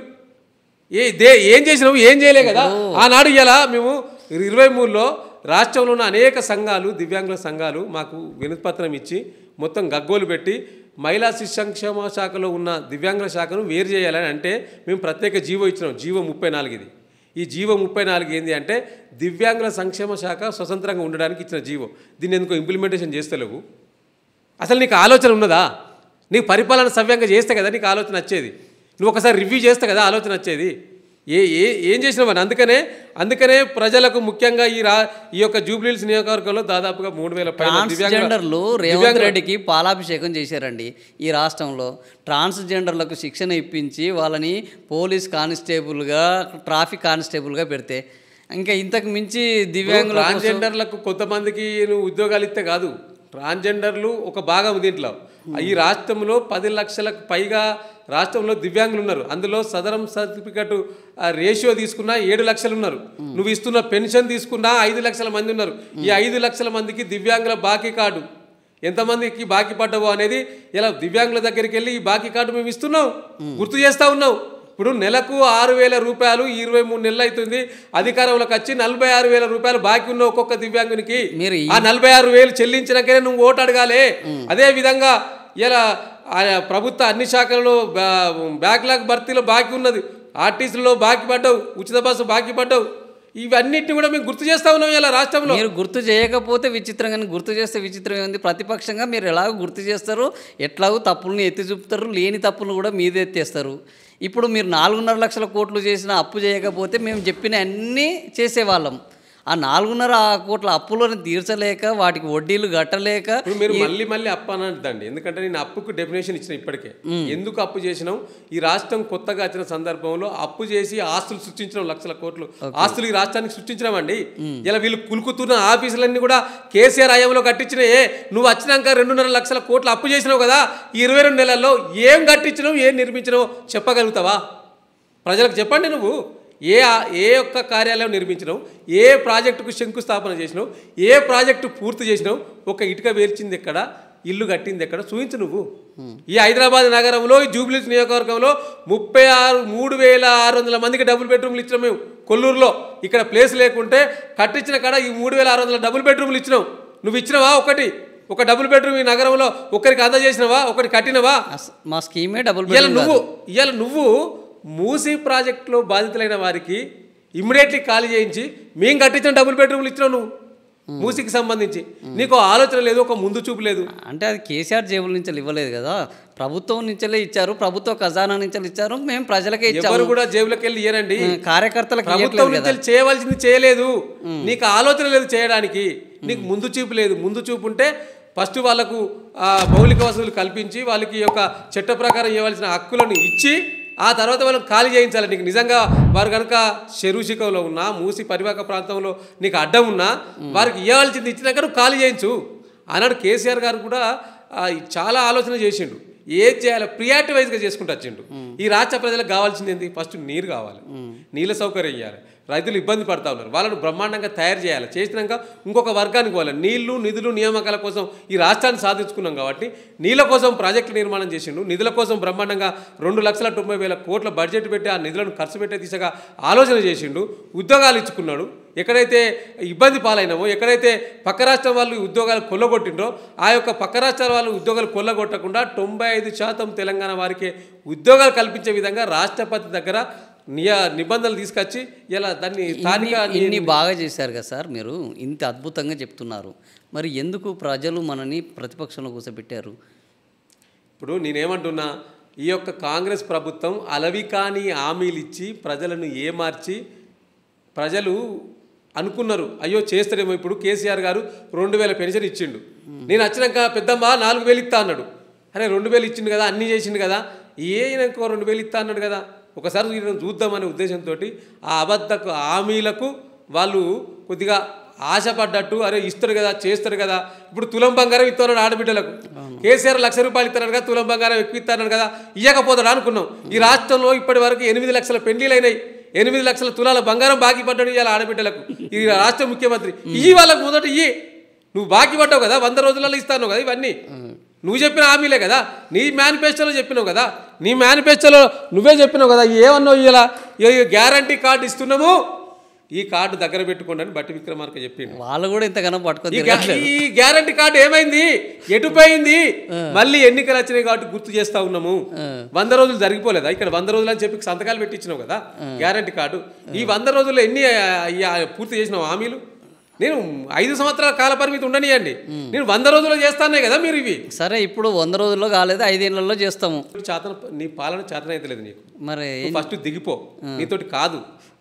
ఏం చేసినావు? ఏం చేయలే కదా. ఆనాడు ఇలా మేము 23లో రాష్ట్రంలో ఉన్న అనేక సంఘాలు, దివ్యాంగుల సంఘాలు మాకు వినతిపత్రం ఇచ్చి మొత్తం గగ్గోలు పెట్టి మహిళా శిశు సంక్షేమ శాఖలో ఉన్న దివ్యాంగుల శాఖను వేరు చేయాలని అంటే మేము ప్రత్యేక జీవో ఇచ్చినాం. జీవో 34 ఇది. ఈ జీవో 34 ఏంటి అంటే దివ్యాంగుల సంక్షేమ శాఖ స్వతంత్రంగా ఉండడానికి ఇచ్చిన జీవో. దీన్ని ఎందుకు ఇంప్లిమెంటేషన్ చేస్తలేవు? అసలు నీకు ఆలోచన ఉన్నదా? నీకు పరిపాలన సవ్యంగా చేస్తే కదా నీకు ఆలోచన వచ్చేది. నువ్వు ఒకసారి రివ్యూ చేస్తే కదా ఆలోచన వచ్చేది. ఏం చేసినావని? అందుకనే ప్రజలకు ముఖ్యంగా ఈ యొక్క జూబ్లీహిల్స్ నియోజకవర్గంలో దాదాపుగా 3,000 ట్రాన్స్జెండర్లు రేవంత్ రెడ్డికి పాలాభిషేకం చేశారండి. ఈ రాష్ట్రంలో ట్రాన్స్జెండర్లకు శిక్షణ ఇప్పించి వాళ్ళని పోలీస్ కానిస్టేబుల్గా, ట్రాఫిక్ కానిస్టేబుల్గా పెడితే ఇంకా ఇంతకు మించి దివ్యాంగులు ట్రాన్స్జెండర్లకు కొంతమందికి నువ్వు ఉద్యోగాలు ఇస్తే కాదు, ట్రాన్స్జెండర్లు ఒక భాగం దీంట్లో. ఈ రాష్ట్రంలో 10 లక్షలకు పైగా రాష్ట్రంలో దివ్యాంగులు ఉన్నారు. అందులో సదరం సర్టిఫికెట్ రేషియో తీసుకున్నా 7 లక్షలు ఉన్నారు. నువ్వు ఇస్తున్న పెన్షన్ తీసుకున్నా 5 లక్షల మంది ఉన్నారు. ఈ 5 లక్షల మందికి దివ్యాంగుల బాకీ కార్డు ఎంతమందికి బాకీ పడ్డవో అనేది ఇలా దివ్యాంగుల దగ్గరికి వెళ్ళి ఈ బాకీ కార్డు మేము ఇస్తున్నాం, గుర్తు చేస్తూ ఉన్నాం. ఇప్పుడు నెలకు 6,000 రూపాయలు 23 నెలలు అవుతుంది అధికారంలోకి వచ్చి 46,000 రూపాయలు బాకీ ఉన్న ఒక్కొక్క దివ్యాంగునికి ఆ 46,000 చెల్లించినాకనే నువ్వు ఓటు అడగాలి. అదే విధంగా ఇలా ప్రభుత్వ అన్ని శాఖలలో బ్యాక్లాగ్ భర్తీలో బాకీ ఉన్నది, ఆర్టీసీలో బాకీ పడ్డావు, ఉచిత బస్సు బాకీ పడ్డావు. ఇవన్నిటిని కూడా మేము గుర్తు చేస్తా ఉన్నాం ఇలా రాష్ట్రంలో. మీరు గుర్తు చేయకపోతే విచిత్రంగా, గుర్తు చేస్తే విచిత్రం ఉంది. ప్రతిపక్షంగా మీరు ఎలాగో గుర్తు చేస్తారు, ఎట్లాగో తప్పులను ఎత్తి చూపుతారు, లేని తప్పులను కూడా మీద ఎత్తేస్తారు. ఇప్పుడు మీరు 4.5 లక్షల కోట్లు చేసిన అప్పు చేయకపోతే మేము చెప్పిన అన్నీ చేసేవాళ్ళం. ఆ 4.5 కోట్ల అప్పులను తీర్చలేక వాటికి వడ్డీలు కట్టలేక మీరు మళ్ళీ అప్పు అనద్దండి. ఎందుకంటే నేను అప్పుకు డెఫినేషన్ ఇచ్చిన ఇప్పటికే. ఎందుకు అప్పు చేసినాం, ఈ రాష్ట్రం కొత్తగా వచ్చిన సందర్భంలో అప్పు చేసి ఆస్తులు సృష్టించడం, లక్షల కోట్లు ఆస్తులు ఈ రాష్ట్రానికి సృష్టించినామండి. ఇలా వీళ్ళు కులుకుతున్న ఆఫీసులన్నీ కూడా కేసీఆర్ హయాంలో కట్టించినాయే. నువ్వు వచ్చినాక 2.5 లక్షల కోట్లు అప్పు చేసినావు కదా, ఈ 22 నెలల్లో ఏం కట్టించినావు, ఏం నిర్మించినావు చెప్పగలుగుతావా? ప్రజలకు చెప్పండి. నువ్వు ఏ ఒక్క కార్యాలయం నిర్మించినావు, ఏ ప్రాజెక్టుకు శంకుస్థాపన చేసినావు, ఏ ప్రాజెక్టు పూర్తి చేసినావు, ఒక ఇటుక వేల్చింది ఎక్కడ, ఇల్లు కట్టింది ఎక్కడ చూపించు నువ్వు. ఈ హైదరాబాద్ నగరంలో ఈ జూబ్లీహిల్స్ నియోజకవర్గంలో 3,600 మందికి డబుల్ బెడ్రూమ్లు ఇచ్చినాం మేము కొల్లూరులో. ఇక్కడ ప్లేస్ లేకుంటే కట్టించిన కాడ ఈ 3,600 డబుల్ బెడ్రూమ్లు ఇచ్చినాం. నువ్వు ఇచ్చినవా? ఒక డబుల్ బెడ్రూమ్ ఈ నగరంలో ఒకరికి అందజేసినవా? ఒకటి కట్టినవా? మా స్కీమే డబుల్ బెడ్రూమ్. నువ్వు మూసీ ప్రాజెక్టులో బాధితులైన వారికి ఇమ్మీడియట్లీ ఖాళీ చేయించి మేము కట్టించిన డబుల్ బెడ్రూమ్లు ఇచ్చినావు నువ్వు. మూసీకి సంబంధించి నీకు ఆలోచన లేదు, ఒక ముందు చూపు లేదు. అంటే అది కేసీఆర్ జేబుల నుంచి ఇవ్వలేదు కదా, ప్రభుత్వం నుంచే ఇచ్చారు, ప్రభుత్వ ఖజానా నుంచి ఇచ్చారు, మేము ప్రజలకే ఇచ్చాము. ఎవరు కూడా జేబులకు వెళ్ళి ఇయ్యరండి, కార్యకర్తలకు ప్రభుత్వం నుంచి చేయవలసింది చేయలేదు. నీకు ఆలోచన లేదు చేయడానికి, నీకు ముందు చూపు లేదు. ముందు చూపు ఉంటే ఫస్ట్ వాళ్ళకు మౌలిక వసతులు కల్పించి వాళ్ళకి ఒక చట్ట ప్రకారం ఇవ్వాల్సిన హక్కులను ఇచ్చి ఆ తర్వాత వాళ్ళని ఖాళీ చేయించాలి. నీకు నిజంగా వారు కనుక చెరువుశిఖంలో ఉన్నా, మూసి పరివాహక ప్రాంతంలో నీకు అడ్డం ఉన్నా వారికి ఇవ్వాల్సింది ఇచ్చినాక నువ్వు ఖాళీ చేయించు. ఆనాడు కేసీఆర్ గారు కూడా చాలా ఆలోచన చేసిండు. ఏది చేయాలి ప్రియారిటీ వైజ్గా చేసుకుంటూ వచ్చిండు. ఈ రాష్ట్ర ప్రజలకు కావాల్సింది ఏంటి? ఫస్ట్ నీరు కావాలి, నీళ్ళ సౌకర్యం ఇవ్వాలి. రైతులు ఇబ్బంది పడతా ఉన్నారు, వాళ్ళను బ్రహ్మాండంగా తయారు చేయాలి. చేసినాక ఇంకొక వర్గానికి పోవాలి. నీళ్లు, నిధులు, నియామకాల కోసం ఈ రాష్ట్రాన్ని సాధించుకున్నాం కాబట్టి నీళ్ళ కోసం ప్రాజెక్టులు నిర్మాణం చేసిండు. నిధుల కోసం బ్రహ్మాండంగా 2,90,000 కోట్ల బడ్జెట్ పెట్టి ఆ నిధులను ఖర్చు పెట్టే దిశగా ఆలోచన చేసిండు. ఉద్యోగాలు ఇచ్చుకున్నాడు. ఎక్కడైతే ఇబ్బంది పాలైనామో, ఎక్కడైతే పక్క రాష్ట్రం వాళ్ళు ఉద్యోగాలు కొల్లగొట్టిండ్రో ఆ యొక్క పక్క రాష్ట్రాల వాళ్ళు ఉద్యోగాలు కొల్లగొట్టకుండా 95% తెలంగాణ వారికి ఉద్యోగాలు కల్పించే విధంగా రాష్ట్రపతి దగ్గర నిబంధనలు తీసుకొచ్చి ఇలా దాన్ని ఇన్ని బాగా చేశారు కదా సార్, మీరు ఇంత అద్భుతంగా చెప్తున్నారు. మరి ఎందుకు ప్రజలు మనని ప్రతిపక్షంలో కూర్చోబెట్టారు? ఇప్పుడు నేనేమంటున్నా, ఈ యొక్క కాంగ్రెస్ ప్రభుత్వం అలవి కాని హామీలు ఇచ్చి ప్రజలను ఏమార్చి ప్రజలు అనుకున్నారు అయ్యో చేస్తాడేమో. ఇప్పుడు కేసీఆర్ గారు 2,000 పెన్షన్ ఇచ్చిండు. నేను వచ్చినాక పెద్దమ్మ 4,000 ఇస్తా అన్నాడు. అరే 2,000 ఇచ్చిండు కదా, అన్నీ చేసిండు కదా, ఇంకో 2,000 ఇస్తా అన్నాడు కదా, ఒకసారి వీళ్ళని చూద్దామనే ఉద్దేశంతో ఆ అబద్ధకు హామీలకు వాళ్ళు కొద్దిగా ఆశపడ్డట్టు అరే ఇస్తాడు కదా, చేస్తాడు కదా. ఇప్పుడు తులం బంగారం ఇస్తున్నాడు ఆడబిడ్డలకు. కేసీఆర్ ₹1,00,000 ఇస్తున్నాడు కదా, తులం బంగారం ఎక్కువ ఇస్తున్నాడు కదా, ఇవ్వకపోతాడు అనుకున్నాం. ఈ రాష్ట్రంలో ఇప్పటి వరకు 8 లక్షల పెళ్లిళ్ళు అయినాయి, 8 లక్షల తులాల బంగారం బాకీ పడ్డాడు ఇవాళ ఆడబిడ్డలకు. ఈ రాష్ట్ర ముఖ్యమంత్రి వాళ్ళకు మొదట నువ్వు బాకీ పడ్డావు కదా, 100 రోజులలో ఇస్తాను కదా. ఇవన్నీ నువ్వు చెప్పిన హామీలే కదా, నీ మేనిఫెస్టోలో చెప్పినావు కదా, నీ మేనిఫెస్టోలో నువ్వే చెప్పినావు కదా. ఏమన్నావు? ఇలా గ్యారంటీ కార్డు ఇస్తున్నాము, ఈ కార్డు దగ్గర పెట్టుకోండి అని బట్టి విక్రమార్క చెప్పిండు. వాళ్ళు కూడా ఇంతగానో పట్టుకొని ఈ గ్యారంటీ కార్డు ఏమైంది, ఎటుపోయింది? మళ్ళీ ఎన్నికలు వచ్చినాయి కాబట్టి గుర్తు చేస్తా ఉన్నాము. 100 రోజులు జరిగిపోలేదా? ఇక్కడ 100 రోజులు అని చెప్పి సంతకాలు పెట్టించినావు కదా గ్యారంటీ కార్డు. ఈ 100 రోజుల్లో ఎన్ని పూర్తి చేసినావు హామీలు? నేను 5 సంవత్సరాల కాల పరిమితి ఉండనియండి, నేను 100 రోజుల్లో చేస్తానే కదా మీరు ఇవి. సరే ఇప్పుడు 100 రోజుల్లో కాలేదు, 5 ఏళ్లలో చేస్తాము. నీ పాలన చేతన అయితే లేదు నీకు. మరి ఫస్ట్ దిగిపో. నీతోటి కాదు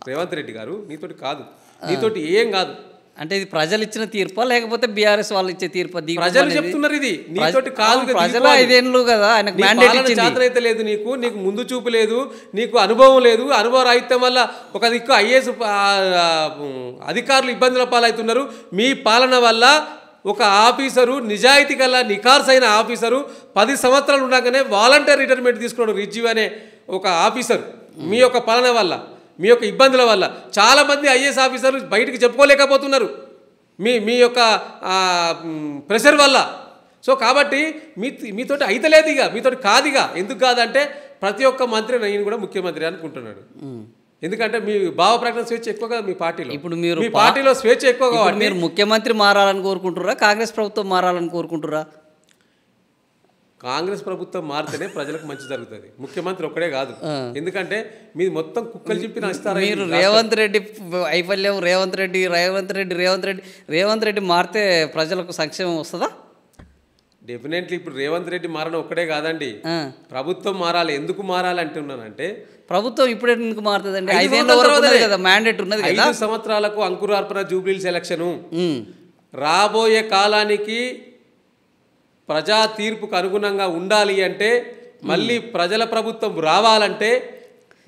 రేవంత్ రెడ్డి గారు, నీతోటి కాదు, నీతోటి ఏం కాదు. అంటే ఇది ప్రజలు ఇచ్చిన తీర్పా లేకపోతే బీఆర్ఎస్ వాళ్ళు ఇచ్చే తీర్పా? ప్రజలు చెప్తున్నారు ఇది నీతోటి కాదు. ప్రజలు 5 ఏళ్ళు కదా, ఆయనకు మ్యాండేట్ ఇచ్చింది. చేతనైతే లేదు నీకు ముందు చూపు లేదు, నీకు అనుభవం లేదు. అనుభవ రాహిత్యం వల్ల ఒక దిక్కు IAS అధికారులు ఇబ్బందుల పాలవుతున్నారు. మీ పాలన వల్ల ఒక ఆఫీసరు నిజాయితీ గల నిఖార్సైన ఆఫీసరు 10 సంవత్సరాలు ఉండగానే వాలంటీర్ రిటైర్మెంట్ తీసుకున్నాడు రిజ్యూ అనే ఒక ఆఫీసర్. మీ యొక్క పాలన వల్ల, మీ యొక్క ఇబ్బందుల వల్ల చాలామంది ఐఏఎస్ ఆఫీసర్లు బయటికి చెప్పుకోలేకపోతున్నారు మీ యొక్క ప్రెషర్ వల్ల. సో కాబట్టి మీతోటి అయితలేదు, ఇక మీతోటి కాదుగా. ఎందుకు కాదంటే ప్రతి ఒక్క మంత్రి నేను కూడా ముఖ్యమంత్రి అనుకుంటున్నాడు. ఎందుకంటే మీ భావ ప్రకటన స్వేచ్ఛ ఎక్కువ కదా మీ పార్టీలో. ఇప్పుడు మీరు మీ పార్టీలో స్వేచ్ఛ ఎక్కువ కాబట్టి మీరు ముఖ్యమంత్రి మారాలని కోరుకుంటురా, కాంగ్రెస్ ప్రభుత్వం మారాలని కోరుకుంటురా? కాంగ్రెస్ ప్రభుత్వం మారితేనే ప్రజలకు మంచి జరుగుతుంది. ముఖ్యమంత్రి ఒక్కడే కాదు. ఎందుకంటే మీది మొత్తం కుక్కలు చెప్పి నడుస్తారు. మీరు రేవంత్ రెడ్డి వైఫల్యం, రేవంత్ రెడ్డి మారితే ప్రజలకు సంక్షేమం వస్తుందా? డెఫినెట్లీ. ఇప్పుడు రేవంత్ రెడ్డి మారడం ఒక్కడే కాదండి, ప్రభుత్వం మారాలి. ఎందుకు మారాలి అంటున్నానంటే ప్రభుత్వం ఇప్పుడే ఎందుకు మారుతుందండి? 5 ఏళ్ళ వరకు ఉన్నది కదా, మ్యాండేట్ ఉన్నది కదా. 5 సంవత్సరాలకు అంకురార్పణ జూబ్లీహిల్స్ ఎలక్షను. రాబోయే కాలానికి ప్రజా తీర్పుకు అనుగుణంగా ఉండాలి అంటే, మళ్ళీ ప్రజల ప్రభుత్వం రావాలంటే,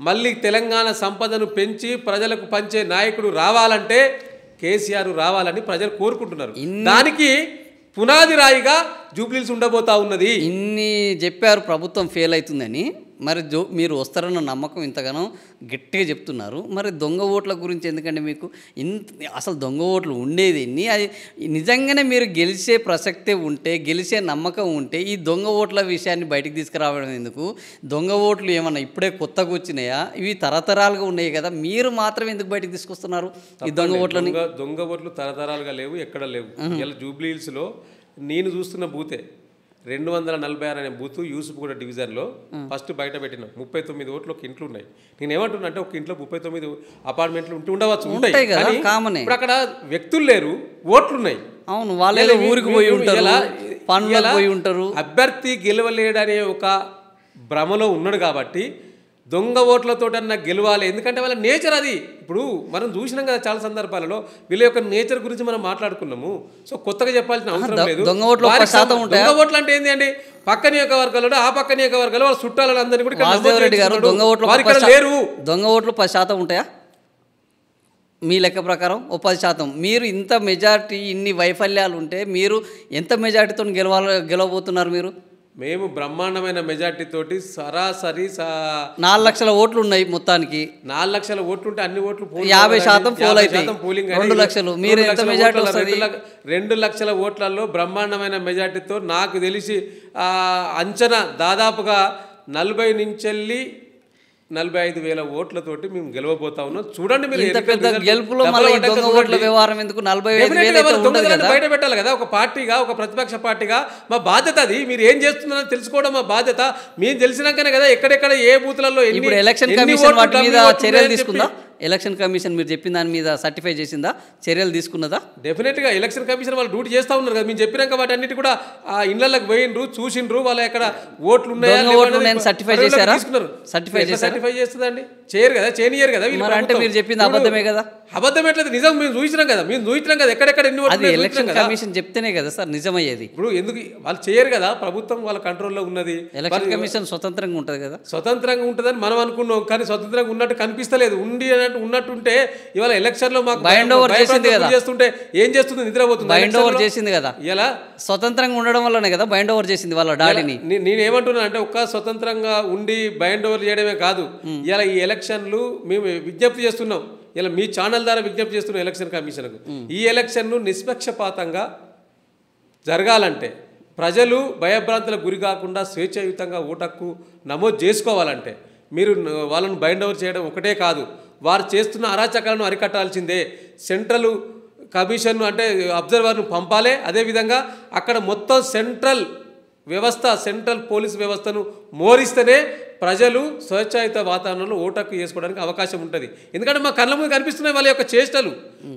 మళ్ళీ తెలంగాణ సంపదను పెంచి ప్రజలకు పంచే నాయకుడు రావాలంటే కేసీఆర్ రావాలని ప్రజలు కోరుకుంటున్నారు. దానికి పునాది రాయిగా జూబ్లీహిల్స్ ఉండబోతా ఉన్నది. ఇన్ని చెప్పారు ప్రభుత్వం ఫెయిల్ అవుతుందని, మరి మీరు వస్తారన్న నమ్మకం ఇంతగానో గట్టిగా చెప్తున్నారు. మరి దొంగ ఓట్ల గురించి ఎందుకంటే మీకు అసలు దొంగ ఓట్లు ఉండేది ఎన్ని? అది నిజంగానే మీరు గెలిచే ప్రసక్తే ఉంటే, గెలిచే నమ్మకం ఉంటే ఈ దొంగ ఓట్ల విషయాన్ని బయటికి తీసుకురావడం ఎందుకు? దొంగ ఓట్లు ఏమన్నా ఇప్పుడే కొత్తగా వచ్చినాయా? ఇవి తరతరాలుగా ఉన్నాయి కదా, మీరు మాత్రం ఎందుకు బయటికి తీసుకొస్తున్నారు ఈ దొంగ ఓట్లని? దొంగ ఓట్లు తరతరాలుగా లేవు, ఎక్కడ లేవు. ఇలా జూబ్లీహిల్స్లో నేను చూస్తున్న బూతే 246 అనే బూత్ యూసుఫ్గూడ డివిజన్లో ఫస్ట్ బయట పెట్టినాం. 39 ఓట్లు ఒక ఇంట్లో ఉన్నాయి. నేను ఏమంటున్నా అంటే ఒక ఇంట్లో 39 అపార్ట్మెంట్లు ఉండవచ్చు, ఉంటాయి కానీ ఇప్పుడు అక్కడ వ్యక్తులు లేరు, ఓట్లున్నాయి. అవును, వాళ్ళు ఊరికి పోయి ఉంటారు, పనులకు పోయి ఉంటారు. అభ్యర్థి గెలవలేడనే ఒక భ్రమలో ఉన్నాడు కాబట్టి దొంగ ఓట్లతోటన్నా గెలవాలి. ఎందుకంటే వాళ్ళ నేచర్ అది. ఇప్పుడు మనం చూసినాం కదా చాలా సందర్భాలలో, వీళ్ళ యొక్క నేచర్ గురించి మనం మాట్లాడుకున్నాము. సో కొత్తగా చెప్పాల్సిన అవసరం లేదు. దొంగ ఓట్లు అంటే ఏంటి అండి, పక్క నియోజకవర్గాల్లో ఆ పక్క నియోజకవర్గాల్లో వాళ్ళ చుట్టాలందరినీ కూడా దొంగ ఓట్లు లేరు. దొంగ ఓట్లు 10% ఉంటాయా మీ లెక్క ప్రకారం? 10%. మీరు ఇంత మెజారిటీ, ఇన్ని వైఫల్యాలు ఉంటే మీరు ఎంత మెజారిటీతో గెలవబోతున్నారు? మీరు మేము బ్రహ్మాండమైన మెజార్టీ తోటి సరాసరి 4 లక్షల ఓట్లు ఉన్నాయి మొత్తానికి. 4 లక్షల ఓట్లు ఉంటే అన్ని ఓట్లు 50% పోల్ అయితే 2 లక్షలు. మీరు ఎంత మెజార్టీ వస్తుంది? 2 లక్షల ఓట్లలో బ్రహ్మాండమైన మెజార్టీతో నాకు తెలిసి అంచనా దాదాపుగా 40 నుంచి 45,000 ఓట్లతోటి మేము గెలవబోతా ఉన్నాం. చూడండి మీరు ఇంత పెద్ద గెలుపులో మళ్ళీ దొంగ ఓట్ల వ్యవహారం ఎందుకు? 45,000 బయట పెట్టాలి కదా. ఒక పార్టీగా, ఒక ప్రతిపక్ష పార్టీగా మా బాధ్యత అది. మీరు ఏం చేస్తున్నారో తెలుసుకోవడం మా బాధ్యత. మేము తెలిసినాకనే కదా ఎక్కడెక్కడ ఏ బూత్లలో ఇప్పుడు ఎలక్షన్ కమిషన్ వాటి మీద చర్యలు తీసుకుందా? ఎలక్షన్ కమిషన్ మీరు చెప్పిన దాని మీద సర్టిఫై చేసిందా? చర్యలు తీసుకున్నదా? డెఫినెట్గా ఎలక్షన్ కమిషన్ వాళ్ళు డ్యూటీ చేస్తూ ఉన్నారు కదా. మేము చెప్పినాక వాటి అన్నిటి కూడా ఆ ఇళ్లకు పోయిండ్రు, చూసిండ్రు, వాళ్ళ ఎక్కడ ఓట్లు ఉన్నాయా సర్టిఫై చేశారా? సర్టిఫై చేస్తుందండి, చేయరు కదా, చేయనియరు కదా. అంటే మీరు చెప్పింది అబద్ధమే కదా? అబద్ధం ఎట్లేదు, నిజం. మేము చూసినాం కదా, ఎక్కడెక్కడ ఎన్ని ఓట్లు. ఎలక్షన్ కమిషన్ చెప్తేనే కదా సార్ నిజమయ్యేది. ఇప్పుడు ఎందుకు వాళ్ళు చేయరు కదా? ప్రభుత్వం వాళ్ళ కంట్రోల్లో ఉన్నది. ఎలక్షన్ కమిషన్ స్వతంత్రంగా ఉంటుంది కదా. స్వతంత్రంగా ఉంటుందని మనం అనుకున్నాం, కానీ స్వతంత్రంగా ఉన్నట్టు కనిపిస్తలేదు. ఉన్నట్టుంటే ఇవాళ ఎలక్షన్ లో మాకు బైండ్ ఓవర్ చేసింది కదా. చేస్తుంటే ఏం చేస్తుంది? నిద్రపోతుంది. బైండ్ ఓవర్ చేసింది కదా. ఇలా స్వతంత్రంగా ఉండడం వల్లనే కదా బైండ్ ఓవర్ చేసింది వాళ్ళ డాడీని. నేనేమంటున్నా అంటే ఒక్క స్వతంత్రంగా ఉండి బైండ్ ఓవర్ చేయడమే కాదు, ఇలా ఈ ఎలక్షన్లు మేము విజ్ఞప్తి చేస్తున్నాం. ఇలా మీ ఛానల్ ద్వారా విజ్ఞప్తి చేస్తున్నాం ఎలక్షన్ కమిషన్కు. ఈ ఎలక్షన్ను నిష్పక్షపాతంగా జరగాలంటే, ప్రజలు భయభ్రాంతులకు గురి కాకుండా స్వేచ్ఛాయుతంగా ఓటు హక్కు నమోదు చేసుకోవాలంటే మీరు వాళ్ళను బైండ్ ఓవర్ చేయడం ఒకటే కాదు, వారు చేస్తున్న అరాచకాలను అరికట్టాల్సిందే. సెంట్రల్ కమిషన్ను అంటే అబ్జర్వర్ను పంపాలి. అదేవిధంగా అక్కడ మొత్తం సెంట్రల్ పోలీస్ వ్యవస్థను మోరిస్తేనే ప్రజలు స్వేచ్ఛాయుత వాతావరణంలో ఓటు హక్కు చేసుకోవడానికి అవకాశం ఉంటుంది. ఎందుకంటే మా కళ్ళ ముందు కనిపిస్తున్నాయి వాళ్ళ యొక్క చేష్టలు.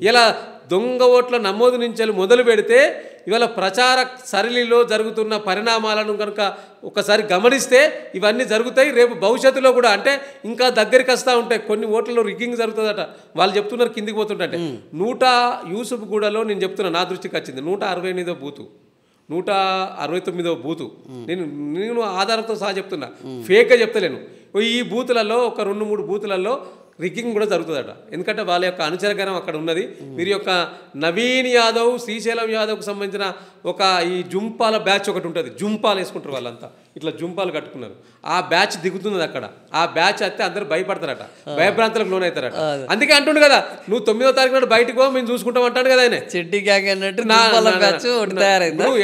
ఇలా దొంగ ఓట్ల నమోదు నుంచి మొదలు పెడితే ఇవాళ ప్రచార సరళిలో జరుగుతున్న పరిణామాలను కనుక ఒకసారి గమనిస్తే ఇవన్నీ జరుగుతాయి. రేపు భవిష్యత్తులో కూడా అంటే ఇంకా దగ్గరికి వస్తూ ఉంటాయి. కొన్ని ఓట్లలో రిగ్గింగ్ జరుగుతుందట, వాళ్ళు చెప్తున్నారు కిందికి పోతుంటే. యూసుఫ్గూడలో నేను చెప్తున్నా, నా దృష్టికి వచ్చింది 168వ బూతు, 169వ బూతు. నేను ఆధారంతో సహా చెప్తున్నా, ఫేక్గా చెప్తలేను. ఈ బూతులలో ఒక 2-3 బూతులలో రిగ్గింగ్ కూడా జరుగుతుందట. ఎందుకంటే వాళ్ళ యొక్క అనుచరగణం అక్కడ ఉన్నది. వీరి యొక్క నవీన్ యాదవ్, శ్రీశైలం యాదవ్కు సంబంధించిన ఒక ఈ జుంపాల బ్యాచ్ ఒకటి ఉంటుంది. జుంపాలు వేసుకుంటారు వాళ్ళంతా, ఇట్లా జుంపాలు కట్టుకున్నారు. ఆ బ్యాచ్ దిగుతున్నది అక్కడ. ఆ బ్యాచ్ అయితే అందరూ భయపడతారట, భయభ్రాంతులకు లోనవుతారట. అందుకే అంటుండు కదా, నువ్వు 9వ తారీఖు నాడు బయటకు పో, మేము చూసుకుంటాం అంటాడు కదా ఆయన. చెడ్డి గ్యాంగ్ అన్నట్టు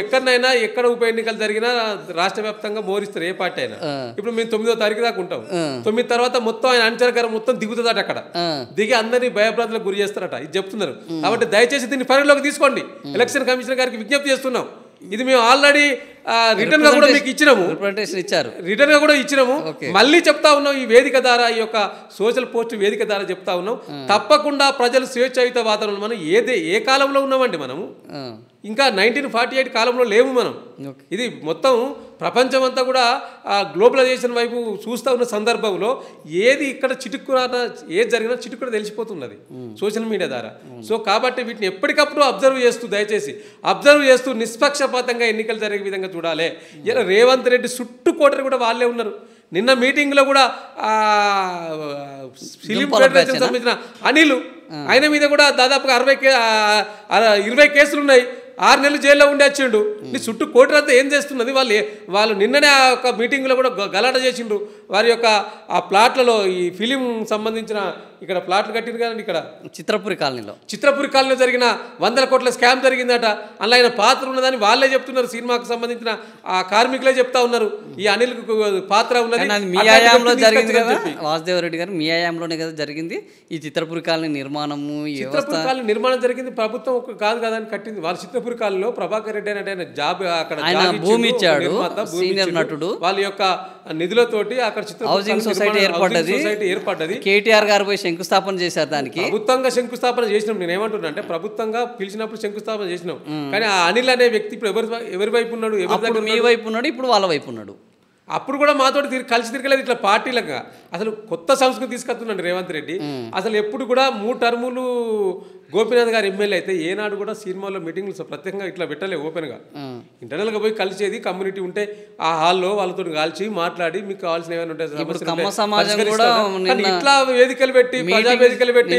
ఎక్కడనైనా ఎక్కడ ఉప ఎన్నికలు జరిగినా రాష్ట్ర వ్యాప్తంగా మోరిస్తారు ఏ పార్టీ అయినా. ఇప్పుడు మేము 9వ తారీఖు దాకా ఉంటాం. 9 తర్వాత మొత్తం ఆయన అనుచరగారం మొత్తం దిగుతుందట. అక్కడ దిగి అందరినీ భయభ్రాంతులకు గురి చేస్తారట. ఇది చెప్తున్నారు. కాబట్టి దయచేసి దీన్ని పరిగణలోకి తీసుకోండి. ఎలక్షన్ కమిషనర్ గారికి విజ్ఞప్తి చేస్తున్నాం. ఇది మేము ఆల్రెడీ రిటర్న్ గా కూడా మీకు ఇచ్చినాము, రిటర్న్ గా కూడా ఇచ్చినాము. మళ్ళీ చెప్తా ఉన్నాం, ఈ వేదిక ద్వారా, ఈ యొక్క సోషల్ పోస్ట్ వేదిక ద్వారా చెప్తా ఉన్నాం. తప్పకుండా ప్రజలు స్వేచ్ఛాయుత వాతావరణం. మనం ఏ కాలంలో ఉన్నామండి? మనము ఇంకా 1948 కాలంలో లేవు మనం. ఇది మొత్తం ప్రపంచం అంతా కూడా గ్లోబలైజేషన్ వైపు చూస్తూ ఉన్న సందర్భంలో ఏది ఇక్కడ చిటుక్కున ఏది జరిగినా చిటుక్కున తెలిసిపోతున్నది సోషల్ మీడియా ద్వారా. సో కాబట్టి వీటిని ఎప్పటికప్పుడు అబ్జర్వ్ చేస్తూ, దయచేసి అబ్జర్వ్ చేస్తూ నిష్పక్షపాతంగా ఎన్నికలు జరిగే విధంగా చూడాలి. ఇలా రేవంత్ రెడ్డి చుట్టుకోటరు కూడా వాళ్ళే ఉన్నారు. నిన్న మీటింగ్లో కూడా ఫిలిం ఫెడరేషన్ సంబంధించిన అనిల్, ఆయన మీద కూడా దాదాపుగా 20 కేసులు ఉన్నాయి. 6 నెలలు జైల్లో ఉండి వచ్చిండు. నీ చుట్టూ కోటరంతా ఏం చేస్తున్నది? వాళ్ళు నిన్ననే ఆ యొక్క మీటింగ్లో కూడా గలాట చేసిండ్రు. వారి యొక్క ఆ ప్లాట్లలో ఈ ఫిలిం సంబంధించిన ఇక్కడ ప్లాట్లు కట్టిరు కానీ ఇక్కడ చిత్రపురి కాలనీలో జరిగిన 100 కోట్ల స్కామ్ జరిగిందట. అందులో ఆయన పాత్ర ఉన్నదని వాళ్ళే చెప్తున్నారు. సినిమాకు సంబంధించిన ఆ కార్మికులే చెప్తా ఉన్నారు, ఈ అనిల్ పాత్ర ఉన్నది. వాసుదేవ్ రెడ్డి గారు మీ హయాంలోనే కదా జరిగింది ఈ చిత్రపురి కాలనీ నిర్మాణము. చిత్రపురి కాలనీ నిర్మాణం జరిగింది, ప్రభుత్వం కాదు కదా అని కట్టింది. వాళ్ళ చిత్రపురి కాలనీలో ప్రభాకర్ రెడ్డి అంటే జాబ్ అక్కడ భూమి ఇచ్చాడు, సీనియర్ నటుడు. వాళ్ళ యొక్క నిధులతోటి అక్కడ హౌసింగ్ సొసైటీ ఏర్పడ్డది. కేటీఆర్ గారు పోయి శంకుస్థాపన చేశారు. దానికి ప్రభుత్వంగా శంకుస్థాపన చేసినాం. నేను ఏమంటున్నా అంటే ప్రభుత్వంగా పిలిచినప్పుడు శంకుస్థాపన చేసినాం. కానీ ఆ అనిల్ అనే వ్యక్తి ఇప్పుడు ఎవరి వైపు ఉన్నాడు? మీ వైపు ఉన్నాడు, ఇప్పుడు వాళ్ళ వైపు ఉన్నాడు. అప్పుడు కూడా మాతోటి కలిసి తిరగలేదు ఇట్లా పార్టీలుగా. అసలు కొత్త సంస్కృతి తీసుకొస్తున్నాడు రేవంత్ రెడ్డి. అసలు ఎప్పుడు కూడా 3 టర్ములు గోపీనాథ్ గారు ఎమ్మెల్యే అయితే ఏనాడు కూడా సినిమాలో మీటింగ్లు ప్రత్యేకంగా ఇట్లా పెట్టలే. ఓపెన్గా ఇంటర్నల్గా పోయి కలిసేది. కమ్యూనిటీ ఉంటే ఆ హాల్లో వాళ్ళతో కాల్చి మాట్లాడి మీకు కావాల్సిన ఏమైనా ఉంటాయి ఇట్లా వేదికలు పెట్టి, ప్రజా వేదికలు పెట్టి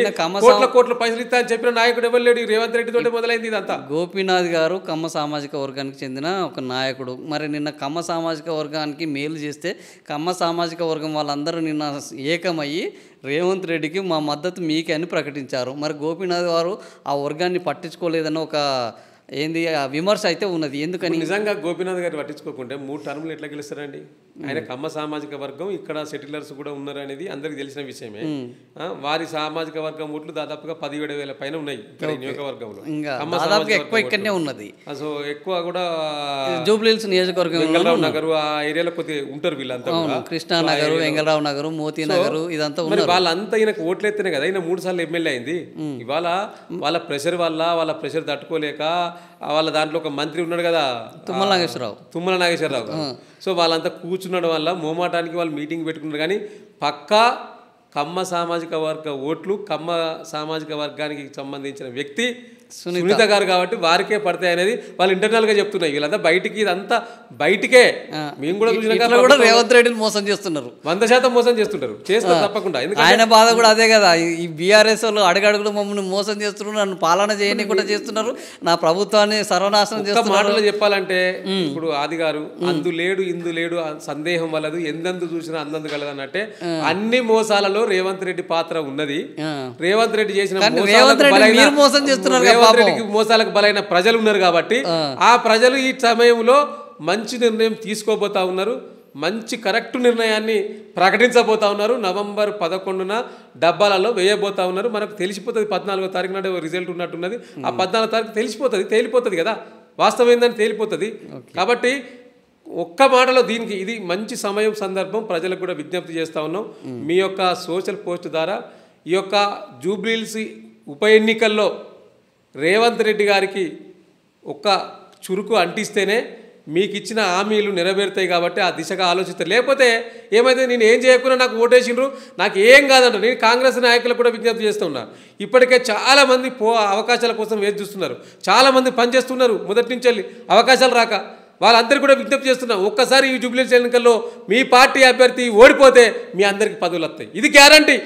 కోట్ల పైసలు ఇస్తా అని చెప్పిన నాయకుడు ఎవరు లేడు. రేవంత్ రెడ్డి తోటే మొదలైంది ఇదంతా. గోపీనాథ్ గారు కమ్మ సామాజిక వర్గానికి చెందిన ఒక నాయకుడు. మరి నిన్న కమ్మ సామాజిక వర్గానికి మేలు చేస్తే కమ్మ సామాజిక వర్గం వాళ్ళందరూ నిన్న ఏకమయ్యి రేవంత్ రెడ్డికి మా మద్దతు మీకే అని ప్రకటించారు. మరి గోపీనాథ్ గారు ఆ వర్గాన్ని పట్టించుకోలేదన్న ఒక విమర్శ అయితే ఉన్నది. ఎందుకని? నిజంగా గోపీనాథ్ గారు పట్టించుకోకుంటే 3 టర్ములు ఎట్లా గెలుస్తారండి? ఆయన కమ్మ సామాజిక వర్గం, ఇక్కడ సెటిలర్స్ కూడా ఉన్నారు అనేది అందరికి తెలిసిన విషయమే. వారి సామాజిక వర్గం ఓట్లు దాదాపుగా 17,000 పైన ఉన్నాయి ఇక్కడ నియోజకవర్గంలో. ఇక్కడనే ఉన్నది. సో ఎక్కువ కూడా జూబ్లీహిల్స్ నియోజకవర్గం, వెంగళరావు నగర్ ఆ ఏరియాలో కొద్దిగా ఉంటారు వీళ్ళంతా. కృష్ణానగర్, వెంగళరావు నగర్, మోతీ నగర్ ఇదంతా ఉన్నారు. వాళ్ళంతా ఈయనకు ఓట్లు ఎత్తేనే కదా ఈయన 3 సార్లు ఎమ్మెల్యే అయింది. ఇవాళ వాళ్ళ ప్రెషర్ వల్ల, వాళ్ళ ప్రెషర్ తట్టుకోలేక వాళ్ళ దాంట్లో ఒక మంత్రి ఉన్నాడు కదా తుమ్మల నాగేశ్వరరావు. సో వాళ్ళంతా కూర్చున్నడం వల్ల మోమాటానికి వాళ్ళు మీటింగ్ పెట్టుకున్నారు. కానీ పక్కా కమ్మ సామాజిక వర్గ ఓట్లు కమ్మ సామాజిక వర్గానికి సంబంధించిన వ్యక్తి సునీత గారు కాబట్టి వారికే పడతాయి అనేది వాళ్ళు ఇంటర్నల్ గా చెప్తున్నాయి. వీళ్ళంతా బయటికి, ఇదంతా బయటికే. మేము కూడా చూసిన రేవంత్ రెడ్డిని మోసం చేస్తున్నారు, 100% మోసం చేస్తుంటారు, చేస్తారు తప్పకుండా. ఆయన బాధ కూడా అదే కదా. ఈ బీఆర్ఎస్ వాళ్ళు అడుగడుగులు మమ్మల్ని మోసం చేస్తున్నారు, నన్ను పాలన చేయని కూడా చేస్తున్నారు, నా ప్రభుత్వాన్ని సర్వనాశనం చేస్తున్నారు. మాటలు చెప్పాలంటే ఇప్పుడు ఆది గారు అందు లేడు ఇందు లేడు సందేహం వలదు, ఎందెందు చూసినా అందందు కలదు అన్నట్టే అన్ని మోసాలలో రేవంత్ రెడ్డి పాత్ర ఉన్నది. రేవంత్ రెడ్డి చేసిన మోసం చేస్తున్నారు, రేవంత్ రెడ్డికి మోసాలకు బలైన ప్రజలు ఉన్నారు కాబట్టి ఆ ప్రజలు ఈ సమయంలో మంచి నిర్ణయం తీసుకోబోతా ఉన్నారు, మంచి కరెక్ట్ నిర్ణయాన్ని ప్రకటించబోతా ఉన్నారు. నవంబర్ 11న డబ్బాలలో వేయబోతా ఉన్నారు. మనకు తెలిసిపోతుంది 14వ తారీఖు నాడు రిజల్ట్ ఉన్నట్టున్నది. ఆ 14వ తారీఖు తేలిపోతుంది కదా, వాస్తవం ఏందని తేలిపోతుంది. కాబట్టి ఒక్క మాటలో దీనికి ఇది మంచి సమయం, సందర్భం. ప్రజలకు కూడా విజ్ఞప్తి చేస్తూ ఉన్నాం, మీ యొక్క సోషల్ పోస్ట్ ద్వారా ఈ యొక్క జూబ్లీహిల్స్ ఉప ఎన్నికల్లో రేవంత్ రెడ్డి గారికి ఒక్క చురుకు అంటిస్తేనే మీకు ఇచ్చిన హామీలు నెరవేరుతాయి. కాబట్టి ఆ దిశగా ఆలోచిస్తారు. లేకపోతే ఏమైతే నేను ఏం చేయకుండా నాకు ఓటేసిండ్రు, నాకు ఏం కాదంట. నేను కాంగ్రెస్ నాయకులకు కూడా విజ్ఞప్తి చేస్తూ ఉన్నా. ఇప్పటికే చాలామంది అవకాశాల కోసం వేచి చూస్తున్నారు, చాలామంది పనిచేస్తున్నారు మొదటి నుంచి వెళ్ళి అవకాశాలు రాక. వాళ్ళందరికీ కూడా విజ్ఞప్తి చేస్తున్నాం, ఒక్కసారి ఈ జూబ్లీహిల్స్ ఎన్నికల్లో మీ పార్టీ అభ్యర్థి ఓడిపోతే మీ అందరికీ పదవులు వస్తాయి, ఇది గ్యారంటీ.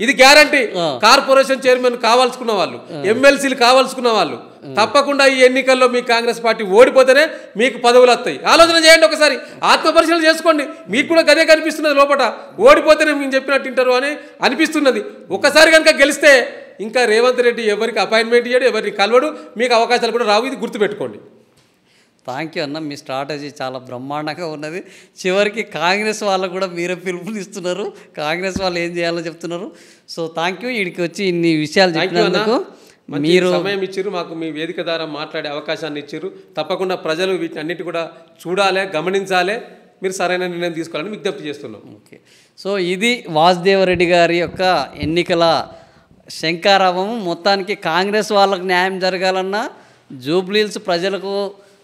ఇది గ్యారంటీ. కార్పొరేషన్ చైర్మన్ కావాల్సుకున్న వాళ్ళు, ఎమ్మెల్సీలు కావాల్సుకున్న వాళ్ళు తప్పకుండా ఈ ఎన్నికల్లో మీ కాంగ్రెస్ పార్టీ ఓడిపోతేనే మీకు పదవులు వస్తాయి. ఆలోచన చేయండి, ఒకసారి ఆత్మపరిశీలన చేసుకోండి. మీకు కూడా గదే కనిపిస్తున్నది, లోపల ఓడిపోతేనే మేము చెప్పినట్టు వింటారు అని అనిపిస్తున్నది. ఒకసారి కనుక గెలిస్తే ఇంకా రేవంత్ రెడ్డి ఎవరికి అపాయింట్మెంట్ ఇయ్యడు, ఎవరికి కలవడు, మీకు అవకాశాలు కూడా రావు. ఇది గుర్తుపెట్టుకోండి. థ్యాంక్ యూ అన్న, మీ స్ట్రాటజీ చాలా బ్రహ్మాండంగా ఉన్నది. చివరికి కాంగ్రెస్ వాళ్ళకు కూడా మీరే పిలుపులు ఇస్తున్నారు, కాంగ్రెస్ వాళ్ళు ఏం చేయాలో చెప్తున్నారు. సో థ్యాంక్ యూ, వీడికి వచ్చి ఇన్ని విషయాలు చెప్పినందుకు. మీరు సమయం ఇచ్చారు, మాకు మీ వేదిక ద్వారా మాట్లాడే అవకాశాన్ని ఇచ్చారు. తప్పకుండా ప్రజలు వీటన్నిటి కూడా చూడాలి, గమనించాలి, మీరు సరైన నిర్ణయం తీసుకోవాలని విజ్ఞప్తి చేస్తున్నాం. ఓకే, సో ఇది వాసుదేవరెడ్డి గారి యొక్క ఎన్నికల శంకారావం. మొత్తానికి కాంగ్రెస్ వాళ్ళకు న్యాయం జరగాలన్నా, జూబ్లీహిల్స్ ప్రజలకు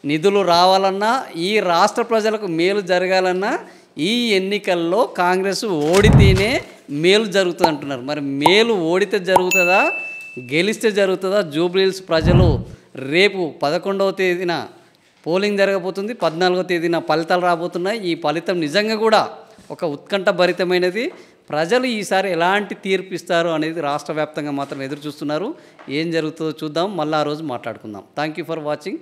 నిధులు రావాలన్నా, ఈ రాష్ట్ర ప్రజలకు మేలు జరగాలన్నా ఈ ఎన్నికల్లో కాంగ్రెస్ ఓడితేనే మేలు జరుగుతుంది అంటున్నారు. మరి మేలు ఓడితే జరుగుతుందా, గెలిస్తే జరుగుతుందా? జూబ్లీహిల్స్ ప్రజలు రేపు 11వ తేదీన పోలింగ్ జరగబోతుంది, 14వ తేదీన ఫలితాలు రాబోతున్నాయి. ఈ ఫలితం నిజంగా కూడా ఒక ఉత్కంఠభరితమైనది. ప్రజలు ఈసారి ఎలాంటి తీర్పు ఇస్తారు అనేది రాష్ట్ర వ్యాప్తంగా మాత్రం ఎదురు చూస్తున్నారు. ఏం జరుగుతుందో చూద్దాం, మళ్ళీ ఆ రోజు మాట్లాడుకుందాం. Thank you for watching.